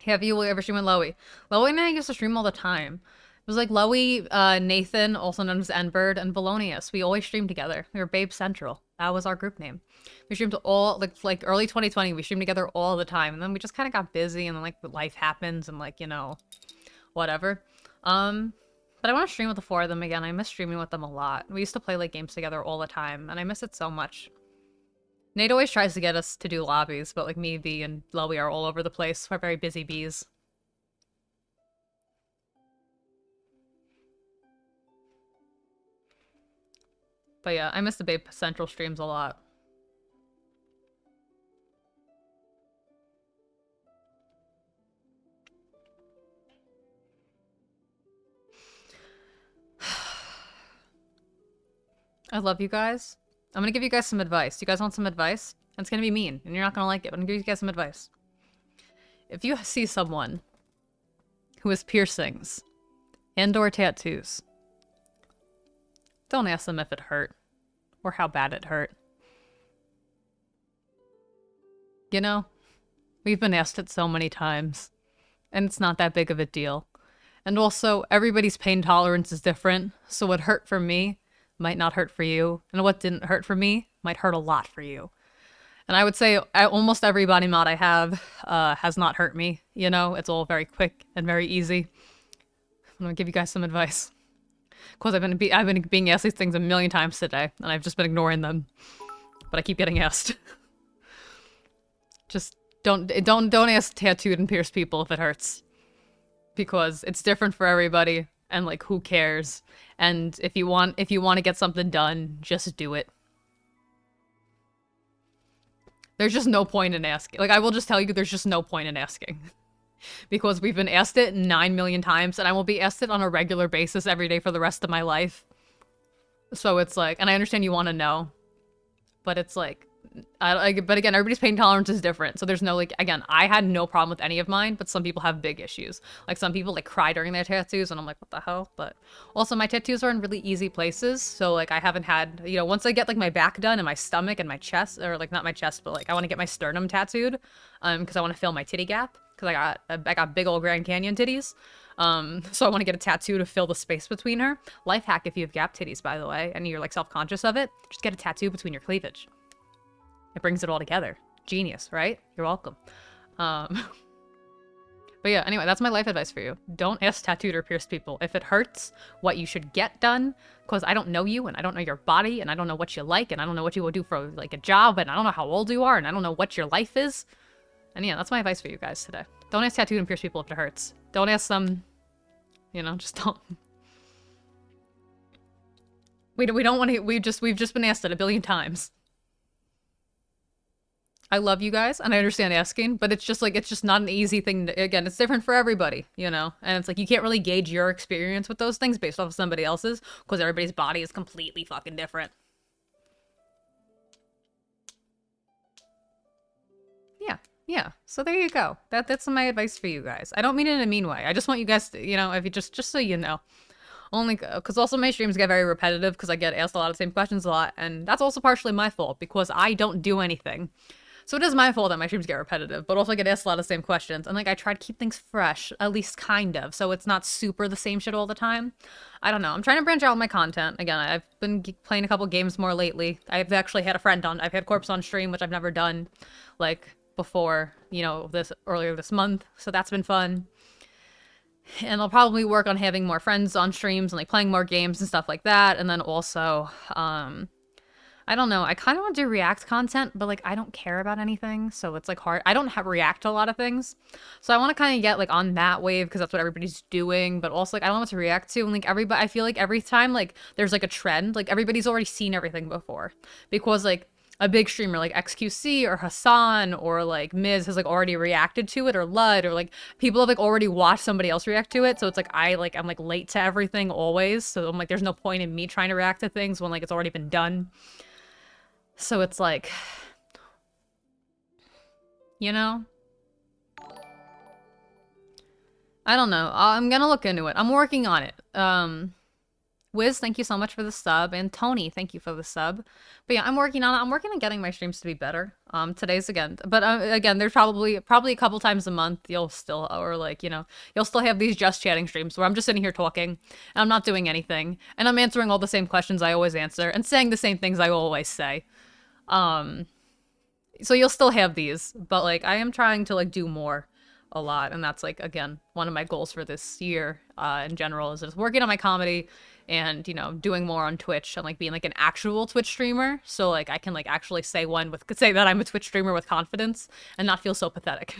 Have you ever streamed with Loey? Loey and I used to stream all the time. was like Loey, Nathan, also known as N-Bird, and Valonius. We always streamed together. We were Babe Central. That was our group name. We streamed all, like early 2020, we streamed together all the time. And then we just kind of got busy and then like life happens and like, you know, whatever. But I want to stream with the four of them again. I miss streaming with them a lot. We used to play like games together all the time and I miss it so much. Nate always tries to get us to do lobbies, but like me, V, and Loey are all over the place. We're very busy bees. But yeah, I miss the Babe Central streams a lot. I love you guys. I'm gonna give you guys some advice. You guys want some advice? And it's gonna be mean, and you're not gonna like it, but I'm gonna give you guys some advice. If you see someone who has piercings and/or tattoos, don't ask them if it hurt or how bad it hurt. You know, we've been asked it so many times, and it's not that big of a deal. And also, everybody's pain tolerance is different, so what hurt for me might not hurt for you, and what didn't hurt for me might hurt a lot for you. And I would say almost every body mod I have has not hurt me. You know, it's all very quick and very easy. I'm gonna give you guys some advice. Because I've been being asked these things a million times today, and I've just been ignoring them. But I keep getting asked. Just don't ask tattooed and pierced people if it hurts. Because it's different for everybody, and like who cares? And if you want to get something done, just do it. There's just no point in asking. Like, I will just tell you, there's just no point in asking. Because we've been asked it 9 million times, and I will be asked it on a regular basis every day for the rest of my life. So it's like, and I understand you want to know, but it's like, but again, everybody's pain tolerance is different. So there's no, like, again, I had no problem with any of mine, but some people have big issues. Like, some people, like, cry during their tattoos, and I'm like, what the hell? But also, my tattoos are in really easy places. So, like, I haven't had, you know, once I get, like, my back done and my stomach and my chest, or, like, not my chest, but, like, I want to get my sternum tattooed, because I want to fill my titty gap, because I got big old Grand Canyon titties. So I want to get a tattoo to fill the space between her. Life hack if you have gap titties, by the way, and you're, like, self-conscious of it, just get a tattoo between your cleavage. It brings it all together. Genius, right? You're welcome. But yeah, anyway, that's my life advice for you. Don't ask tattooed or pierced people if it hurts what you should get done, because I don't know you, and I don't know your body, and I don't know what you like, and I don't know what you will do for, like, a job, and I don't know how old you are, and I don't know what your life is. And yeah, that's my advice for you guys today. Don't ask tattooed and pierced people if it hurts. Don't ask them, you know, just don't. We don't want to, we've just been asked it a billion times. I love you guys, and I understand asking, but it's just, like, it's just not an easy thing to, again, it's different for everybody, you know? And it's, like, you can't really gauge your experience with those things based off of somebody else's, because everybody's body is completely fucking different. Yeah, so there you go. That's my advice for you guys. I don't mean it in a mean way. I just want you guys to, you know, if you just so you know. Only, because also my streams get very repetitive, because I get asked a lot of the same questions a lot, and that's also partially my fault, because I don't do anything. So it is my fault that my streams get repetitive, but also I get asked a lot of the same questions. And, like, I try to keep things fresh, at least kind of, so it's not super the same shit all the time. I don't know. I'm trying to branch out my content. Again, I've been playing a couple games more lately. I've actually had a friend on. I've had Corpse on stream, which I've never done, like, before, you know, earlier this month. So that's been fun. And I'll probably work on having more friends on streams and, like, playing more games and stuff like that. And then also, I don't know. I kind of want to do React content, but, like, I don't care about anything, so it's, like, hard. I don't react to a lot of things, so I want to kind of get, like, on that wave, because that's what everybody's doing, but also, like, I don't know what to react to, and, like, I feel like every time, like, there's, like, a trend, like, everybody's already seen everything before, because, like, a big streamer like XQC or Hassan or, like, Miz has, like, already reacted to it, or Lud, or, like, people have, like, already watched somebody else react to it, so it's, like, I'm, like, late to everything always, so I'm, like, there's no point in me trying to react to things when, like, it's already been done. So it's like, you know? I don't know. I'm gonna look into it. I'm working on it. Wiz, thank you so much for the sub, and Tony, thank you for the sub. But yeah, I'm working on it. I'm working on getting my streams to be better. Today's again, there's probably a couple times a month you'll still, or like, you know, you'll still have these just chatting streams where I'm just sitting here talking and I'm not doing anything and I'm answering all the same questions I always answer and saying the same things I always say. So you'll still have these, but like I am trying to like do more a lot, and that's like again one of my goals for this year in general is just working on my comedy and, you know, doing more on Twitch and like being like an actual Twitch streamer, so like I can like actually say that I'm a Twitch streamer with confidence and not feel so pathetic.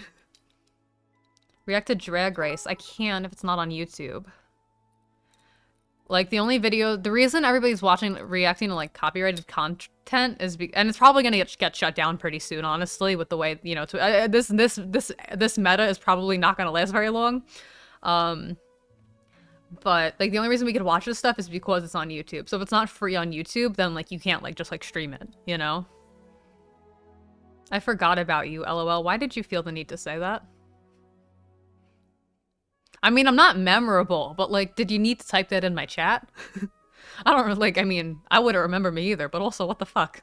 React to Drag Race. I can if it's not on YouTube. Like, the reason everybody's reacting to, like, copyrighted content is, and it's probably gonna get shut down pretty soon, honestly, with the way, you know, this meta is probably not gonna last very long. But, like, the only reason we could watch this stuff is because it's on YouTube. So if it's not free on YouTube, then, like, you can't, like, just, like, stream it, you know? I forgot about you, LOL. Why did you feel the need to say that? I mean, I'm not memorable, but, like, did you need to type that in my chat? I don't, like, I mean, I wouldn't remember me either, but also, what the fuck?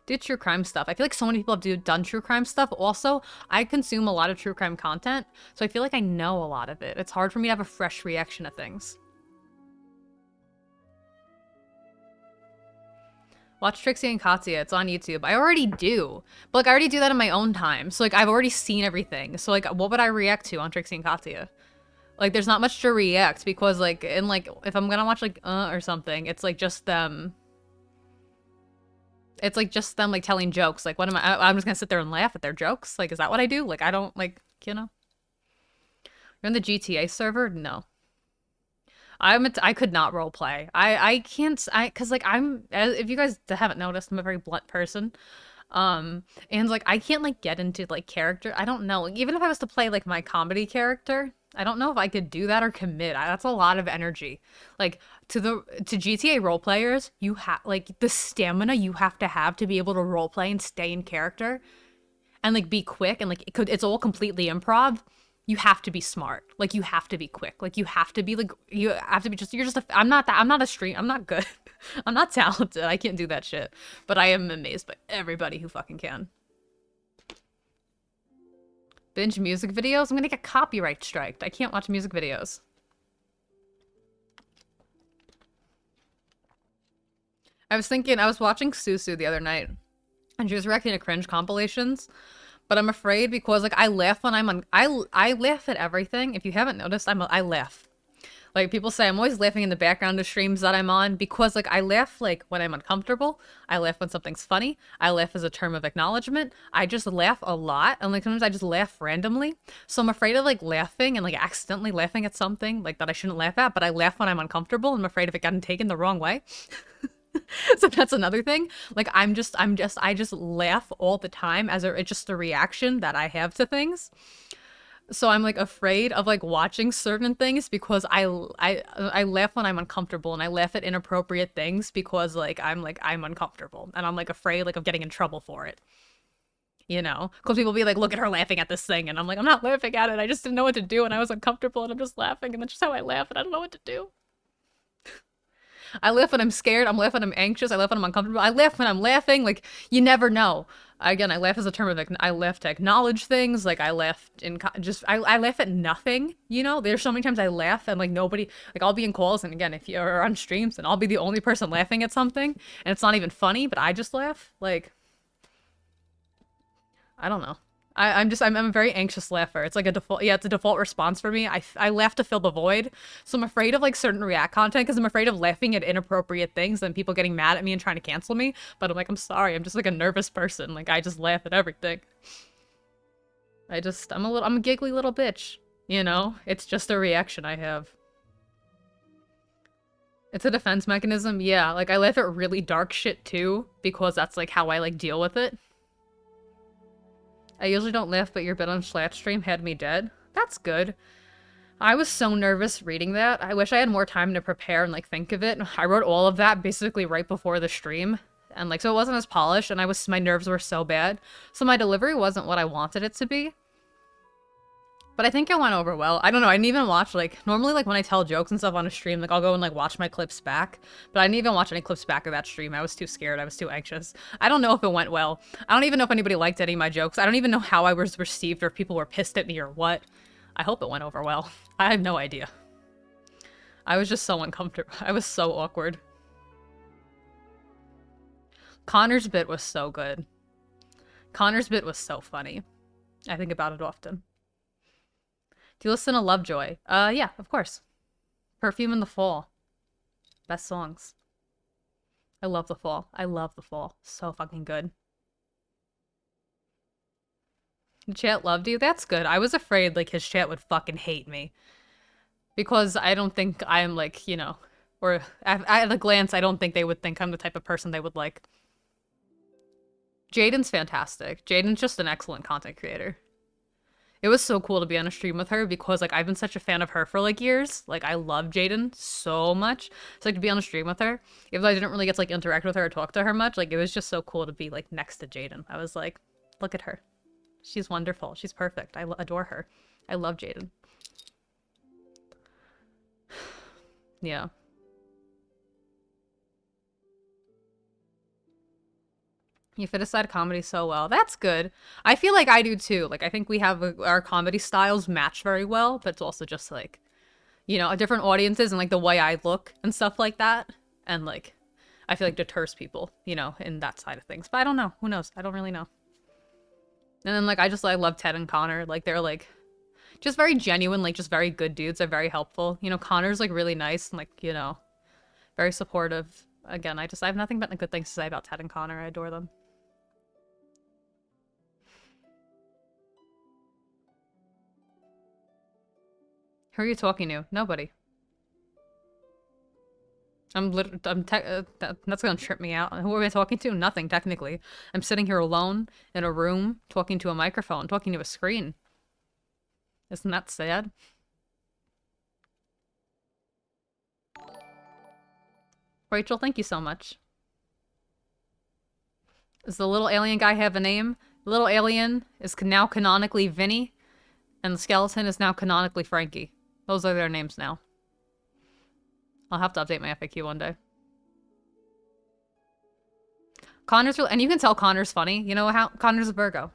Do true crime stuff. I feel like so many people have done true crime stuff. Also, I consume a lot of true crime content, so I feel like I know a lot of it. It's hard for me to have a fresh reaction to things. Watch Trixie and Katya. It's on YouTube. I already do. But, like, I already do that in my own time. So, like, I've already seen everything. So, like, what would I react to on Trixie and Katya? Like, there's not much to react because, like, if I'm gonna watch, like, or something, it's, like, just them. It's, like, just them, like, telling jokes. Like, what am I'm just gonna sit there and laugh at their jokes? Like, is that what I do? Like, I don't, like, you know? You're on the GTA server? No. I could not roleplay. I can't, cause like if you guys haven't noticed, I'm a very blunt person. And like, I can't like get into like character. I don't know. Like, even if I was to play like my comedy character, I don't know if I could do that or commit. That's a lot of energy. Like to GTA role players, you have like the stamina you have to be able to roleplay and stay in character and like be quick and like it's all completely improv. You have to be smart. Like, you have to be quick. Like, you have to be, like, I'm not good. I'm not talented. I can't do that shit. But I am amazed by everybody who fucking can. Binge music videos? I'm gonna get copyright striked. I can't watch music videos. I was watching Susu the other night, and she was reacting to cringe compilations. But I'm afraid because, like, I laugh when I'm on... I laugh at everything. If you haven't noticed, I laugh. Like, people say I'm always laughing in the background of streams that I'm on because, like, I laugh, like, when I'm uncomfortable. I laugh when something's funny. I laugh as a term of acknowledgement. I just laugh a lot. And, like, sometimes I just laugh randomly. So I'm afraid of, like, laughing and, like, accidentally laughing at something, like, that I shouldn't laugh at. But I laugh when I'm uncomfortable. I'm afraid of it getting taken the wrong way. So that's another thing. Like, I just laugh all the time it's just a reaction that I have to things. So I'm like afraid of like watching certain things because I laugh when I'm uncomfortable, and I laugh at inappropriate things because I'm uncomfortable and I'm like afraid like of getting in trouble for it. You know, because people be like, look at her laughing at this thing, and I'm like, I'm not laughing at it. I just didn't know what to do, and I was uncomfortable, and I'm just laughing, and that's just how I laugh, and I don't know what to do. I laugh when I'm scared. I laugh when I'm anxious. I laugh when I'm uncomfortable. I laugh when I'm laughing. Like, you never know. Again, I laugh as a term of, I laugh to acknowledge things. Like, I laugh I laugh at nothing, you know? There's so many times I laugh and, like, nobody, like, I'll be in calls, and again, if you're on streams, and I'll be the only person laughing at something, and it's not even funny, but I just laugh. Like, I don't know. I'm a very anxious laugher. It's like it's a default response for me. I laugh to fill the void. So I'm afraid of like certain React content because I'm afraid of laughing at inappropriate things and people getting mad at me and trying to cancel me. But I'm like, I'm sorry. I'm just like a nervous person. Like, I just laugh at everything. I'm a giggly little bitch, you know? It's just a reaction I have. It's a defense mechanism. Yeah, like I laugh at really dark shit too because that's like how I like deal with it. I usually don't laugh, but your bit on Slat stream had me dead. That's good. I was so nervous reading that. I wish I had more time to prepare and, like, think of it. I wrote all of that basically right before the stream. And, like, so it wasn't as polished, and my nerves were so bad. So my delivery wasn't what I wanted it to be. But I think it went over well. I don't know. I didn't even watch, like, normally, like, when I tell jokes and stuff on a stream, like, I'll go and, like, watch my clips back. But I didn't even watch any clips back of that stream. I was too scared. I was too anxious. I don't know if it went well. I don't even know if anybody liked any of my jokes. I don't even know how I was received or if people were pissed at me or what. I hope it went over well. I have no idea. I was just so uncomfortable. I was so awkward. Connor's bit was so good. Connor's bit was so funny. I think about it often. Do you listen to Lovejoy? Yeah, of course. Perfume in the Fall. Best songs. I love the fall. I love the fall. So fucking good. The chat loved you? That's good. I was afraid, like, his chat would fucking hate me. Because I don't think I'm, like, you know, or at a glance, I don't think they would think I'm the type of person they would like. Jaden's fantastic. Jaden's just an excellent content creator. It was so cool to be on a stream with her because, like, I've been such a fan of her for, like, years. Like, I love Jaden so much. So, like, to be on a stream with her, even though I didn't really get to, like, interact with her or talk to her much, like, it was just so cool to be, like, next to Jaden. I was like, look at her. She's wonderful. She's perfect. I adore her. I love Jaden. Yeah. You fit aside comedy so well. That's good. I feel like I do too. Like, I think we have our comedy styles match very well, but it's also just like, you know, different audiences and like the way I look and stuff like that. And like, I feel like deters people, you know, in that side of things. But I don't know. Who knows? I don't really know. And then like, I love Ted and Connor. Like, they're like, just very genuine, like just very good dudes. They're very helpful. You know, Connor's like really nice and like, you know, very supportive. Again, I have nothing but good things to say about Ted and Connor. I adore them. Who are you talking to? Nobody. That's gonna trip me out. Who am I talking to? Nothing, technically. I'm sitting here alone in a room, talking to a microphone, talking to a screen. Isn't that sad? Rachel, thank you so much. Does the little alien guy have a name? The little alien is now canonically Vinny, and the skeleton is now canonically Frankie. Those are their names now. I'll have to update my FAQ one day. Connor's real, and you can tell Connor's funny. You know how Connor's a Virgo.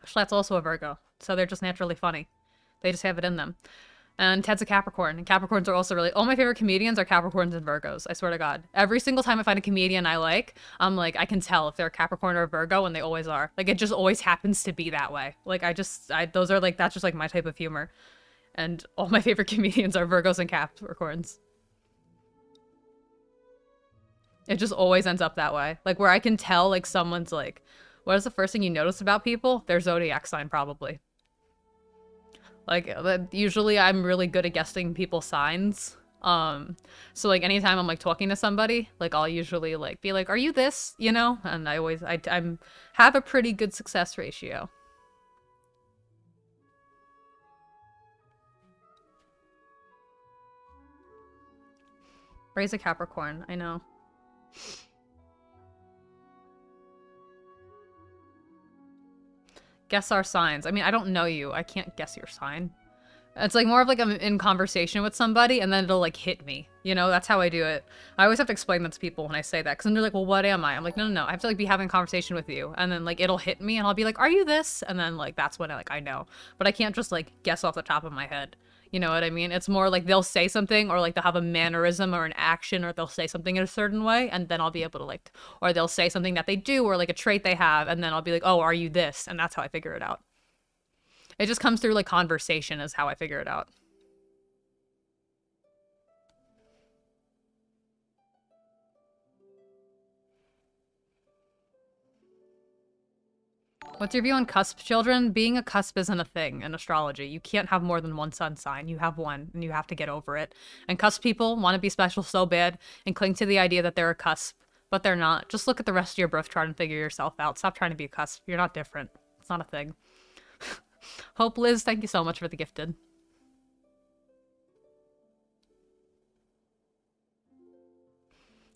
Schlatt's also a Virgo, so they're just naturally funny. They just have it in them. And Ted's a Capricorn, and Capricorns are also really... All my favorite comedians are Capricorns and Virgos, I swear to God. Every single time I find a comedian I like, I'm like, I can tell if they're a Capricorn or a Virgo, and they always are. Like, it just always happens to be that way. Like, those are like, that's just like my type of humor. And all my favorite comedians are Virgos and Capricorns. It just always ends up that way. Like, where I can tell, like, someone's like, what is the first thing you notice about people? Their zodiac sign, probably. Like, usually I'm really good at guessing people's signs. So, like, anytime I'm, like, talking to somebody, like, I'll usually, like, be like, are you this? You know? And I always, I'm have a pretty good success ratio. Raise a Capricorn, I know. Guess our signs. I mean, I don't know you. I can't guess your sign. It's like more of like I'm in conversation with somebody and then it'll like hit me. You know, that's how I do it. I always have to explain that to people when I say that because then they're like, well, what am I? I'm like, no. I have to like be having a conversation with you. And then like it'll hit me and I'll be like, are you this? And then like that's when I know. But I can't just like guess off the top of my head. You know what I mean? It's more like they'll say something or like they'll have a mannerism or an action or they'll say something in a certain way and then I'll be able to like, or they'll say something that they do or like a trait they have and then I'll be like, oh, are you this? And that's how I figure it out. It just comes through like conversation is how I figure it out. What's your view on cusp children? Being a cusp isn't a thing in astrology. You can't have more than one sun sign. You have one, and you have to get over it. And cusp people want to be special so bad and cling to the idea that they're a cusp, but they're not. Just look at the rest of your birth chart and figure yourself out. Stop trying to be a cusp. You're not different. It's not a thing. Hope Liz, thank you so much for the gifted.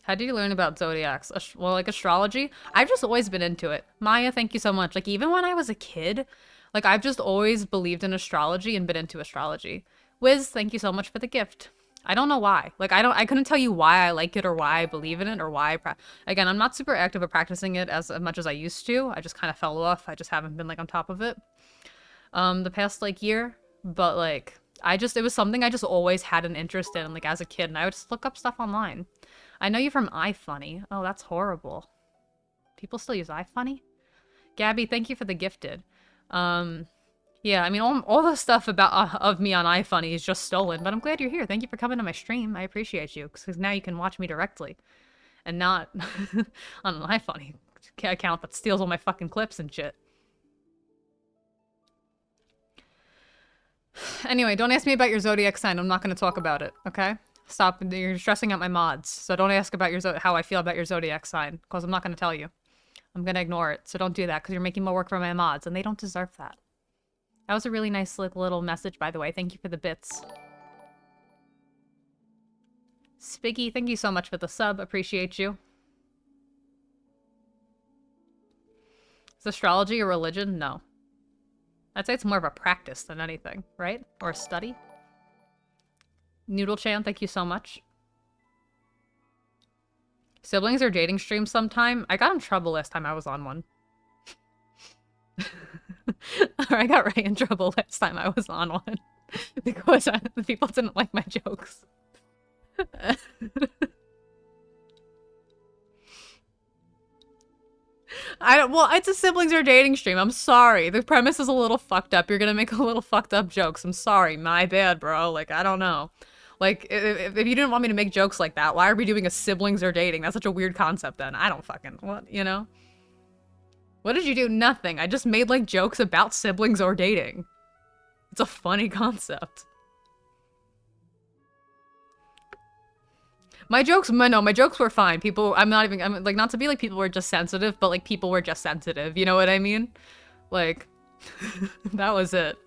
How did you learn about zodiacs? Well, like astrology? I've just always been into it. Maya, thank you so much. Like even when I was a kid, Like, I've just always believed in astrology and been into astrology. Wiz, thank you so much for the gift. I don't know why. Like, I couldn't tell you why I like it or why I believe in it or why again, I'm not super active at practicing it as much as I used to. I just kind of fell off. I just haven't been like on top of it the past like year, but like it was something I just always had an interest in like as a kid, and I would just look up stuff online. I know you from iFunny. Oh, that's horrible. People still use iFunny? Gabby, thank you for the gifted. Yeah, I mean, all the stuff about of me on iFunny is just stolen, but I'm glad you're here. Thank you for coming to my stream. I appreciate you, because now you can watch me directly, and not on an iFunny account that steals all my fucking clips and shit. Anyway, don't ask me about your zodiac sign. I'm not going to talk about it, okay? Stop. You're stressing out my mods, so don't ask about how I feel about your zodiac sign, because I'm not going to tell you. I'm going to ignore it, so don't do that, because you're making more work for my mods, and they don't deserve that. That was a really nice like, little message, by the way. Thank you for the bits. Spiggy, thank you so much for the sub. Appreciate you. Is astrology a religion? No. I'd say it's more of a practice than anything, right? Or a study. Noodle Chan, thank you so much. Siblings are dating streams sometime. I got in trouble last time I was on one. Or I got right in trouble last time I was on one. Because the people didn't like my jokes. Well, it's a siblings are dating stream. I'm sorry. The premise is a little fucked up. You're gonna make a little fucked up jokes. I'm sorry. My bad, bro. Like, I don't know. Like, if you didn't want me to make jokes like that, why are we doing a siblings are dating? That's such a weird concept then. I don't fucking, what, you know? What did you do? Nothing. I just made, like, jokes about siblings or dating. It's a funny concept. My jokes were fine. I'm like, not to be like people were just sensitive, but like people were just sensitive. You know what I mean? Like, that was it.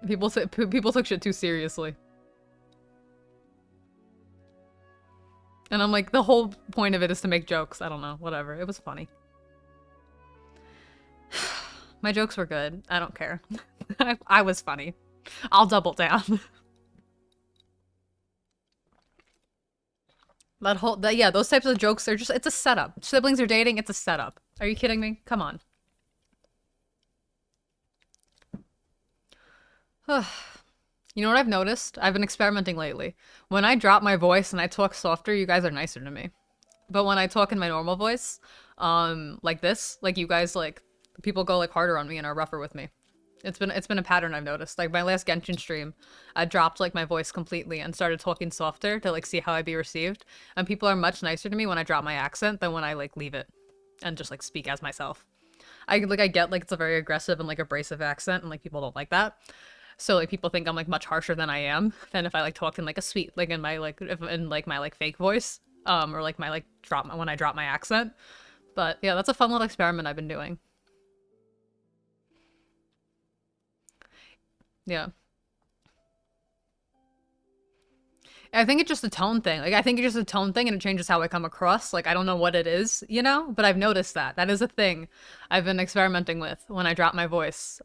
People took shit too seriously. And I'm like, the whole point of it is to make jokes. I don't know, whatever. It was funny. My jokes were good. I don't care. I was funny. I'll double down. Yeah, those types of jokes are just, it's a setup. Siblings are dating, it's a setup. Are you kidding me? Come on. You know what I've noticed? I've been experimenting lately. When I drop my voice and I talk softer, you guys are nicer to me. But when I talk in my normal voice, like this, like you guys, like, people go like harder on me and are rougher with me. It's been a pattern I've noticed. Like my last Genshin stream, I dropped like my voice completely and started talking softer to like see how I'd be received. And people are much nicer to me when I drop my accent than when I like leave it and just like speak as myself. I get like it's a very aggressive and like abrasive accent and like people don't like that. So like people think I'm like much harsher than I am than if I like talked in like a sweet like in my like in like my like fake voice or like my like when I drop my accent. But yeah, that's a fun little experiment I've been doing. Yeah. I think it's just a tone thing. Like, I think it's just a tone thing and it changes how I come across. Like, I don't know what it is, you know? But I've noticed that. That is a thing I've been experimenting with when I drop my voice.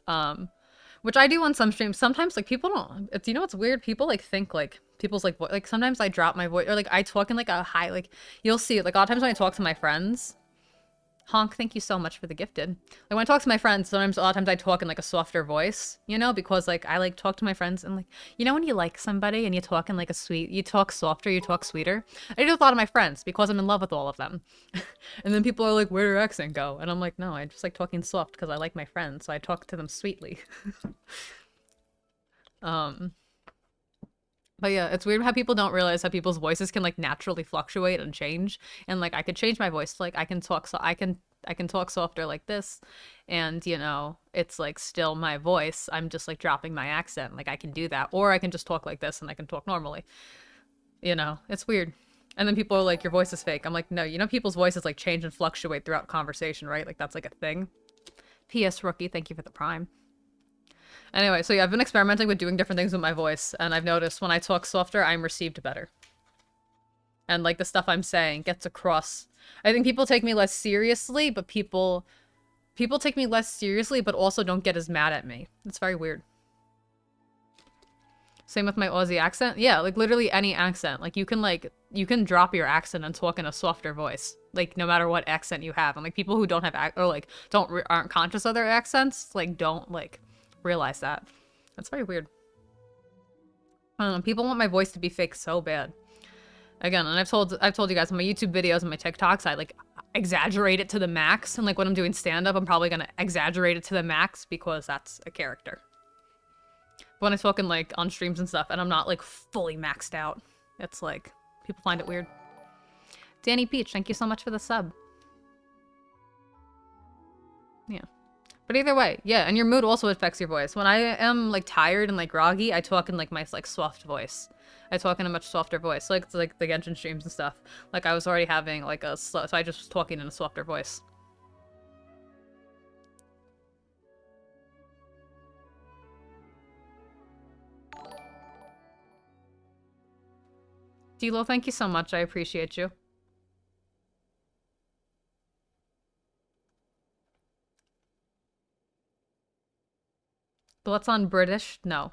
Which I do on some streams. Sometimes, like, people don't... you know what's weird? People, like, think, like, people's, like, sometimes I drop my voice. Or, like, I talk in, like, a high... Like, you'll see it. Like, a lot of times when I talk to my friends... Honk, thank you so much for the gifted. Like when I talk to my friends, a lot of times I talk in like a softer voice, you know, because like I like talk to my friends and like, you know, when you like somebody and you talk in like you talk softer, you talk sweeter. I do with a lot of my friends because I'm in love with all of them. And then people are like, where'd your accent go? And I'm like, no, I just like talking soft because I like my friends, so I talk to them sweetly. But yeah, it's weird how people don't realize how people's voices can like naturally fluctuate and change. And like I could change my voice. Like I can talk I can talk softer like this. And you know, it's like still my voice. I'm just like dropping my accent. Like I can do that. Or I can just talk like this and I can talk normally. You know, it's weird. And then people are like, your voice is fake. I'm like, no, you know people's voices like change and fluctuate throughout conversation, right? Like that's like a thing. P.S. Rookie, thank you for the prime. Anyway, so yeah, I've been experimenting with doing different things with my voice, and I've noticed when I talk softer, I'm received better. And, like, the stuff I'm saying gets across. I think people take me less seriously, but people people take me less seriously, but also don't get as mad at me. It's very weird. Same with my Aussie accent. Yeah, like literally any accent. Like you can drop your accent and talk in a softer voice. Like no matter what accent you have. And like people who don't have or like aren't conscious of their accents, like don't like realize that. That's very weird. I don't know, people want my voice to be fake so bad. Again, and I've told you guys in my YouTube videos and my TikToks, I like exaggerate it to the max. And like when I'm doing stand-up, I'm probably gonna exaggerate it to the max because that's a character. When I talk in like on streams and stuff and I'm not like fully maxed out, it's like people find it weird. Danny Peach, thank you so much for the sub. Yeah. But either way, yeah, and your mood also affects your voice. When I am like tired and like groggy, I talk in like my like soft voice. I talk in a much softer voice. Like it's like the Genshin streams and stuff. Like I was already having like so I just was talking in a softer voice. D-Lo, thank you so much. I appreciate you. Thoughts on British? No.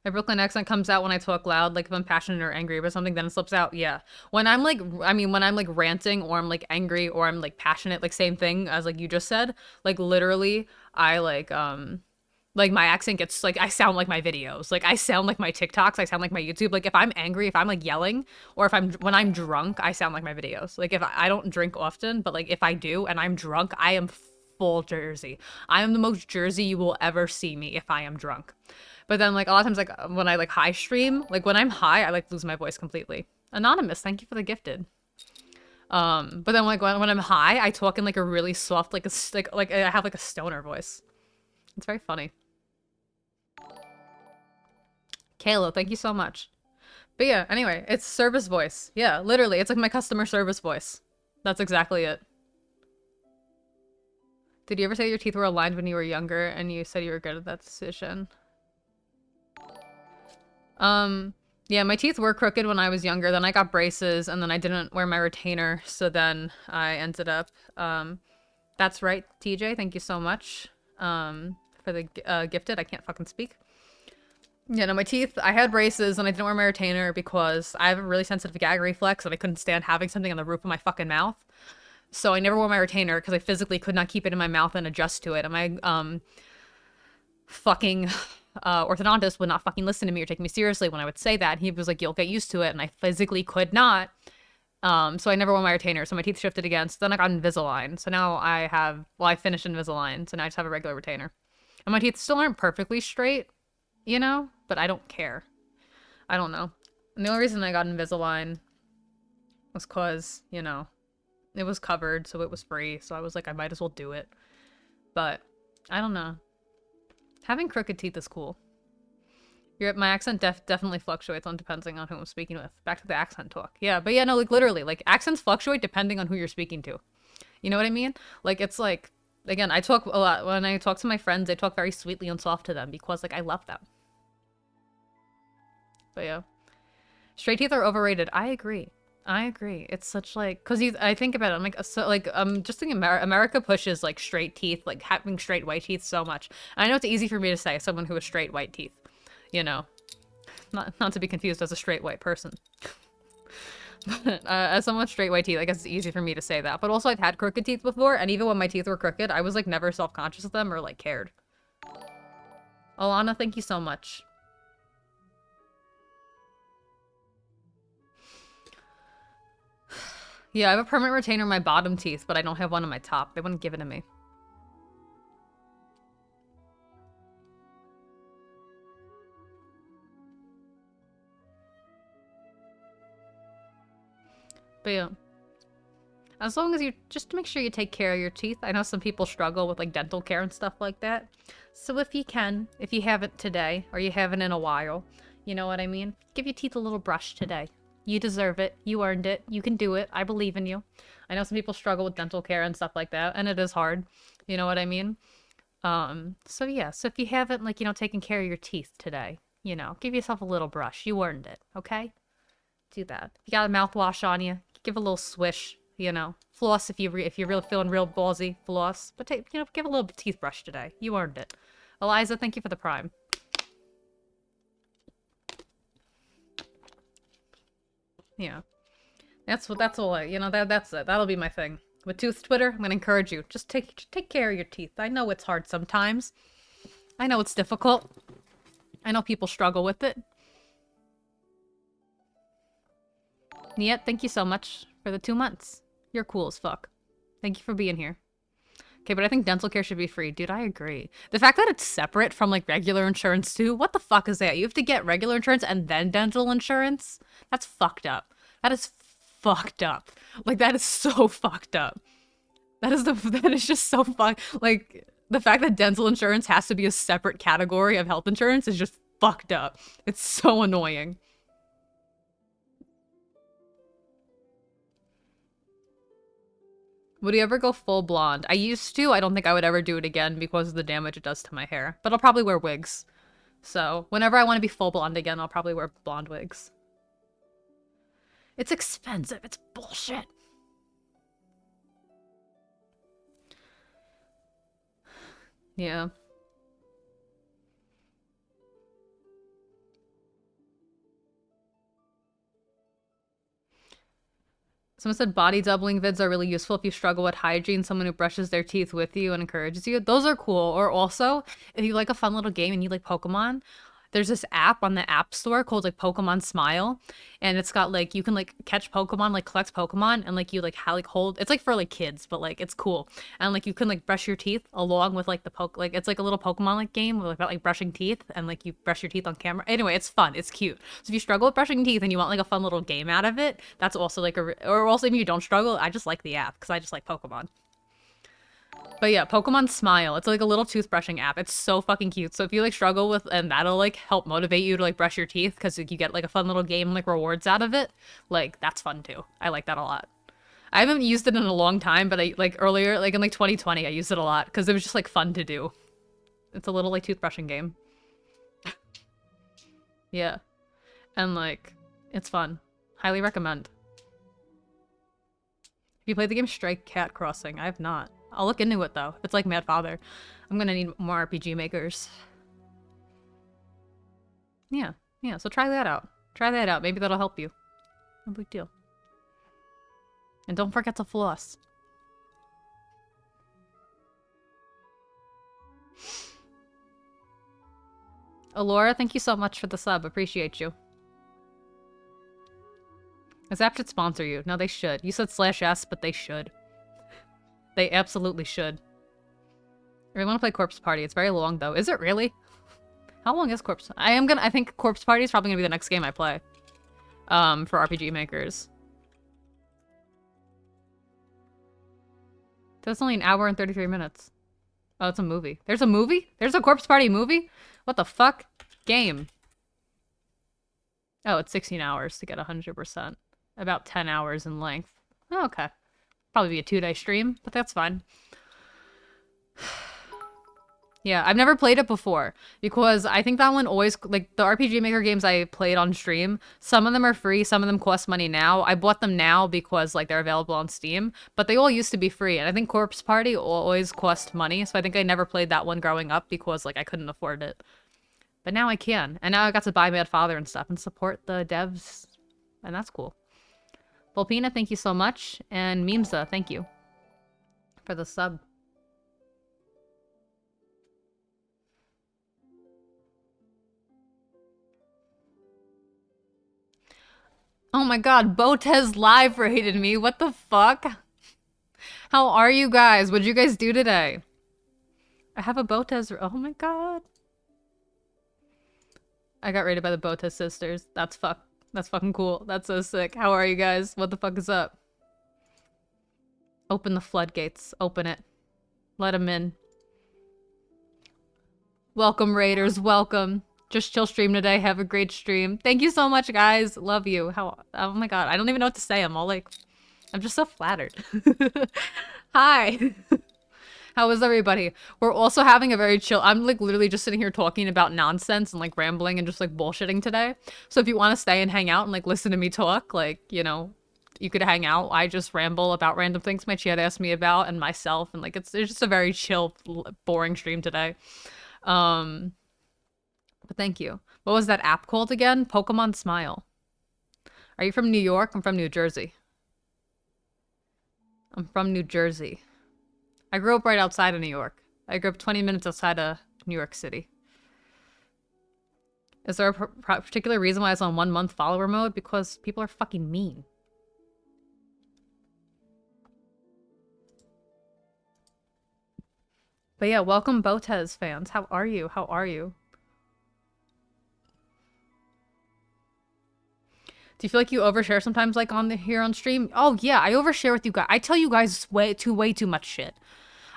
My Brooklyn accent comes out when I talk loud, like if I'm passionate or angry about something, then it slips out. Yeah. When I'm like, when I'm like ranting or I'm like angry or I'm like passionate, like same thing as like you just said, like literally I like my accent gets like, I sound like my videos. Like I sound like my TikToks. I sound like my YouTube. Like if I'm angry, if I'm like yelling or when I'm drunk, I sound like my videos. Like if I don't drink often, but like if I do and I'm drunk, I am full Jersey. I am the most Jersey you will ever see me if I am drunk. But then like a lot of times like when I like high stream, like when I'm high, I like lose my voice completely. Anonymous, thank you for the gifted. But then like when I'm high, I talk in like a really soft, like I have like a stoner voice. It's very funny. Kayla, thank you so much. But yeah, anyway, it's service voice. Yeah, literally, it's like my customer service voice. That's exactly it. Did you ever say your teeth were aligned when you were younger and you said you regretted that decision? Yeah, my teeth were crooked when I was younger. Then I got braces and then I didn't wear my retainer. So then I ended up, that's right, TJ. Thank you so much, for the, gifted. I can't fucking speak. Yeah, no, my teeth, I had braces and I didn't wear my retainer because I have a really sensitive gag reflex and I couldn't stand having something on the roof of my fucking mouth. So I never wore my retainer because I physically could not keep it in my mouth and adjust to it. And my, fucking orthodontist would not fucking listen to me or take me seriously when I would say that. He was like, you'll get used to it. And I physically could not. So I never wore my retainer. So my teeth shifted again. So then I got Invisalign. So now I finished Invisalign. So now I just have a regular retainer. And my teeth still aren't perfectly straight, you know? But I don't care. I don't know. And the only reason I got Invisalign was because, you know, it was covered. So it was free. So I was like, I might as well do it. But I don't know. Having crooked teeth is cool. My accent definitely fluctuates on depending on who I'm speaking with. Back to the accent talk. Yeah, but yeah, no, like literally, like accents fluctuate depending on who you're speaking to. You know what I mean? Like it's like, again, I talk a lot. When I talk to my friends, I talk very sweetly and soft to them because like I love them. But yeah. Straight teeth are overrated. I agree. I agree. It's such like, cause I think about it, I'm like, so like, just thinking America pushes like straight teeth, like having straight white teeth so much. And I know it's easy for me to say, someone who has straight white teeth, you know, not to be confused as a straight white person. But, as someone with straight white teeth, I guess it's easy for me to say that. But also I've had crooked teeth before, and even when my teeth were crooked, I was like never self-conscious of them or like cared. Alana, thank you so much. Yeah, I have a permanent retainer in my bottom teeth, but I don't have one in my top. They wouldn't give it to me. But yeah. As long as you just make sure you take care of your teeth. I know some people struggle with like dental care and stuff like that. So if you haven't today, or you haven't in a while, you know what I mean? Give your teeth a little brush today. You deserve it. You earned it. You can do it. I believe in you. I know some people struggle with dental care and stuff like that, and it is hard. You know what I mean? So yeah, so if you haven't, like, you know, taken care of your teeth today, you know, give yourself a little brush. You earned it, okay? Do that. If you got a mouthwash on you, give a little swish. you know. Floss if you're really feeling real ballsy, floss. But take, you know, give a little teeth brush today. You earned it. Eliza, thank you for the prime. Yeah. That's all I, you know, that's it. That'll be my thing. With Tooth Twitter, I'm gonna encourage you. Just take care of your teeth. I know it's hard sometimes. I know it's difficult. I know people struggle with it. Niet, thank you so much for the 2 months. You're cool as fuck. Thank you for being here. Okay, but I think dental care should be free. Dude, I agree. The fact that it's separate from, like, regular insurance, too? What the fuck is that? You have to get regular insurance and then dental insurance? That's fucked up. That is fucked up. Like, that is so fucked up. That is just so like, the fact that dental insurance has to be a separate category of health insurance is just fucked up. It's so annoying. Would you ever go full blonde? I used to. I don't think I would ever do it again because of the damage it does to my hair. But I'll probably wear wigs. So, whenever I want to be full blonde again, I'll probably wear blonde wigs. It's expensive. It's bullshit. Yeah. Someone said body doubling vids are really useful if you struggle with hygiene. Someone who brushes their teeth with you and encourages you. Those are cool. Or also, if you like a fun little game and you like Pokemon, there's this app on the App Store called like Pokemon Smile, and it's got like you can like catch Pokemon, like collect Pokemon, and like you like hold. It's like for like kids, but like it's cool, and like you can like brush your teeth along with like like it's like a little Pokemon like game about like brushing teeth, and like you brush your teeth on camera. Anyway, it's fun, it's cute. So if you struggle with brushing teeth and you want like a fun little game out of it, that's also like or also if you don't struggle, I just like the app because I just like Pokemon. But yeah, Pokemon Smile. It's like a little toothbrushing app. It's so fucking cute. So if you like struggle with, and that'll like help motivate you to like brush your teeth because like, you get like a fun little game like rewards out of it. Like that's fun too. I like that a lot. I haven't used it in a long time, but I like earlier, like in like 2020, I used it a lot because it was just like fun to do. It's a little like toothbrushing game. Yeah. And like, it's fun. Highly recommend. Have you played the game Stray Cat Crossing? I have not. I'll look into it though. It's like Mad Father. I'm gonna need more RPG makers. Yeah, yeah, so try that out. Try that out. Maybe that'll help you. No big deal. And don't forget to floss. Alora, thank you so much for the sub. Appreciate you. This app should sponsor you. No, they should. You said /s, but they should. They absolutely should. I really want to play Corpse Party. It's very long, though. Is it really? How long is Corpse? I think Corpse Party is probably gonna be the next game I play. For RPG makers. That's only an hour and 33 minutes. Oh, it's a movie. There's a movie? There's a Corpse Party movie? What the fuck? Game. Oh, it's 16 hours to get 100%. About 10 hours in length. Oh, okay. Probably be a 2-day stream, but that's fine. Yeah, I've never played it before because I think that one always, like the RPG Maker games I played on stream, some of them are free, some of them cost money now. I bought them now because like they're available on Steam, but they all used to be free. And I think Corpse Party always cost money. So I think I never played that one growing up because like I couldn't afford it. But now I can. And now I got to buy Mad Father and stuff and support the devs. And that's cool. Volpina, thank you so much. And Memesa, thank you for the sub. Oh my god, Botez live rated me. What the fuck? How are you guys? What'd you guys do today? I have a Botez. Oh my god. I got rated by the Botez sisters. That's fucking cool. That's so sick. How are you guys? What the fuck is up? Open the floodgates. Open it. Let them in. Welcome, Raiders. Welcome. Just chill stream today. Have a great stream. Thank you so much, guys. Love you. Oh my god. I don't even know what to say. I'm just so flattered. Hi. How is everybody? We're also having a very chill. I'm like literally just sitting here talking about nonsense and like rambling and just like bullshitting today. So if you want to stay and hang out and like listen to me talk, like, you know, you could hang out. I just ramble about random things my chat asked me about and myself, and like it's just a very chill, boring stream today. But thank you. What was that app called again? Pokemon Smile. Are you from New York? I'm from New Jersey. I'm from New Jersey. I grew up right outside of New York. I grew up 20 minutes outside of New York City. Is there a particular reason why I was on 1 month follower mode? Because people are fucking mean. But yeah, welcome VODS fans. How are you? How are you? Do you feel like you overshare sometimes, like here on stream? Oh yeah, I overshare with you guys. I tell you guys way too much shit.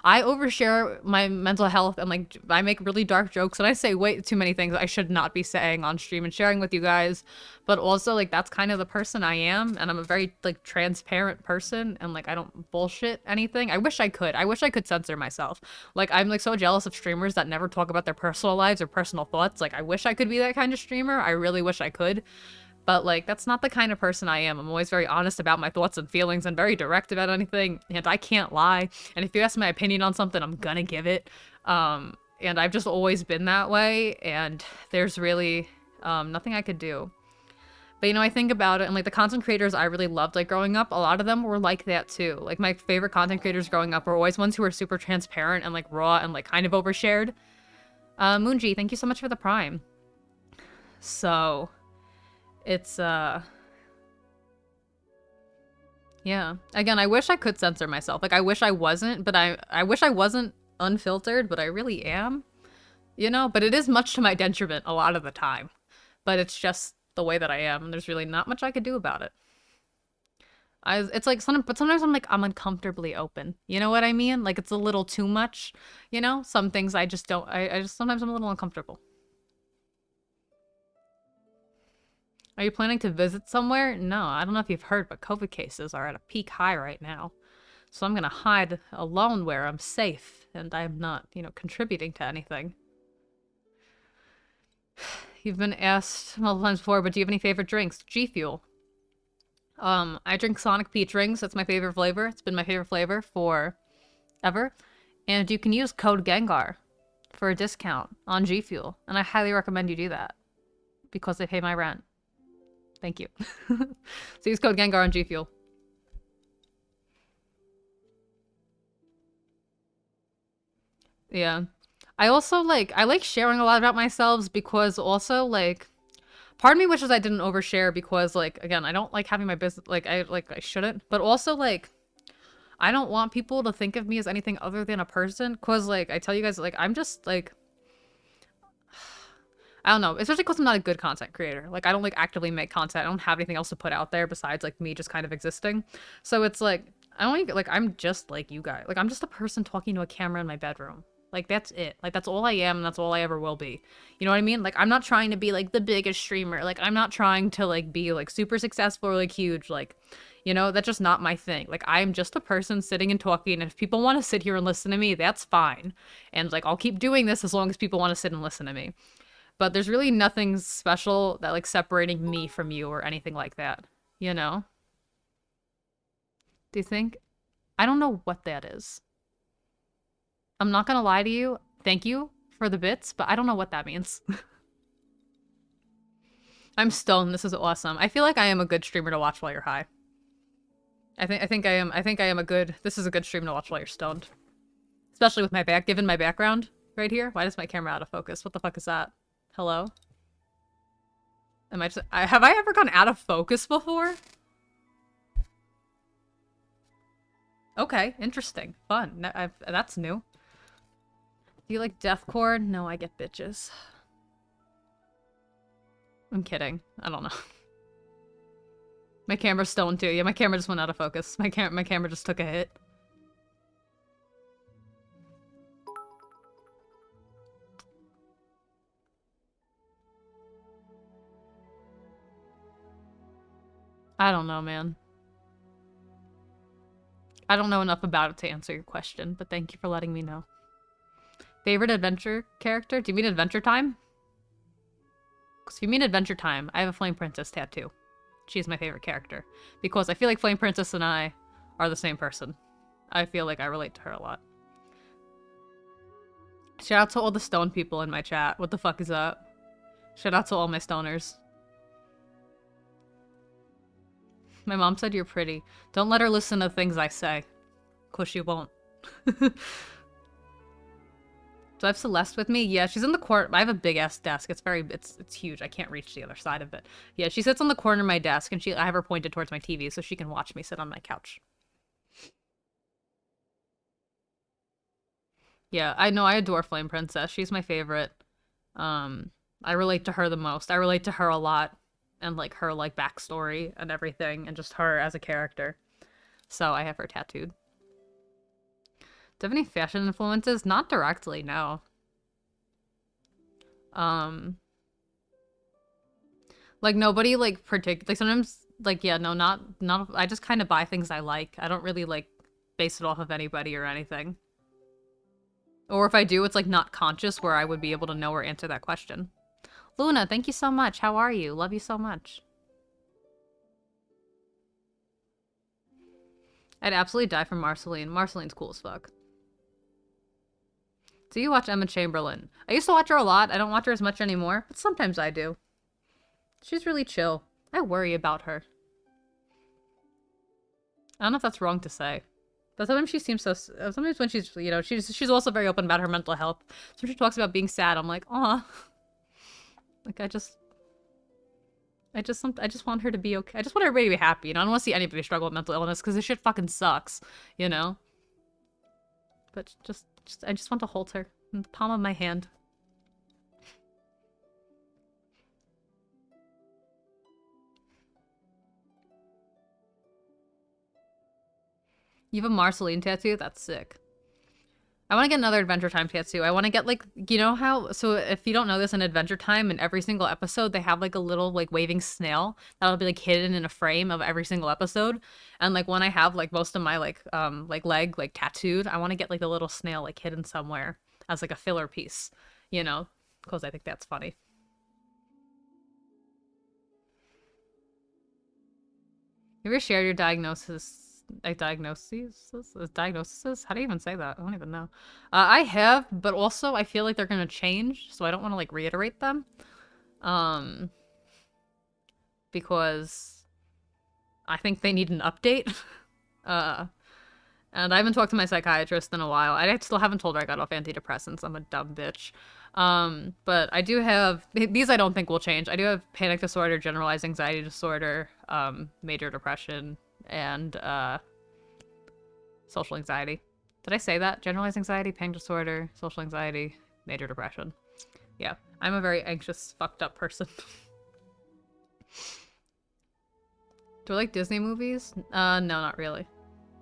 I overshare my mental health and like I make really dark jokes and I say way too many things I should not be saying on stream and sharing with you guys. But also like that's kind of the person I am, and I'm a very like transparent person, and like I don't bullshit anything. I wish I could. I wish I could censor myself. Like I'm like so jealous of streamers that never talk about their personal lives or personal thoughts. Like I wish I could be that kind of streamer. I really wish I could. But, like, that's not the kind of person I am. I'm always very honest about my thoughts and feelings and very direct about anything. And I can't lie. And if you ask my opinion on something, I'm gonna give it. And I've just always been that way. And there's really nothing I could do. But, you know, I think about it. And, like, the content creators I really loved, like, growing up, a lot of them were like that, too. Like, my favorite content creators growing up were always ones who were super transparent and, like, raw and, like, kind of overshared. Moonji, thank you so much for the Prime. So... it's, yeah. Again, I wish I could censor myself. Like, I wish I wasn't, but I wish I wasn't unfiltered, but I really am. You know? But it is much to my detriment a lot of the time. But it's just the way that I am, and there's really not much I could do about it. It's like, but sometimes I'm like, I'm uncomfortably open. You know what I mean? Like, it's a little too much, you know? Some things I just don't, I just, sometimes I'm a little uncomfortable. Are you planning to visit somewhere? No, I don't know if you've heard, but COVID cases are at a peak high right now. So I'm gonna hide alone where I'm safe and I'm not, you know, contributing to anything. You've been asked multiple times before, but do you have any favorite drinks? G Fuel. I drink Sonic Peach rings. That's my favorite flavor. It's been my favorite flavor for ever. And you can use code Gengar for a discount on G Fuel. And I highly recommend you do that because they pay my rent. Thank you. So use code Gengar on G Fuel. Yeah. I also I like sharing a lot about myself because also like part of me wishes I didn't overshare because like again, I don't like having my business I shouldn't, but also like I don't want people to think of me as anything other than a person cuz like I tell you guys like I'm just like I don't know, especially because I'm not a good content creator. Like, I don't, like, actively make content. I don't have anything else to put out there besides, like, me just kind of existing. So it's, like, I don't even, like, I'm just like you guys. Like, I'm just a person talking to a camera in my bedroom. Like, that's it. Like, that's all I am, and that's all I ever will be. You know what I mean? Like, I'm not trying to be, like, the biggest streamer. Like, I'm not trying to, like, be, like, super successful or, like, huge. Like, you know, that's just not my thing. Like, I'm just a person sitting and talking, and if people want to sit here and listen to me, that's fine. And, like, I'll keep doing this as long as people want to sit and listen to me. But there's really nothing special that, like, separating me from you or anything like that, you know? Do you think? I don't know what that is. I'm not gonna lie to you. Thank you for the bits, but I don't know what that means. I'm stoned. This is awesome. I feel like I am a good streamer to watch while you're high. I think I am a good... This is a good stream to watch while you're stoned. Especially with my given my background right here. Why is my camera out of focus? What the fuck is that? Hello? Am I just... have I ever gone out of focus before? Okay, interesting. Fun. That's new. Do you like deathcore? No, I get bitches. I'm kidding. I don't know. My camera's stoned too. Yeah, my camera just went out of focus. My camera just took a hit. I don't know, man. I don't know enough about it to answer your question, but thank you for letting me know. Favorite adventure character? Do you mean Adventure Time? Because if you mean Adventure Time, I have a Flame Princess tattoo. She's my favorite character. Because I feel like Flame Princess and I are the same person. I feel like I relate to her a lot. Shout out to all the stone people in my chat. What the fuck is that? Shout out to all my stoners. My mom said you're pretty. Don't let her listen to things I say. Cause she won't. Do I have Celeste with me? Yeah, she's in the corner. I have a big ass desk. It's huge. I can't reach the other side of it. Yeah, she sits on the corner of my desk, and I have her pointed towards my TV so she can watch me sit on my couch. Yeah, I know. I adore Flame Princess. She's my favorite. I relate to her the most. I relate to her a lot, and like her like backstory and everything, and just her as a character. So I have her tattooed. Do you have any fashion influences? Not directly, no. Like nobody like like sometimes like yeah, no, not I just kind of buy things I like. I don't really like base it off of anybody or anything. Or if I do, it's like not conscious where I would be able to know or answer that question. Luna, thank you so much. How are you? Love you so much. I'd absolutely die for Marceline. Marceline's cool as fuck. Do you watch Emma Chamberlain? I used to watch her a lot. I don't watch her as much anymore, but sometimes I do. She's really chill. I worry about her. I don't know if that's wrong to say. But sometimes she seems so... Sometimes when she's, you know, she's also very open about her mental health. So when she talks about being sad, I'm like, aw. Like, I just want her to be okay. I just want everybody to be happy, you know? I don't want to see anybody struggle with mental illness, because this shit fucking sucks, you know? But I just want to hold her in the palm of my hand. You have a Marceline tattoo? That's sick. I want to get another Adventure Time tattoo. I want to get, like, you know how... So if you don't know this, in Adventure Time, in every single episode, they have, like, a little, like, waving snail that'll be, like, hidden in a frame of every single episode. And, like, when I have, like, most of my, like leg, like, tattooed, I want to get, like, the little snail, like, hidden somewhere as, like, a filler piece, you know? Because I think that's funny. You ever shared your diagnosis? Like diagnoses? How do you even say that? I don't even know. I have, but also I feel like they're gonna change, so I don't want to like reiterate them. Because I think they need an update. And I haven't talked to my psychiatrist in a while. I still haven't told her I got off antidepressants. I'm a dumb bitch. But I do have these. I don't think will change. I do have panic disorder, generalized anxiety disorder, major depression, and social anxiety. Did I say that? Generalized anxiety, panic disorder, social anxiety, major depression. Yeah, I'm a very anxious, fucked up person. Do I like Disney movies? No, not really.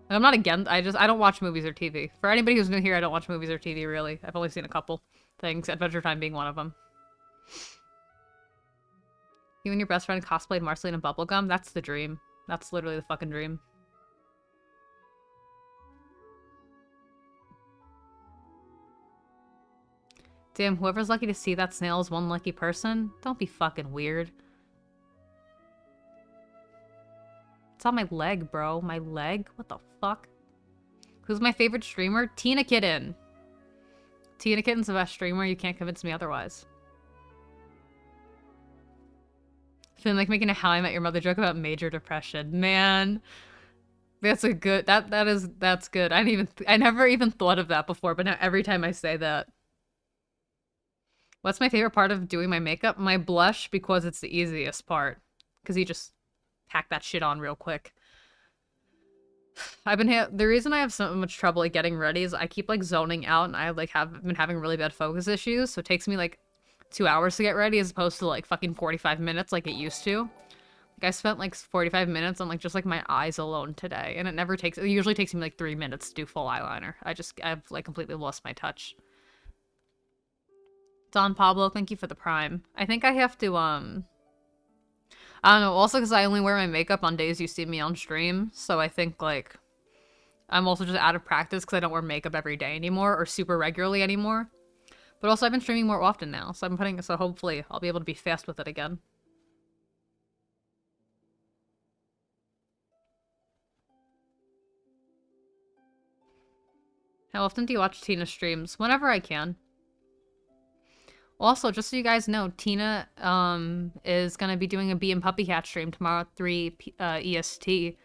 I'm not against. I don't watch movies or TV. For anybody who's new here, I don't watch movies or TV really. I've only seen a couple things. Adventure Time being one of them. You and your best friend cosplayed Marceline and Bubblegum? That's the dream. That's literally the fucking dream. Damn, whoever's lucky to see that snail is one lucky person. Don't be fucking weird. It's on my leg, bro. My leg? What the fuck? Who's my favorite streamer? Tina Kitten. Tina Kitten's the best streamer. You can't convince me otherwise. Feeling like making a How I Met Your Mother joke about major depression. Man. That's a good... That's good. I never even thought of that before, but now every time I say that. What's my favorite part of doing my makeup? My blush, because it's the easiest part. Because you just pack that shit on real quick. The reason I have so much trouble like getting ready is I keep like zoning out, and I like have been having really bad focus issues, so it takes me like 2 hours to get ready as opposed to like fucking 45 minutes like it used to. Like I spent like 45 minutes on like just like my eyes alone today, and it usually takes me like 3 minutes to do full eyeliner. I've like completely lost my touch. Don Pablo, thank you for the Prime. I think I have to, I don't know, also because I only wear my makeup on days you see me on stream, so I think, like, I'm also just out of practice because I don't wear makeup every day anymore, or super regularly anymore. But also I've been streaming more often now, so hopefully I'll be able to be fast with it again. How often do you watch Tina streams? Whenever I can. Also, just so you guys know, Tina is gonna be doing a Bee and Puppy Cat stream tomorrow at 3 EST.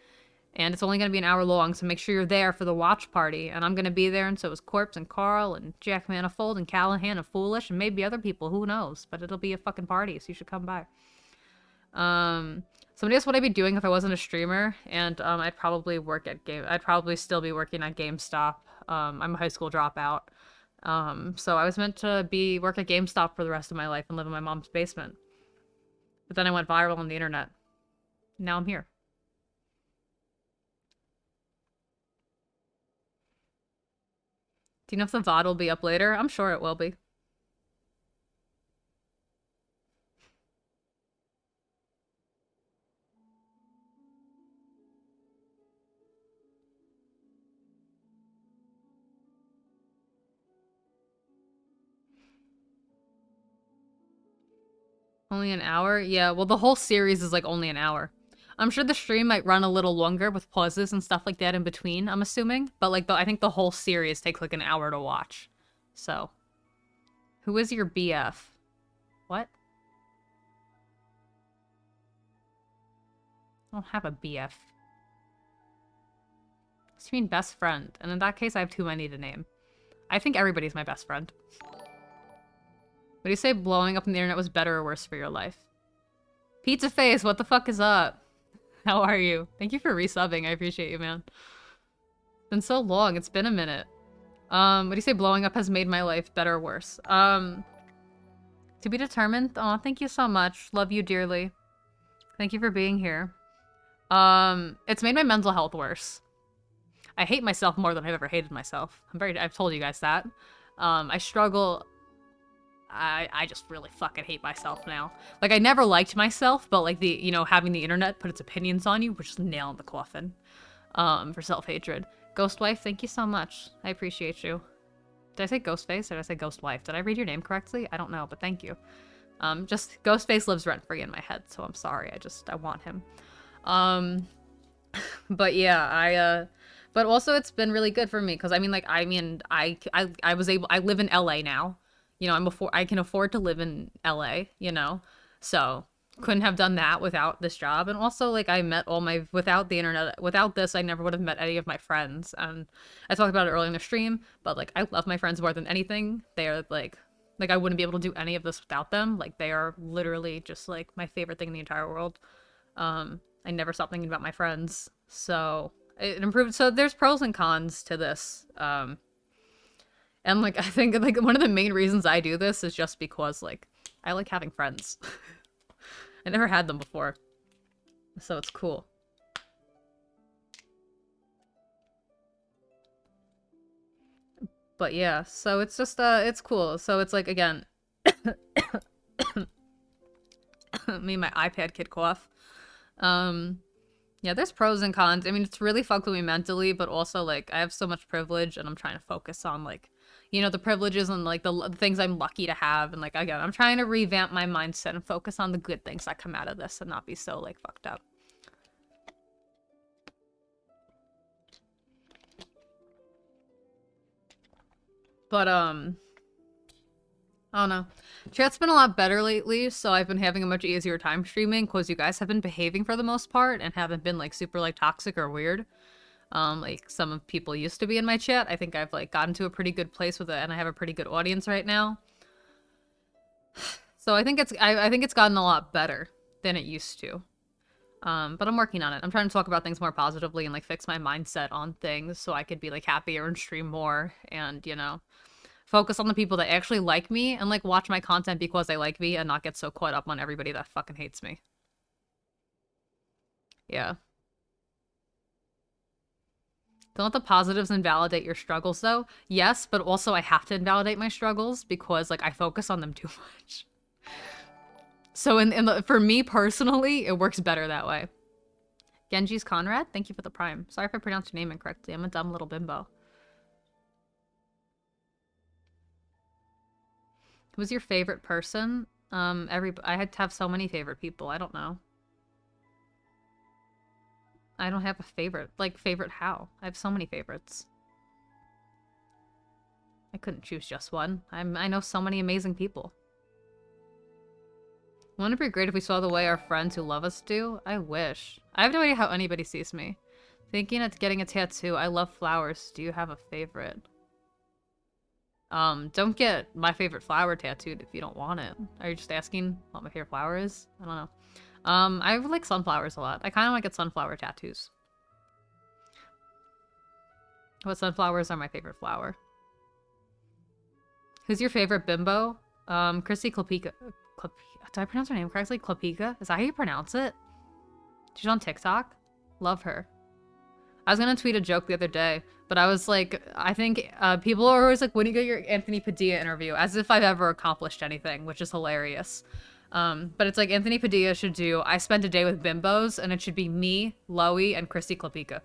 And it's only going to be an hour long, so make sure you're there for the watch party. And I'm going to be there, and so is Corpse and Carl and Jack Manifold and Callahan and Foolish and maybe other people. Who knows? But it'll be a fucking party, so you should come by. Somebody asked what I'd be doing if I wasn't a streamer, and I'd probably I'd probably still be working at GameStop. I'm a high school dropout. So I was meant to work at GameStop for the rest of my life and live in my mom's basement. But then I went viral on the internet. Now I'm here. Do you know if the VOD will be up later? I'm sure it will be. Only an hour? Yeah, well, the whole series is like only an hour. I'm sure the stream might run a little longer with pauses and stuff like that in between, I'm assuming. But like, I think the whole series takes like an hour to watch. So, who is your BF? What? I don't have a BF. What do you mean best friend? And in that case, I have too many to name. I think everybody's my best friend. What do you say blowing up on the internet was better or worse for your life? Pizza Face, what the fuck is up? How are you? Thank you for resubbing. I appreciate you, man. It's been so long. It's been a minute. What do you say blowing up has made my life better or worse? To be determined. Aw, thank you so much. Love you dearly. Thank you for being here. It's made my mental health worse. I hate myself more than I've ever hated myself. I've told you guys that. I struggle. I just really fucking hate myself now. Like, I never liked myself, but like having the internet put its opinions on you, which is nail in the coffin. For self-hatred. Ghostwife, thank you so much. I appreciate you. Did I say Ghostface or did I say Ghostwife? Did I read your name correctly? I don't know, but thank you. Just Ghostface lives rent-free in my head, so I'm sorry. I want him. But yeah, but also it's been really good for me because I live in LA now. You know, I can afford to live in LA, you know? So, couldn't have done that without this job. And also, like, without the internet, without this, I never would have met any of my friends. And I talked about it earlier in the stream, but, like, I love my friends more than anything. They are, like, I wouldn't be able to do any of this without them. Like, they are literally just, like, my favorite thing in the entire world. I never stop thinking about my friends. So, it improved. So, there's pros and cons to this. And, like, I think, like, one of the main reasons I do this is just because, like, I like having friends. I never had them before. So it's cool. But yeah, so it's just, it's cool. So it's like, again, me and my iPad kid cough. Yeah, there's pros and cons. I mean, it's really fucked with me mentally, but also, like, I have so much privilege and I'm trying to focus on, like, you know, the privileges and, like, the things I'm lucky to have. And, like, again, I'm trying to revamp my mindset and focus on the good things that come out of this and not be so, like, fucked up. But, I don't know. Chat's been a lot better lately, so I've been having a much easier time streaming because you guys have been behaving for the most part and haven't been, like, super, like, toxic or weird. Like some of people used to be in my chat. I think I've like gotten to a pretty good place with it and I have a pretty good audience right now. So I think it's gotten a lot better than it used to. But I'm working on it. I'm trying to talk about things more positively and like fix my mindset on things so I could be like happier and stream more and, you know, focus on the people that actually like me and like watch my content because they like me and not get so caught up on everybody that fucking hates me. Yeah. Don't let the positives invalidate your struggles, though. Yes, but also I have to invalidate my struggles because, like, I focus on them too much. So, for me personally, it works better that way. Genji's Conrad, thank you for the prime. Sorry if I pronounced your name incorrectly. I'm a dumb little bimbo. Who's your favorite person? I had to have so many favorite people. I don't know. I don't have a favorite. Like, favorite how? I have so many favorites. I couldn't choose just one. I know so many amazing people. Wouldn't it be great if we saw the way our friends who love us do? I wish. I have no idea how anybody sees me. Thinking of getting a tattoo. I love flowers. Do you have a favorite? Don't get my favorite flower tattooed if you don't want it. Are you just asking what my favorite flower is? I don't know. I like sunflowers a lot. I kind of want to get sunflower tattoos. But sunflowers are my favorite flower. Who's your favorite bimbo? Chrissy Klopika. Did I pronounce her name correctly? Klopika? Is that how you pronounce it? She's on TikTok. Love her. I was gonna tweet a joke the other day, but I was like, I think people are always like, when you get your Anthony Padilla interview, as if I've ever accomplished anything, which is hilarious. But it's like Anthony Padilla should do, I spent a day with bimbos, and it should be me, Loey, and Christy Klopika.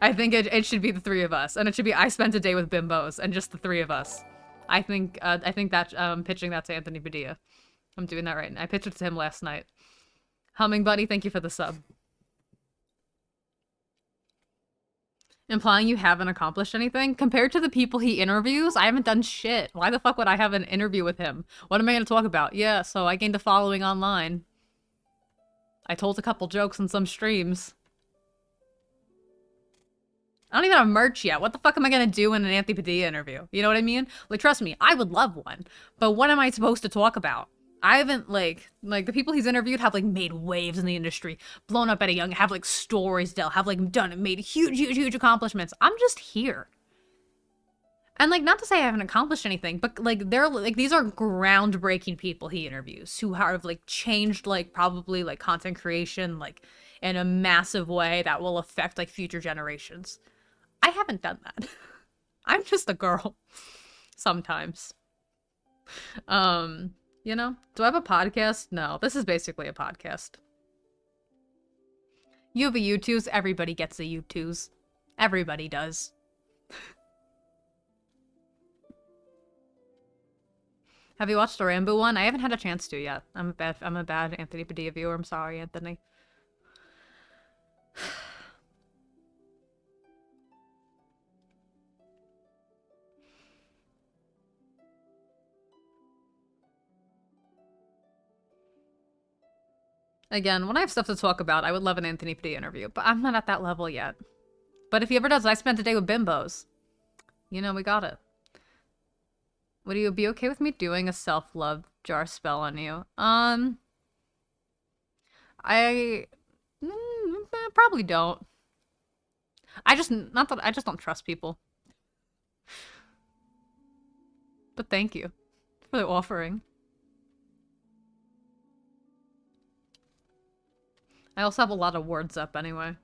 I think it should be the three of us, and it should be I spent a day with bimbos, and just the three of us. I think that pitching that to Anthony Padilla. I'm doing that right now. I pitched it to him last night. Humming Buddy, thank you for the sub. Implying you haven't accomplished anything? Compared to the people he interviews, I haven't done shit. Why the fuck would I have an interview with him? What am I going to talk about? Yeah, so I gained a following online. I told a couple jokes in some streams. I don't even have merch yet. What the fuck am I going to do in an Anthony Padilla interview? You know what I mean? Like, trust me, I would love one. But what am I supposed to talk about? I haven't, like, the people he's interviewed have, like, made waves in the industry, blown up at a young, have, like, stories to tell, have, like, made huge accomplishments. I'm just here. And, like, not to say I haven't accomplished anything, but, like, they're, like, these are groundbreaking people he interviews who have, like, changed, like, probably, like, content creation, like, in a massive way that will affect, like, future generations. I haven't done that. I'm just a girl. Sometimes. You know? Do I have a podcast? No. This is basically a podcast. You have a U2s. Everybody gets a U2s. Everybody does. Have you watched the Rambo one? I haven't had a chance to yet. I'm a bad Anthony Padilla viewer. I'm sorry, Anthony. Again, when I have stuff to talk about, I would love an Anthony Padilla interview, but I'm not at that level yet. But if he ever does, I spent a day with bimbos. You know, we got it. Would you be okay with me doing a self-love jar spell on you? I probably don't. I just don't trust people. But thank you for the offering. I also have a lot of words up anyway.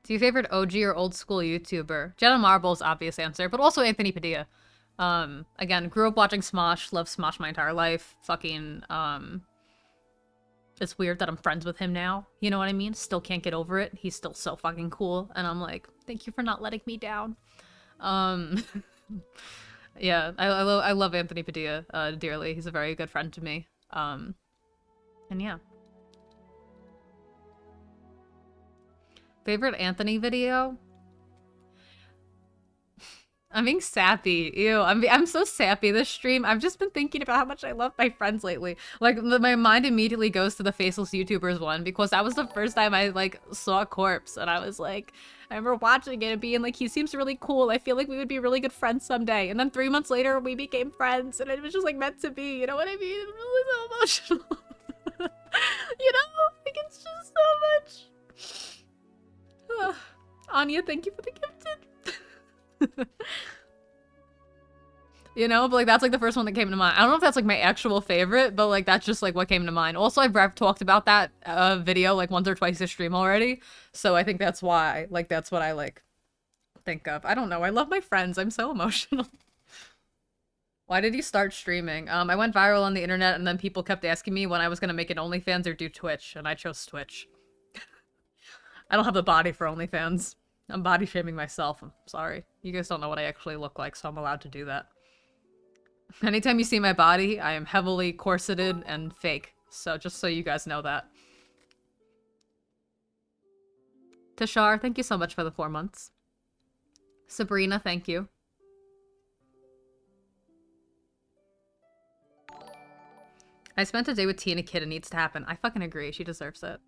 Do you favorite OG or old school YouTuber? Jenna Marble's obvious answer, but also Anthony Padilla. Again, grew up watching Smosh, loved Smosh my entire life. Fucking, it's weird that I'm friends with him now. You know what I mean? Still can't get over it. He's still so fucking cool. And I'm like, thank you for not letting me down. Yeah, I love Anthony Padilla dearly. He's a very good friend to me. And yeah. Favorite Anthony video? I'm being sappy. Ew, I'm so sappy this stream. I've just been thinking about how much I love my friends lately. Like, my mind immediately goes to the Faceless YouTubers one because that was the first time I, like, saw a corpse. And I was like, I remember watching it and being like, he seems really cool. I feel like we would be really good friends someday. And then 3 months later, we became friends. And it was just, like, meant to be. You know what I mean? It was so emotional. You know? Like, it's just so much. Anya, thank you for the gifted. You know, but like that's like the first one that came to mind. I don't know if that's like my actual favorite, but like that's just like what came to mind. Also, I've talked about that video like once or twice this stream already, so I think that's why, like that's what I like think of. I don't know. I love my friends. I'm so emotional. Why did you start streaming? I went viral on the internet, and then people kept asking me when I was gonna make an OnlyFans or do Twitch, and I chose Twitch. I don't have the body for OnlyFans. I'm body shaming myself. I'm sorry. You guys don't know what I actually look like, so I'm allowed to do that. Anytime you see my body, I am heavily corseted and fake. So just so you guys know that. Tashar, thank you so much for the 4 months. Sabrina, thank you. I spent a day with Tina Kid. It needs to happen. I fucking agree. She deserves it.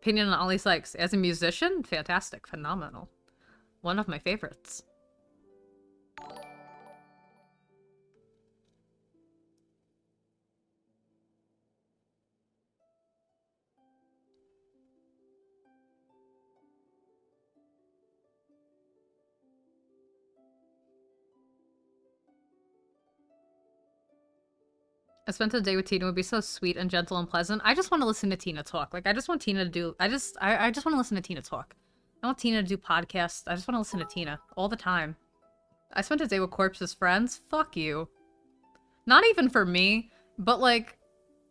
Opinion on Ollie Sykes. As a musician, fantastic. Phenomenal. One of my favorites. I spent a day with Tina. It would be so sweet and gentle and pleasant. I just want to listen to Tina talk. Like, I just want Tina to do... I just want to listen to Tina talk. I want Tina to do podcasts. I just want to listen to Tina all the time. I spent a day with Corpse's friends. Fuck you. Not even for me, but like,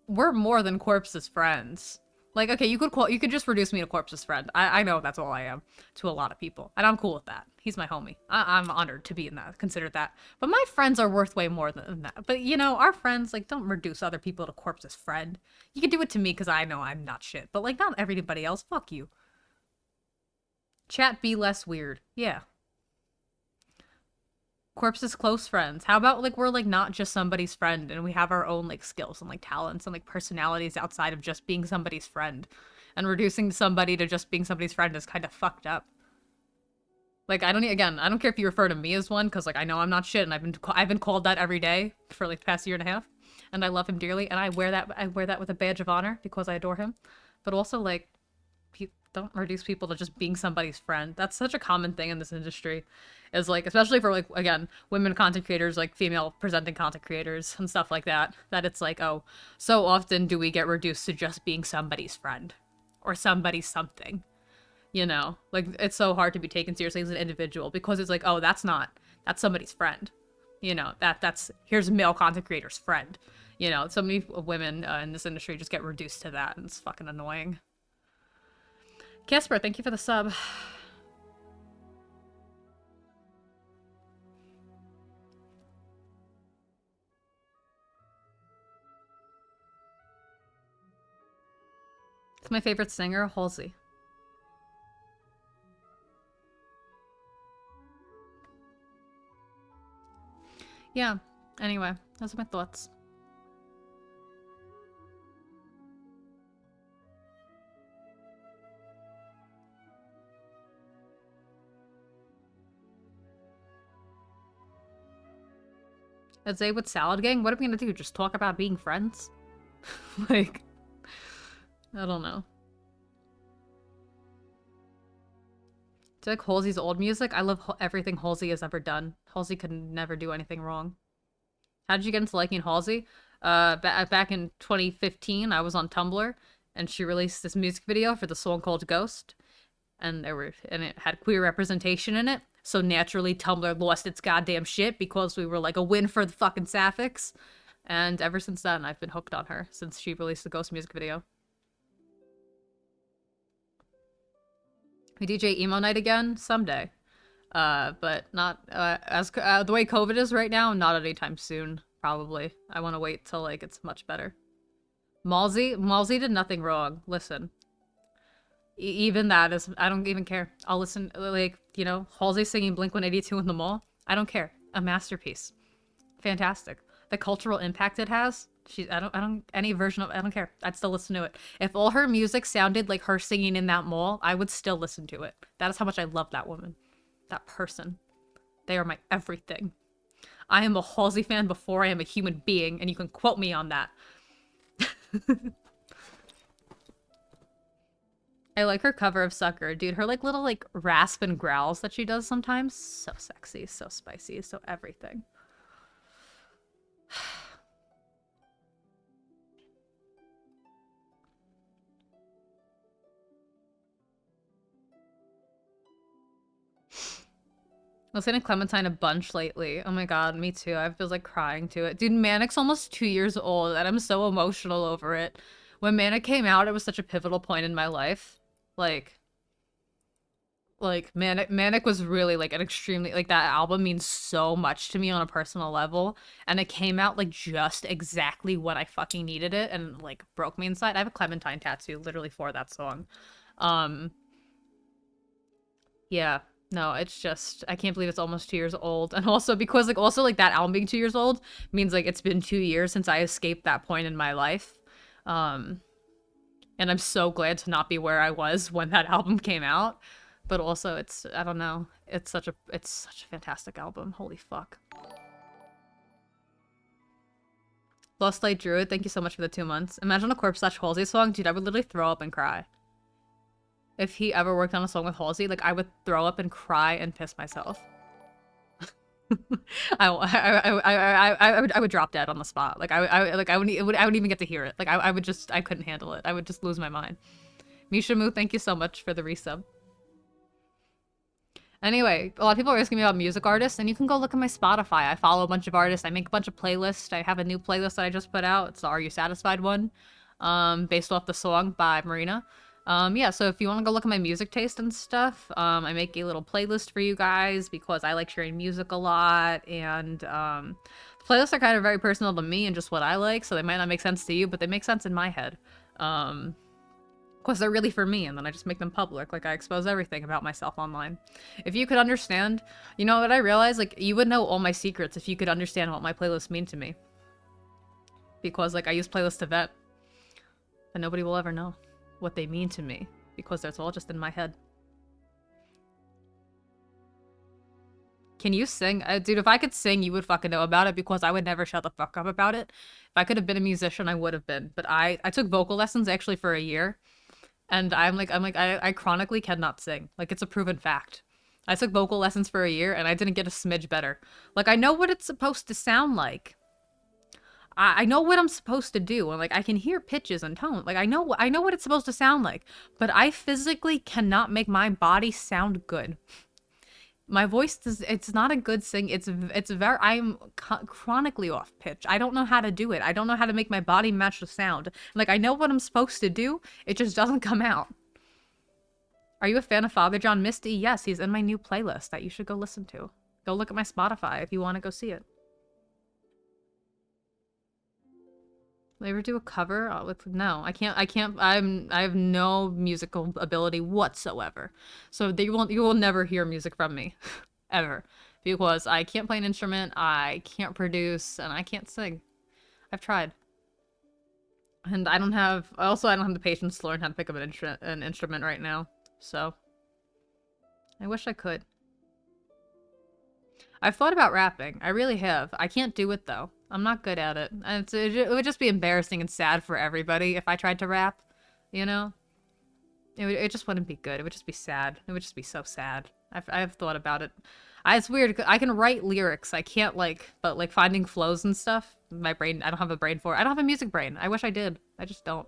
we're more than Corpse's friends. Like, okay, you could just reduce me to Corpse's friend. I know that's all I am to a lot of people, and I'm cool with that. He's my homie. I'm honored to be in that, considered that. But my friends are worth way more than that. But you know, our friends, like, don't reduce other people to Corpse's friend. You can do it to me because I know I'm not shit, but like, not everybody else. Fuck you. Chat be less weird. Yeah. Corpse's close friends. How about like we're like not just somebody's friend and we have our own like skills and like talents and like personalities outside of just being somebody's friend. And reducing somebody to just being somebody's friend is kind of fucked up. Like I don't care if you refer to me as one because like I know I'm not shit and I've been called that every day for like the past year and a half, and I love him dearly and I wear that with a badge of honor because I adore him. But also like don't reduce people to just being somebody's friend. That's such a common thing in this industry. Is like, especially for like, again, women content creators, like female presenting content creators and stuff like that, that it's like, oh, so often do we get reduced to just being somebody's friend or somebody's something, you know? Like, it's so hard to be taken seriously as an individual because it's like, oh, that's somebody's friend. You know, here's a male content creator's friend. You know, so many women in this industry just get reduced to that and it's fucking annoying. Casper, thank you for the sub. It's my favorite singer, Halsey. Yeah, anyway, those are my thoughts. A day with Salad Gang? What are we gonna do? Just talk about being friends? Like, I don't know. It's like Halsey's old music. I love everything Halsey has ever done. Halsey could never do anything wrong. How did you get into liking Halsey? Back in 2015, I was on Tumblr, and she released this music video for the song called Ghost, and it had queer representation in it. So naturally, Tumblr lost its goddamn shit because we were like a win for the fucking sapphics. And ever since then, I've been hooked on her since she released the Ghost music video. We DJ emo night again someday, but not as the way COVID is right now. Not anytime soon. Probably. I want to wait till like it's much better. Malsey did nothing wrong. Listen. Even that is, I don't even care. I'll listen, like, you know, Halsey singing Blink-182 in the mall. I don't care. A masterpiece. Fantastic. The cultural impact it has. I don't, any version of, I don't care. I'd still listen to it. If all her music sounded like her singing in that mall, I would still listen to it. That is how much I love that woman. That person. They are my everything. I am a Halsey fan before I am a human being, and you can quote me on that. I like her cover of Sucker. Dude, her like little like rasp and growls that she does sometimes. So sexy, so spicy, so everything. Listening to Clementine a bunch lately. Oh my god, me too. I feel like crying to it. Dude, Manic's almost 2 years old and I'm so emotional over it. When Manic came out, it was such a pivotal point in my life. Like Like Manic was really like an extremely like that album means so much to me on a personal level, and it came out like just exactly when I fucking needed it and like broke me inside. I have a Clementine tattoo literally for that song. Um yeah, no, it's just I can't believe it's almost 2 years old. And also because like that album being 2 years old means like it's been 2 years since I escaped that point in my life. Um and I'm so glad to not be where I was when that album came out. But also it's I don't know. It's such a fantastic album. Holy fuck. Lost Light Druid, thank you so much for the 2 months. Imagine a Corpse / Halsey song, dude, I would literally throw up and cry. If he ever worked on a song with Halsey, like I would throw up and cry and piss myself. I would drop dead on the spot. Like I wouldn't even get to hear it. Like I couldn't handle it. I would just lose my mind. Mishamu, thank you so much for the resub. Anyway, a lot of people are asking me about music artists, and you can go look at my Spotify. I follow a bunch of artists. I make a bunch of playlists. I have a new playlist that I just put out. It's the Are You Satisfied one, based off the song by Marina. Yeah, so if you want to go look at my music taste and stuff, I make a little playlist for you guys because I like sharing music a lot, and playlists are kind of very personal to me and just what I like, so they might not make sense to you, but they make sense in my head. Because they're really for me, and then I just make them public. Like, I expose everything about myself online. If you could understand, you know what I realized? Like, you would know all my secrets if you could understand what my playlists mean to me. Because, like, I use playlists to vet. And nobody will ever know what they mean to me. Because that's all just in my head. Can you sing? Dude, if I could sing, you would fucking know about it because I would never shut the fuck up about it. If I could have been a musician, I would have been. But I took vocal lessons actually for a year. And I chronically cannot sing. Like, it's a proven fact. I took vocal lessons for a year and I didn't get a smidge better. Like, I know what it's supposed to sound like. I know what I'm supposed to do. And like, I can hear pitches and tone. Like, I know what it's supposed to sound like. But I physically cannot make my body sound good. My voice it's not a good sing. I'm chronically off pitch. I don't know how to do it. I don't know how to make my body match the sound. Like, I know what I'm supposed to do. It just doesn't come out. Are you a fan of Father John Misty? Yes, he's in my new playlist that you should go listen to. Go look at my Spotify if you want to go see it. Will you ever do a cover with no, I have no musical ability whatsoever. So you will never hear music from me. Ever. Because I can't play an instrument, I can't produce, and I can't sing. I've tried. And I don't have the patience to learn how to pick up an instrument right now. So I wish I could. I've thought about rapping. I really have. I can't do it though. I'm not good at it. And it would just be embarrassing and sad for everybody if I tried to rap, you know? It just wouldn't be good. It would just be sad. It would just be so sad. I've thought about it. It's weird. I can write lyrics. I can't but like finding flows and stuff, my brain, I don't have a brain for it. I don't have a music brain. I wish I did. I just don't.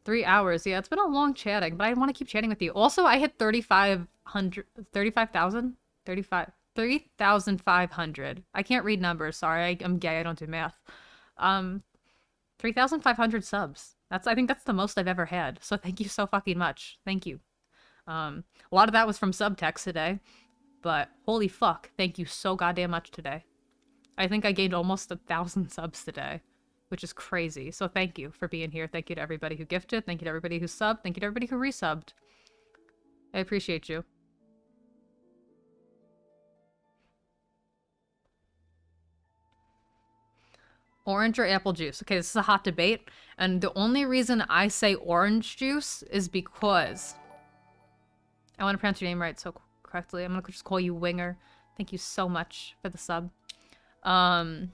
3 hours. Yeah, it's been a long chatting, but I want to keep chatting with you. Also, I hit 3,500. I can't read numbers. Sorry, I'm gay. I don't do math. 3,500 subs. I think that's the most I've ever had. So thank you so fucking much. Thank you. A lot of that was from subtext today, but holy fuck, thank you so goddamn much today. I think I gained almost 1,000 subs today, which is crazy. So thank you for being here. Thank you to everybody who gifted. Thank you to everybody who subbed. Thank you to everybody who resubbed. I appreciate you. Orange or apple juice? Okay, this is a hot debate, and the only reason I say orange juice is because I want to pronounce your name right so correctly. I'm gonna just call you Winger. Thank you so much for the sub. What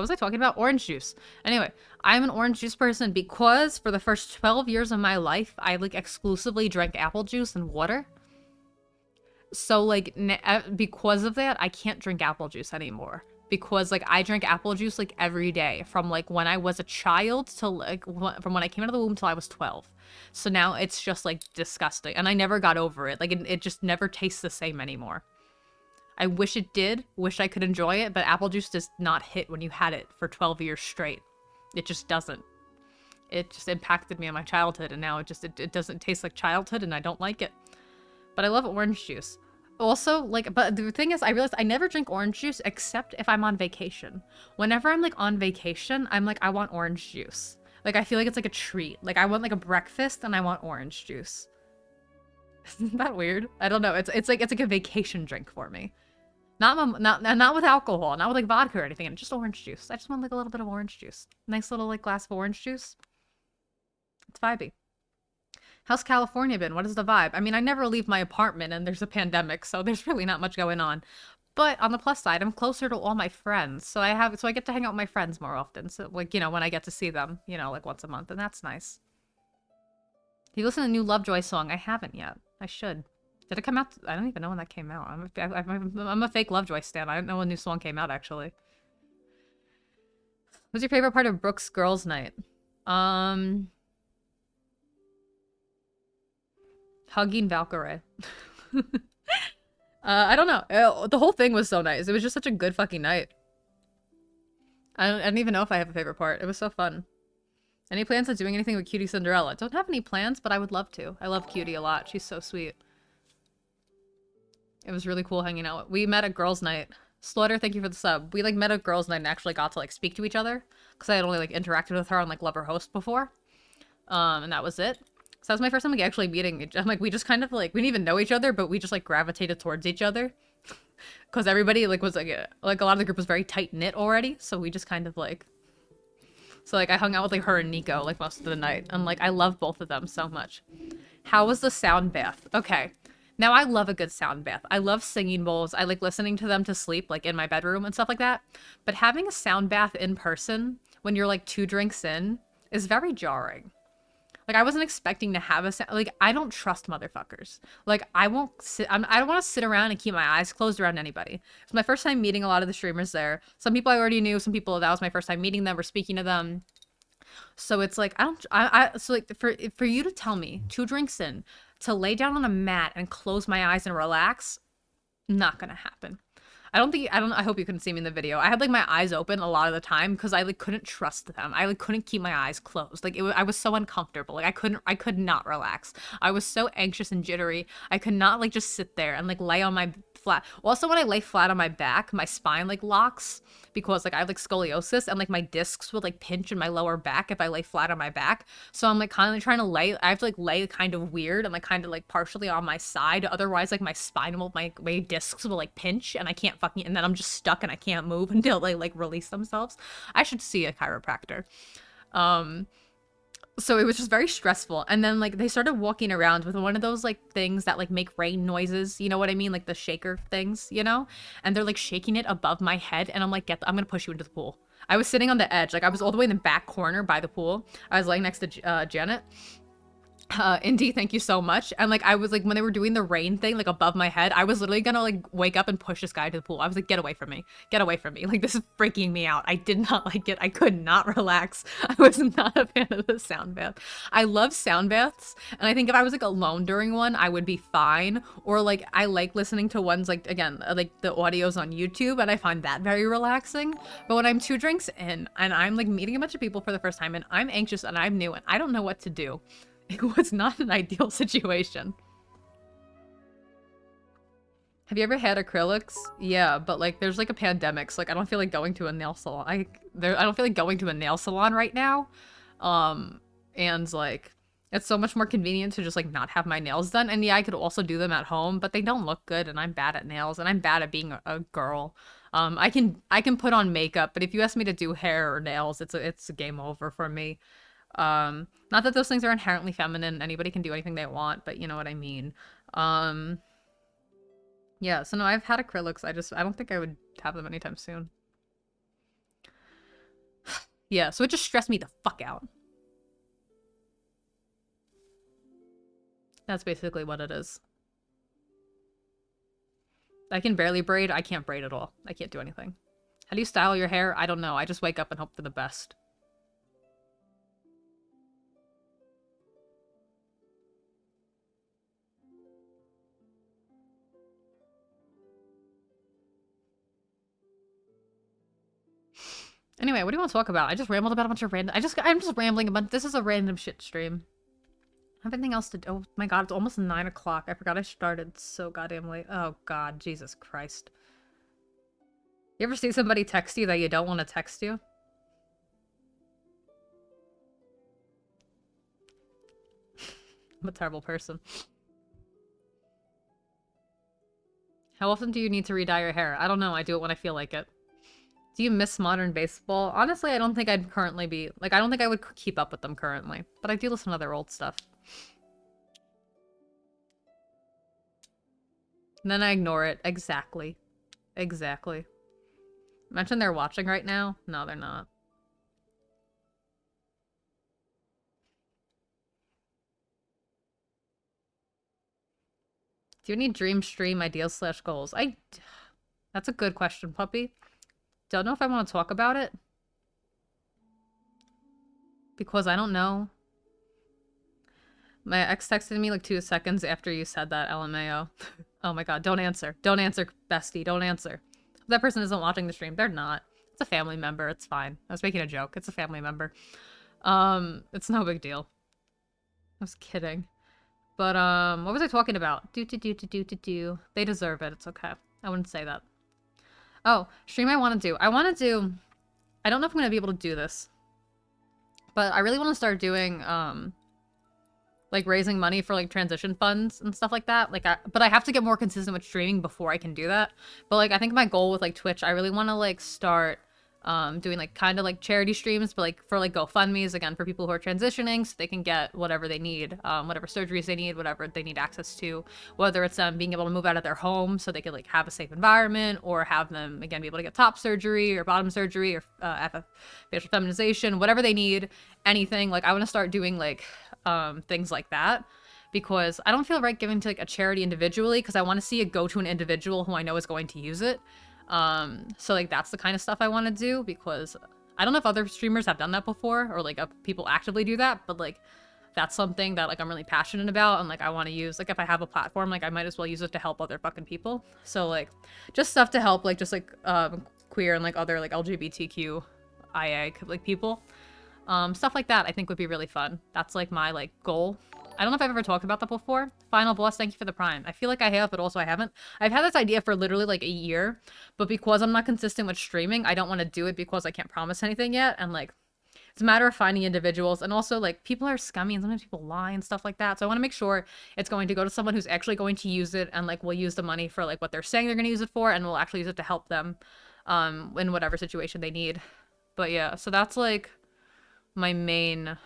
was I talking about? Orange juice. Anyway, I'm an orange juice person because for the first 12 years of my life, I like exclusively drank apple juice and water. So like because of that, I can't drink apple juice anymore. Because like I drank apple juice like every day from like when I was a child till like from when I came out of the womb till I was 12. So now it's just like disgusting, and I never got over it. Like it just never tastes the same anymore. I wish it did, wish I could enjoy it, but apple juice does not hit when you had it for 12 years straight. It just doesn't. It just impacted me in my childhood, and now it doesn't taste like childhood, and I don't like it. But I love orange juice. Also, like, but the thing is, I realized I never drink orange juice except if I'm on vacation. Whenever I'm, like, on vacation, I'm like, I want orange juice. Like, I feel like it's like a treat. Like, I want, like, a breakfast and I want orange juice. Isn't that weird? I don't know. It's like a vacation drink for me. Not with alcohol, not with, like, vodka or anything. Just orange juice. I just want, like, a little bit of orange juice. Nice little, like, glass of orange juice. It's vibey. How's California been? What is the vibe? I mean, I never leave my apartment and there's a pandemic, so there's really not much going on. But on the plus side, I'm closer to all my friends. So I get to hang out with my friends more often. So, like, you know, when I get to see them, you know, like once a month, and that's nice. Do you listen to the new Lovejoy song? I haven't yet. I should. Did it come out? I don't even know when that came out. I'm a fake Lovejoy stan. I don't know when a new song came out, actually. What's your favorite part of Brooks' Girls' Night? Hugging Valkyrie. I don't know. The whole thing was so nice. It was just such a good fucking night. I don't even know if I have a favorite part. It was so fun. Any plans on doing anything with Cutie Cinderella? Don't have any plans, but I would love to. I love Cutie a lot. She's so sweet. It was really cool hanging out. We met at Girls' Night. Slaughter, thank you for the sub. We, like, met at Girls' Night and actually got to, like, speak to each other. Because I had only, like, interacted with her on, like, Lover Host before. And that was it. So that was my first time, like, actually meeting. I'm like, we just kind of, like, we didn't even know each other, but we just, like, gravitated towards each other. Because everybody, like, was, like, a lot of the group was very tight-knit already. So we just kind of, like... So, like, I hung out with, like, her and Nico, like, most of the night. And, like, I love both of them so much. How was the sound bath? Okay. Now, I love a good sound bath. I love singing bowls. I like listening to them to sleep, like, in my bedroom and stuff like that. But having a sound bath in person, when you're, like, 2 drinks in, is very jarring. Like, I wasn't expecting to have like, I don't trust motherfuckers. Like, I won't sit, I don't want to sit around and keep my eyes closed around anybody. It's my first time meeting a lot of the streamers there. Some people I already knew, some people, that was my first time meeting them or speaking to them. So it's like, so like, for you to tell me, 2 drinks in, to lay down on a mat and close my eyes and relax, not gonna happen. I hope you couldn't see me in the video. I had, like, my eyes open a lot of the time because I, like, couldn't trust them. I, like, couldn't keep my eyes closed. Like, I was so uncomfortable. Like, I could not relax. I was so anxious and jittery. I could not, like, just sit there and, like, lay on my flat. Also, when I lay flat on my back, my spine, like, locks because, like, I have, like, scoliosis and, like, my discs would, like, pinch in my lower back if I lay flat on my back. So I'm, like, constantly trying to lay. I have to, like, lay kind of weird and, like, kind of, like, partially on my side. Otherwise, like, my spine will, my discs will, like, pinch and I can't fucking, and then I'm just stuck and I can't move until they, like, release themselves. I should see a chiropractor. So it was just very stressful. And then, like, they started walking around with one of those, like, things that, like, make rain noises. You know what I mean? Like, the shaker things, you know? And they're, like, shaking it above my head. And I'm like, I'm gonna push you into the pool. I was sitting on the edge. Like, I was all the way in the back corner by the pool. I was laying next to Janet. Indy, thank you so much. And, like, I was, like, when they were doing the rain thing, like, above my head, I was literally gonna, like, wake up and push this guy to the pool. I was like, get away from me. Get away from me. Like, this is freaking me out. I did not like it. I could not relax. I was not a fan of the sound bath. I love sound baths, and I think if I was, like, alone during one, I would be fine. Or, like, I like listening to ones, like, again, like, the audios on YouTube, and I find that very relaxing. But when I'm 2 drinks in, and I'm, like, meeting a bunch of people for the first time, and I'm anxious, and I'm new, and I don't know what to do, it was not an ideal situation. Have you ever had acrylics? Yeah, but, like, there's, like, a pandemic, so, like, I don't feel like going to a nail salon. I don't feel like going to a nail salon right now. And, like, it's so much more convenient to just, like, not have my nails done. And yeah, I could also do them at home, but they don't look good, and I'm bad at nails, and I'm bad at being a girl. I can put on makeup, but if you ask me to do hair or nails, it's a game over for me. Not that those things are inherently feminine. Anybody can do anything they want, but you know what I mean. Yeah, so no, I've had acrylics. I don't think I would have them anytime soon. Yeah, so it just stressed me the fuck out. That's basically what it is. I can barely braid. I can't braid at all. I can't do anything. How do you style your hair? I don't know. I just wake up and hope for the best. Anyway, what do you want to talk about? I just rambled about a bunch of random... I'm just rambling a bunch. This is a random shit stream. Everything else to do. Oh my god, it's almost 9 o'clock. I forgot I started so goddamn late. Oh god, Jesus Christ. You ever see somebody text you that you don't want to text you? I'm a terrible person. How often do you need to re-dye your hair? I don't know. I do it when I feel like it. Do you miss modern baseball? Honestly, I don't think I'd currently be... Like, I don't think I would keep up with them currently. But I do listen to their old stuff. And then I ignore it. Exactly. Exactly. Imagine they're watching right now. No, they're not. Do you have any dream stream ideas / goals? That's a good question, puppy. Don't know if I want to talk about it. Because I don't know. My ex texted me like 2 seconds after you said that, LMAO. Oh my god, don't answer. Don't answer, bestie. Don't answer. If that person isn't watching the stream, they're not. It's a family member. It's fine. I was making a joke. It's a family member. It's no big deal. I was kidding. But, what was I talking about? Do. They deserve it. It's okay. I wouldn't say that. Oh, stream I want to do. I don't know if I'm going to be able to do this. But I really want to start doing, like, raising money for, like, transition funds and stuff like that. Like, but I have to get more consistent with streaming before I can do that. But, like, I think my goal with, like, Twitch, I really want to, like, start doing, like, kind of, like, charity streams, but, like, for, like, GoFundMes, again, for people who are transitioning, so they can get whatever they need, whatever surgeries they need, whatever they need access to, whether it's them being able to move out of their home so they could, like, have a safe environment, or have them, again, be able to get top surgery, or bottom surgery, or facial feminization, whatever they need, anything. Like, I want to start doing, like, things like that, because I don't feel right giving to, like, a charity individually, because I want to see it go to an individual who I know is going to use it. So, like, that's the kind of stuff I want to do, because I don't know if other streamers have done that before, or, like, people actively do that, but, like, that's something that, like, I'm really passionate about, and, like, I want to use, like, if I have a platform, like, I might as well use it to help other fucking people. So, like, just stuff to help, like, just, like, queer and, like, other, like, LGBTQIA, like, people. Stuff like that I think would be really fun. That's, like, my, like, goal. I don't know if I've ever talked about that before. Final boss, thank you for the prime. I feel like I have, but also I haven't. I've had this idea for literally, like, a year, but because I'm not consistent with streaming, I don't want to do it because I can't promise anything yet, and, like, it's a matter of finding individuals, and also, like, people are scummy, and sometimes people lie and stuff like that, so I want to make sure it's going to go to someone who's actually going to use it, and, like, will use the money for, like, what they're saying they're going to use it for, and will actually use it to help them, in whatever situation they need. But yeah, so that's, like, my main,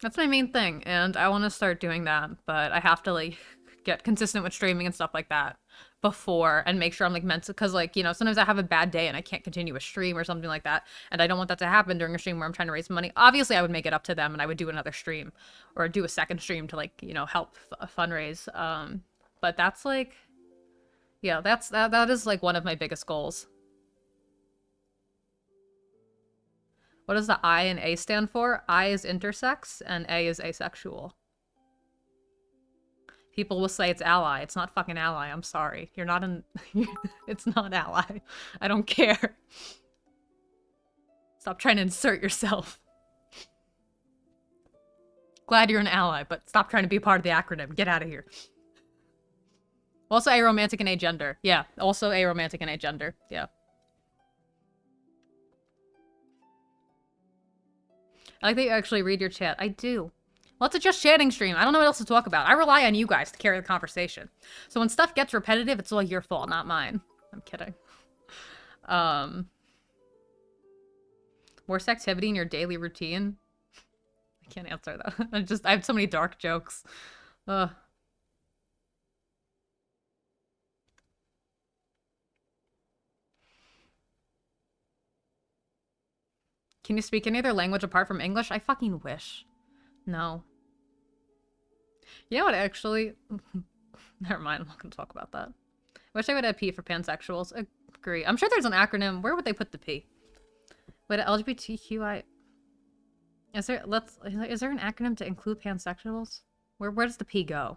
that's my main thing, and I want to start doing that, but I have to, like, get consistent with streaming and stuff like that before, and make sure I'm, like, meant to, because, like, you know, sometimes I have a bad day and I can't continue a stream or something like that, and I don't want that to happen during a stream where I'm trying to raise money. Obviously, I would make it up to them, and I would do another stream, or do a second stream to, like, you know, help fundraise, but that's, like, yeah, that is, like, one of my biggest goals. What does the I and A stand for? I is intersex, and A is asexual. People will say it's ally. It's not fucking ally. I'm sorry. You're not in... It's not ally. I don't care. Stop trying to insert yourself. Glad you're an ally, but stop trying to be part of the acronym. Get out of here. Also aromantic and agender. Yeah, also aromantic and agender. Yeah. I like that you actually read your chat. I do. Well, it's a just chatting stream. I don't know what else to talk about. I rely on you guys to carry the conversation. So when stuff gets repetitive, it's all your fault, not mine. I'm kidding. Worst activity in your daily routine? I can't answer that. I have so many dark jokes. Ugh. Can you speak any other language apart from English? I fucking wish. No. You know what, actually? Never mind, I'm not gonna talk about that. I wish I would have P for pansexuals. Agree. I'm sure there's an acronym. Where would they put the P? Would LGBTQI... Is there an acronym to include pansexuals? Where does the P go?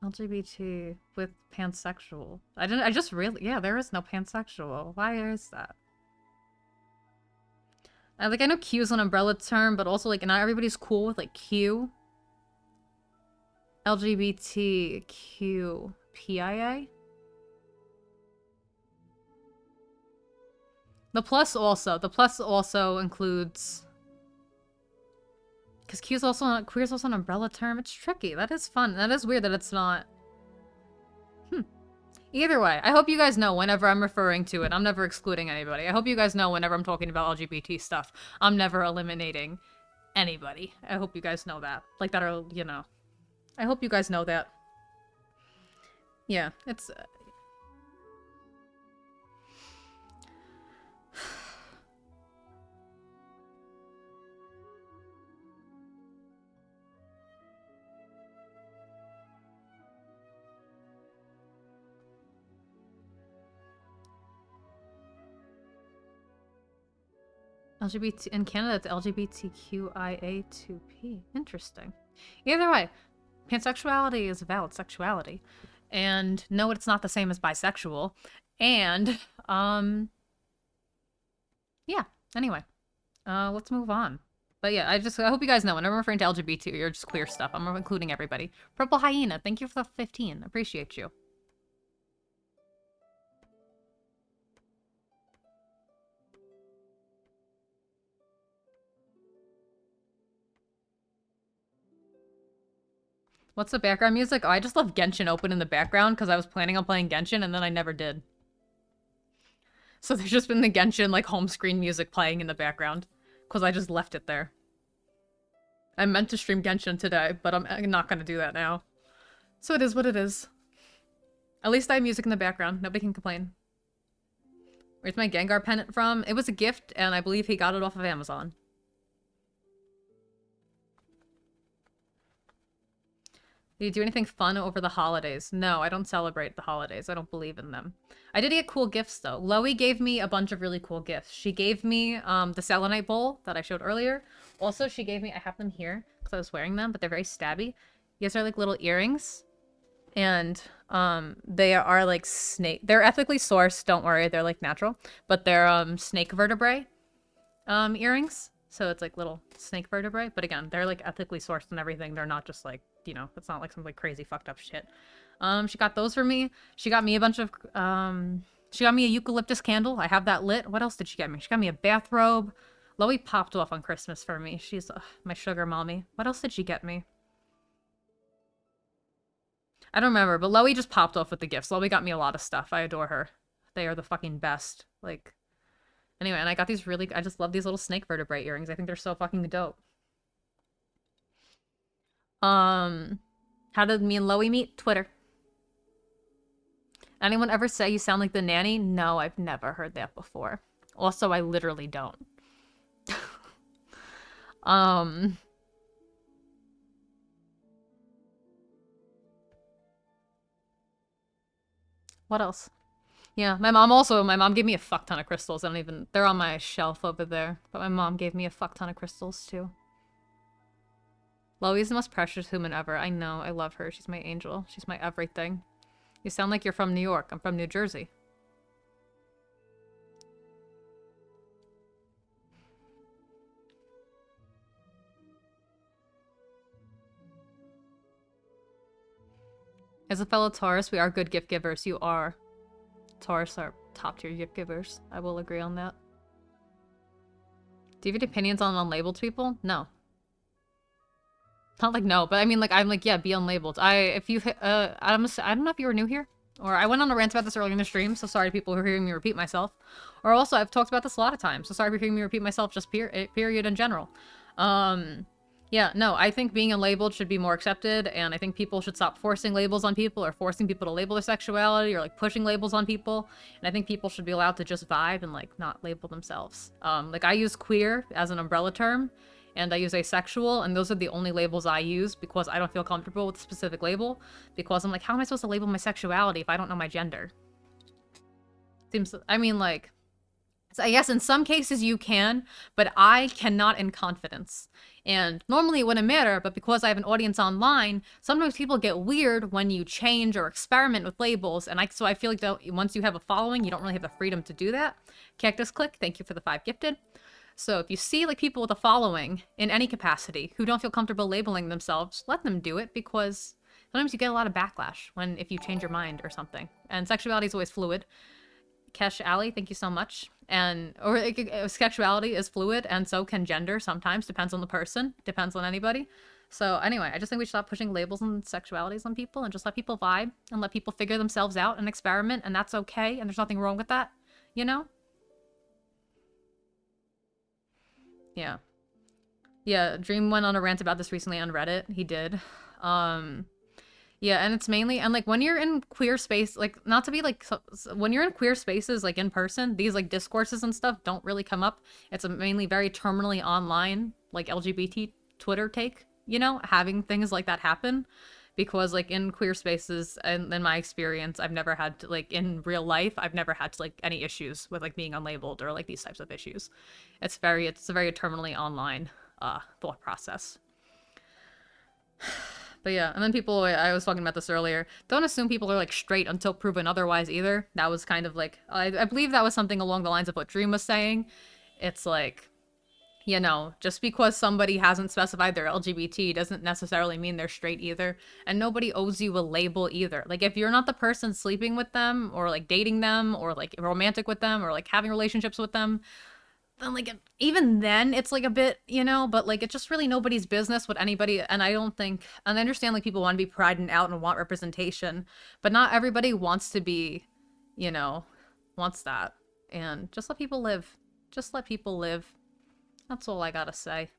LGBT with pansexual. I just really... Yeah, there is no pansexual. Why is that? I know Q is an umbrella term, but also like not everybody's cool with like Q. LGBTQPIA. The plus also includes, because queer is also an umbrella term. It's tricky. That is fun. That is weird that it's not. Either way, I hope you guys know whenever I'm referring to it, I'm never excluding anybody. I hope you guys know whenever I'm talking about LGBT stuff, I'm never eliminating anybody. I hope you guys know that. Like that are, you know. I hope you guys know that. Yeah, it's... LGBT in Canada, it's LGBTQIA2P. Interesting. Either way, pansexuality is a valid sexuality, and no, it's not the same as bisexual. And yeah. Anyway, let's move on. But yeah, I hope you guys know whenever I'm referring to LGBT, you're just queer stuff. I'm including everybody. Purple Hyena, thank you for the 15. Appreciate you. What's the background music? Oh, I just left Genshin open in the background because I was planning on playing Genshin and then I never did. So there's just been the Genshin, like, home screen music playing in the background because I just left it there. I meant to stream Genshin today, but I'm not going to do that now. So it is what it is. At least I have music in the background. Nobody can complain. Where's my Gengar pennant from? It was a gift, and I believe he got it off of Amazon. Did you do anything fun over the holidays? No, I don't celebrate the holidays. I don't believe in them. I did get cool gifts, though. Loey gave me a bunch of really cool gifts. She gave me the selenite bowl that I showed earlier. Also, she gave me... I have them here because I was wearing them, but they're very stabby. These are like little earrings. And they are like snake... They're ethically sourced. Don't worry. They're like natural. But they're snake vertebrae earrings. So it's like little snake vertebrae. But again, they're like ethically sourced and everything. They're not just like... You know, it's not like some like crazy fucked up shit. She got those for me. She got me a bunch of, she got me a eucalyptus candle. I have that lit. What else did she get me? She got me a bathrobe. Loey popped off on Christmas for me. She's my sugar mommy. What else did she get me? I don't remember, but Loey just popped off with the gifts. Loey got me a lot of stuff. I adore her. They are the fucking best. Like, anyway, and I got these really, I just love these little snake vertebrae earrings. I think they're so fucking dope. How did me and Loey meet? Twitter. Anyone ever say you sound like the nanny? No, I've never heard that before. Also, I literally don't. What else? Yeah, my mom gave me a fuck ton of crystals. They're on my shelf over there. But my mom gave me a fuck ton of crystals too. Loey's the most precious human ever. I know. I love her. She's my angel. She's my everything. You sound like you're from New York. I'm from New Jersey. As a fellow Taurus, we are good gift givers. You are. Taurus are top tier gift givers. I will agree on that. Do you have any opinions on unlabeled people? No. Not like no, but I mean like I'm like, yeah, be unlabeled. I don't know if you were new here, or I went on a rant about this earlier in the stream, so sorry to people who are hearing me repeat myself. Or also I've talked about this a lot of times, so sorry for hearing me repeat myself, just period in general. Yeah, no, I think being unlabeled should be more accepted, and I think people should stop forcing labels on people, or forcing people to label their sexuality, or like pushing labels on people. And I think people should be allowed to just vibe and like not label themselves. Like I use queer as an umbrella term, and I use asexual, and those are the only labels I use because I don't feel comfortable with a specific label, because I'm like, how am I supposed to label my sexuality if I don't know my gender? Seems, I mean, like, so I guess in some cases you can, but I cannot in confidence. And normally it wouldn't matter, but because I have an audience online, sometimes people get weird when you change or experiment with labels, and so I feel like that once you have a following, you don't really have the freedom to do that. Cactus Click, thank you for the 5 gifted. So if you see like people with a following in any capacity who don't feel comfortable labeling themselves, let them do it, because sometimes you get a lot of backlash if you change your mind or something. And sexuality is always fluid. Kesh Ali, thank you so much. Sexuality is fluid, and so can gender sometimes. Depends on the person. Depends on anybody. So anyway, I just think we should stop pushing labels and sexualities on people and just let people vibe and let people figure themselves out and experiment, and that's okay, and there's nothing wrong with that, you know? Yeah. Yeah, Dream went on a rant about this recently on Reddit. He did. Yeah, and it's mainly, and like when you're in queer space, like not to be like, when you're in queer spaces, like in person, these like discourses and stuff don't really come up. It's a mainly very terminally online, like LGBT Twitter take, you know, having things like that happen. Because like in queer spaces, and in my experience, I've never had to, like in real life, I've never had to like any issues with like being unlabeled or like these types of issues. It's a very terminally online thought process. But yeah, and then people, I was talking about this earlier, don't assume people are like straight until proven otherwise either. That was kind of like, I believe that was something along the lines of what Dream was saying. It's like, you know, just because somebody hasn't specified they're LGBT doesn't necessarily mean they're straight either. And nobody owes you a label either. Like, if you're not the person sleeping with them or like dating them or like romantic with them or like having relationships with them, then like even then it's like a bit, you know, but like it's just really nobody's business what anybody. And I don't think, and I understand like people want to be prided out and want representation, but not everybody wants to be, you know, wants that. And just let people live. Just let people live. That's all I gotta say.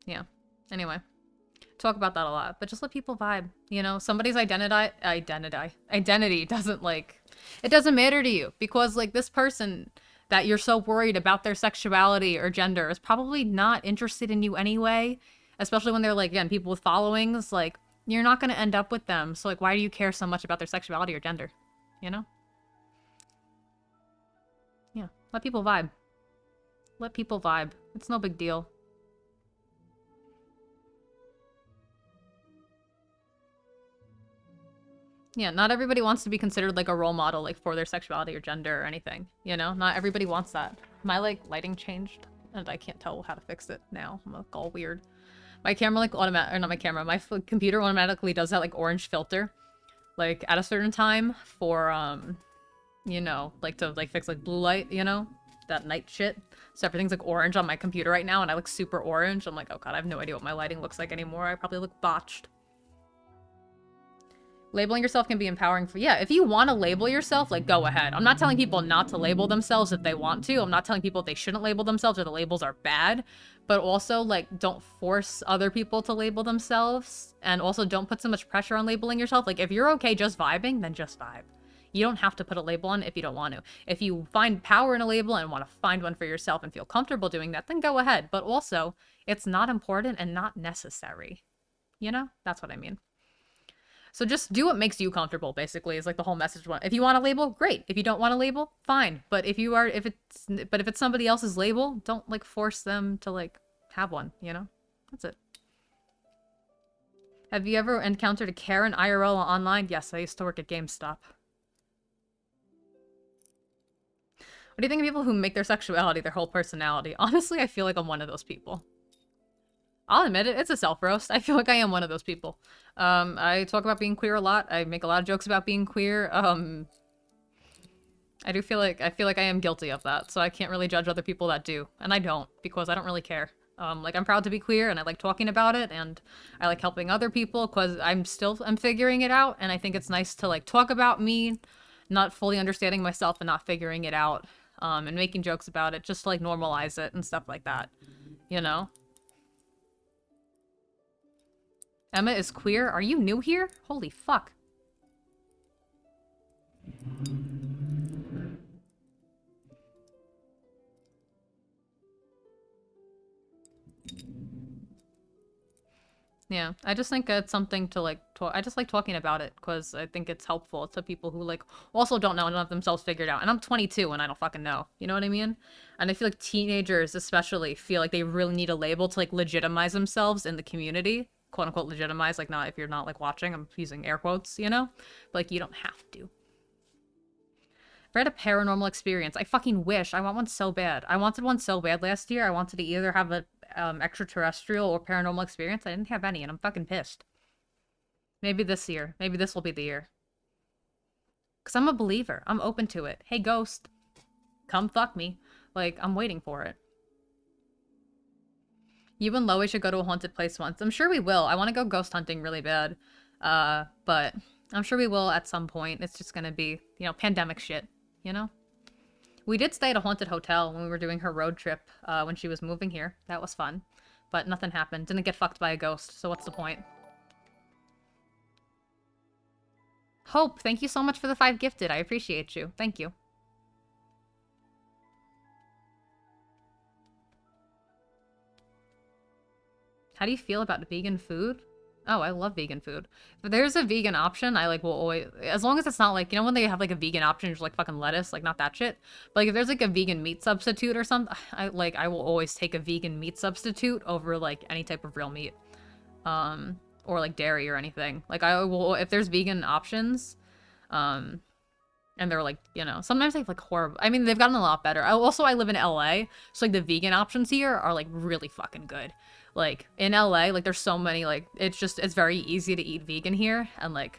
Yeah. Anyway, talk about that a lot, but just let people vibe. You know, somebody's identity doesn't like, it doesn't matter to you, because like this person that you're so worried about their sexuality or gender is probably not interested in you anyway, especially when they're like, again, people with followings, like you're not going to end up with them. So like, why do you care so much about their sexuality or gender? You know? Yeah. Let people vibe. Let people vibe. It's no big deal. Yeah, not everybody wants to be considered like a role model, like for their sexuality or gender or anything. You know, not everybody wants that. My like lighting changed, and I can't tell how to fix it now. I'm like all weird. My camera like or not my camera. My computer automatically does that like orange filter, like at a certain time for you know, like to like fix like blue light. You know, that night shit. So everything's like orange on my computer right now, and I look super orange. I'm like, oh god, I have no idea what my lighting looks like anymore. I probably look botched. Labeling yourself can be empowering for, yeah, if you want to label yourself, like, go ahead. I'm not telling people not to label themselves if they want to. I'm not telling people they shouldn't label themselves or the labels are bad. But also, like, don't force other people to label themselves. And also don't put so much pressure on labeling yourself. Like, if you're okay just vibing, then just vibe. You don't have to put a label on it if you don't want to. If you find power in a label and want to find one for yourself and feel comfortable doing that, then go ahead. But also, it's not important and not necessary. You know? That's what I mean. So just do what makes you comfortable, basically, is like the whole message. If you want a label, great. If you don't want a label, fine. But if it's somebody else's label, don't like force them to like have one, you know? That's it. Have you ever encountered a Karen IRL online? Yes, I used to work at GameStop. What do you think of people who make their sexuality their whole personality? Honestly, I feel like I'm one of those people. I'll admit it, it's a self-roast. I feel like I am one of those people. I talk about being queer a lot. I make a lot of jokes about being queer. I feel like I am guilty of that, so I can't really judge other people that do. And I don't, because I don't really care. Like, I'm proud to be queer, and I like talking about it, and I like helping other people, because I'm figuring it out, and I think it's nice to, like, talk about me, not fully understanding myself and not figuring it out, and making jokes about it, just to, like, normalize it and stuff like that, you know? Emma is queer? Are you new here? Holy fuck. Yeah, I just think it's something to like talk. I just like talking about it because I think it's helpful to people who like also don't know and don't have themselves figured out. And I'm 22 and I don't fucking know. You know what I mean? And I feel like teenagers especially feel like they really need a label to like legitimize themselves in the community. Quote unquote legitimize, like not if you're not like watching, I'm using air quotes, you know? But like you don't have to. I had a paranormal experience. I fucking wish. I want one so bad. I wanted one so bad last year. I wanted to either have a extraterrestrial or paranormal experience. I didn't have any, and I'm fucking pissed. Maybe this year. Maybe this will be the year. Because I'm a believer. I'm open to it. Hey, ghost. Come fuck me. Like, I'm waiting for it. You and Loey should go to a haunted place once. I'm sure we will. I want to go ghost hunting really bad. But I'm sure we will at some point. It's just gonna be, you know, pandemic shit, you know? We did stay at a haunted hotel when we were doing her road trip when she was moving here. That was fun. But nothing happened. Didn't get fucked by a ghost, so what's the point? Hope, thank you so much for the 5 gifted. I appreciate you. Thank you. How do you feel about vegan food? Oh, I love vegan food. If there's a vegan option, I like will always, as long as it's not like, you know, when they have like a vegan option, just like fucking lettuce, like not that shit. But like if there's like a vegan meat substitute or something, I will always take a vegan meat substitute over like any type of real meat. Or like dairy or anything. Like I will, if there's vegan options, and they're like, you know, sometimes they have like horrible, I mean, they've gotten a lot better. I live in LA, so like the vegan options here are like really fucking good. Like in LA, like there's so many, like it's very easy to eat vegan here, and like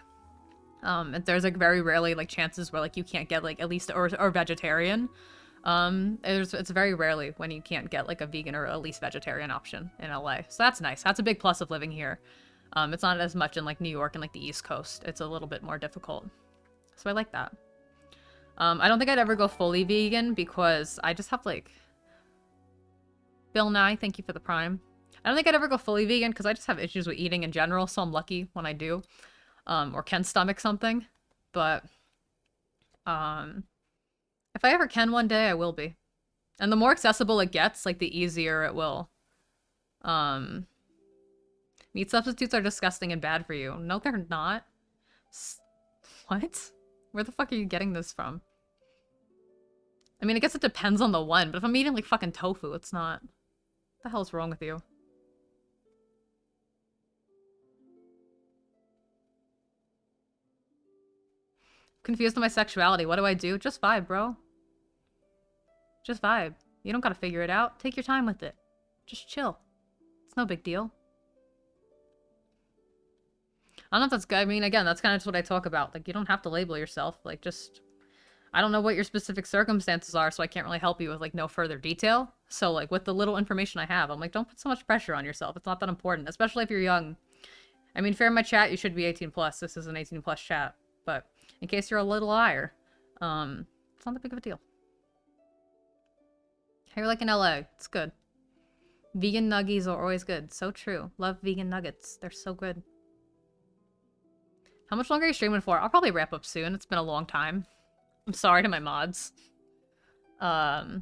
there's like very rarely like chances where like you can't get like at least or vegetarian. It's very rarely when you can't get like a vegan or at least vegetarian option in LA. So that's nice. That's a big plus of living here. It's not as much in like New York and like the East Coast. It's a little bit more difficult. So I like that. I don't think I'd ever go fully vegan because I just have like Bill Nye, thank you for the prime. I don't think I'd ever go fully vegan because I just have issues with eating in general, so I'm lucky when I do. Or can stomach something. But if I ever can one day, I will be. And the more accessible it gets, like the easier it will. Meat substitutes are disgusting and bad for you. No, they're not. What? Where the fuck are you getting this from? I mean, I guess it depends on the one, but if I'm eating like fucking tofu, it's not. What the hell's wrong with you? Confused with my sexuality. What do I do? Just vibe, bro. Just vibe. You don't gotta figure it out. Take your time with it. Just chill. It's no big deal. I don't know if that's good. I mean, again, that's kind of just what I talk about. Like, you don't have to label yourself. Like, just... I don't know what your specific circumstances are, so I can't really help you with, like, no further detail. So, like, with the little information I have, I'm like, don't put so much pressure on yourself. It's not that important, especially if you're young. I mean, fair in my chat, you should be 18 plus. This is an 18 plus chat. But in case you're a little liar, it's not that big of a deal. You're like in LA. It's good. Vegan nuggies are always good. So true. Love vegan nuggets. They're so good. How much longer are you streaming for? I'll probably wrap up soon. It's been a long time. I'm sorry to my mods. Very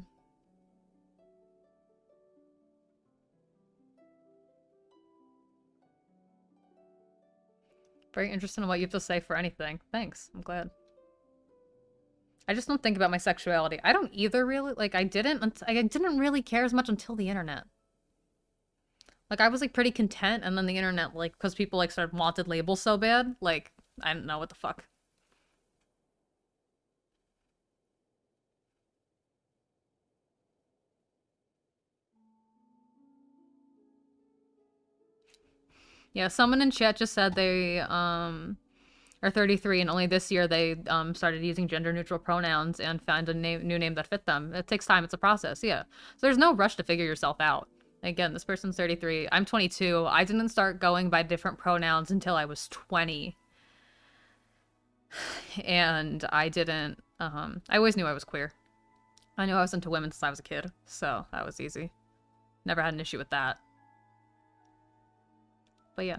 interested in what you have to say for anything. Thanks. I'm glad. I just don't think about my sexuality. I don't either, really. Like, I didn't really care as much until the internet. Like, I was, like, pretty content, and then the internet, like, because people, like, started wanted labels so bad, like, I don't know what the fuck. Yeah, someone in chat just said they, are 33 and only this year they, started using gender-neutral pronouns and found a new name that fit them. It takes time. It's a process, yeah. So there's no rush to figure yourself out. Again, this person's 33. I'm 22. I didn't start going by different pronouns until I was 20. And I didn't, I always knew I was queer. I knew I was into women since I was a kid, so that was easy. Never had an issue with that. But yeah.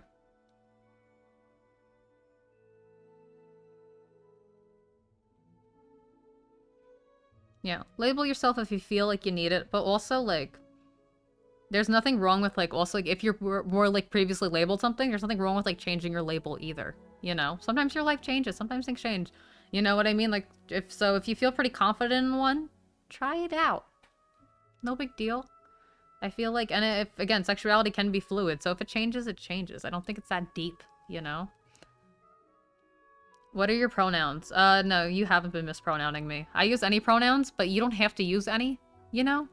Yeah, label yourself if you feel like you need it, but also, like, there's nothing wrong with, like, also, like, if you're more, like, previously labeled something, there's nothing wrong with, like, changing your label either, you know? Sometimes your life changes, sometimes things change. You know what I mean? Like, if you feel pretty confident in one, try it out. No big deal. I feel like, and if, again, sexuality can be fluid, so if it changes, it changes. I don't think it's that deep, you know? What are your pronouns? No, you haven't been mispronouncing me. I use any pronouns, but you don't have to use any, you know?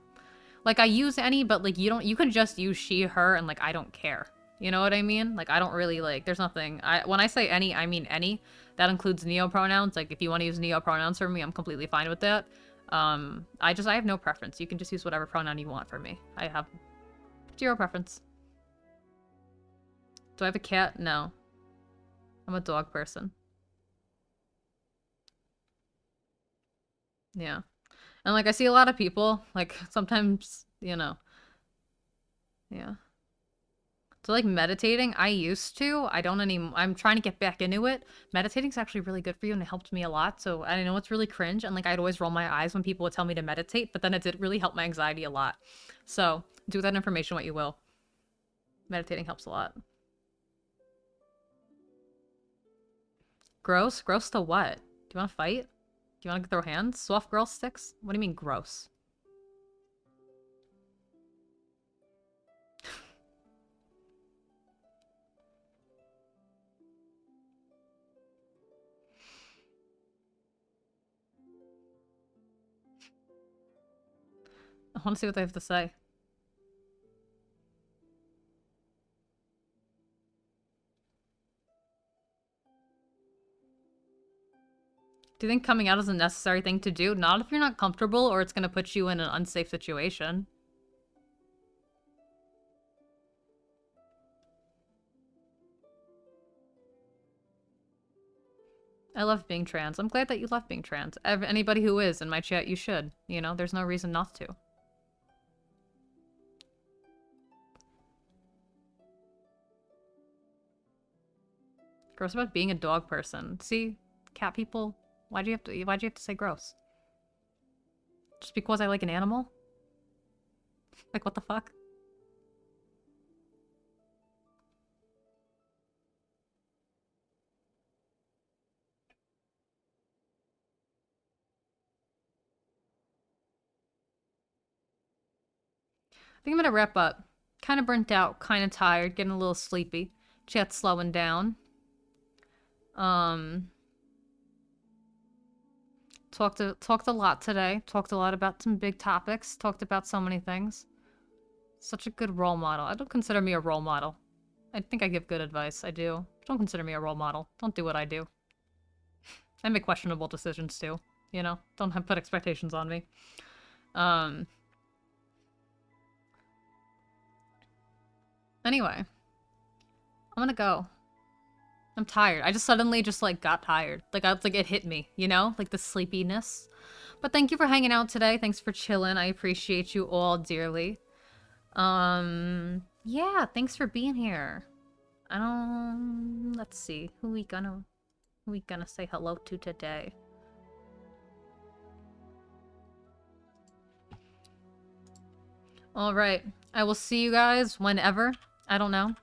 Like, I use any, but, like, you can just use she, her, and, like, I don't care. You know what I mean? Like, I don't really, like, there's nothing. When I say any, I mean any. That includes neo-pronouns. Like, if you want to use neo-pronouns for me, I'm completely fine with that. I have no preference. You can just use whatever pronoun you want for me. I have zero preference. Do I have a cat? No. I'm a dog person. Yeah. And, like, I see a lot of people, like, sometimes, you know. Yeah. So, like, meditating, I used to. I don't anymore. I'm trying to get back into it. Meditating's actually really good for you, and it helped me a lot. So, I know it's really cringe, and, like, I'd always roll my eyes when people would tell me to meditate, but then it did really help my anxiety a lot. So, do with that information what you will. Meditating helps a lot. Gross? Gross to what? Do you want to fight? Do you want to throw hands? Soft girl sticks? What do you mean gross? I want to see what they have to say. Do you think coming out is a necessary thing to do? Not if you're not comfortable or it's going to put you in an unsafe situation. I love being trans. I'm glad that you love being trans. Anybody who is in my chat, you should. You know, there's no reason not to. Gross about being a dog person. See, cat people. Why'd you have to say gross? Just because I like an animal? Like, what the fuck? I think I'm gonna wrap up. Kind of burnt out, kind of tired, getting a little sleepy. Chat's slowing down. Talked a lot today. Talked a lot about some big topics. Talked about so many things. Such a good role model. I don't consider me a role model. I think I give good advice. I do. Don't consider me a role model. Don't do what I do. I make questionable decisions too. You know? Don't put expectations on me. Anyway. I'm gonna go. I'm tired. I just suddenly just, like, got tired. Like, it hit me, you know? Like, the sleepiness. But thank you for hanging out today. Thanks for chilling. I appreciate you all dearly. Yeah, thanks for being here. Let's see. Who we gonna say hello to today? Alright. I will see you guys whenever. I don't know.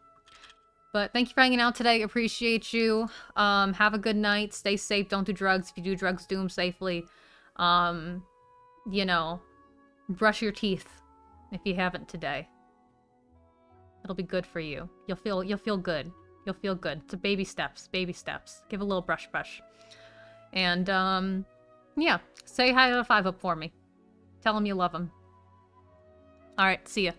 But thank you for hanging out today. Appreciate you. Have a good night. Stay safe. Don't do drugs. If you do drugs, do them safely. You know, brush your teeth if you haven't today. It'll be good for you. You'll feel good. You'll feel good. It's a baby steps. Baby steps. Give a little brush. And yeah, say hi to 5-Up for me. Tell him you love him. All right, see ya.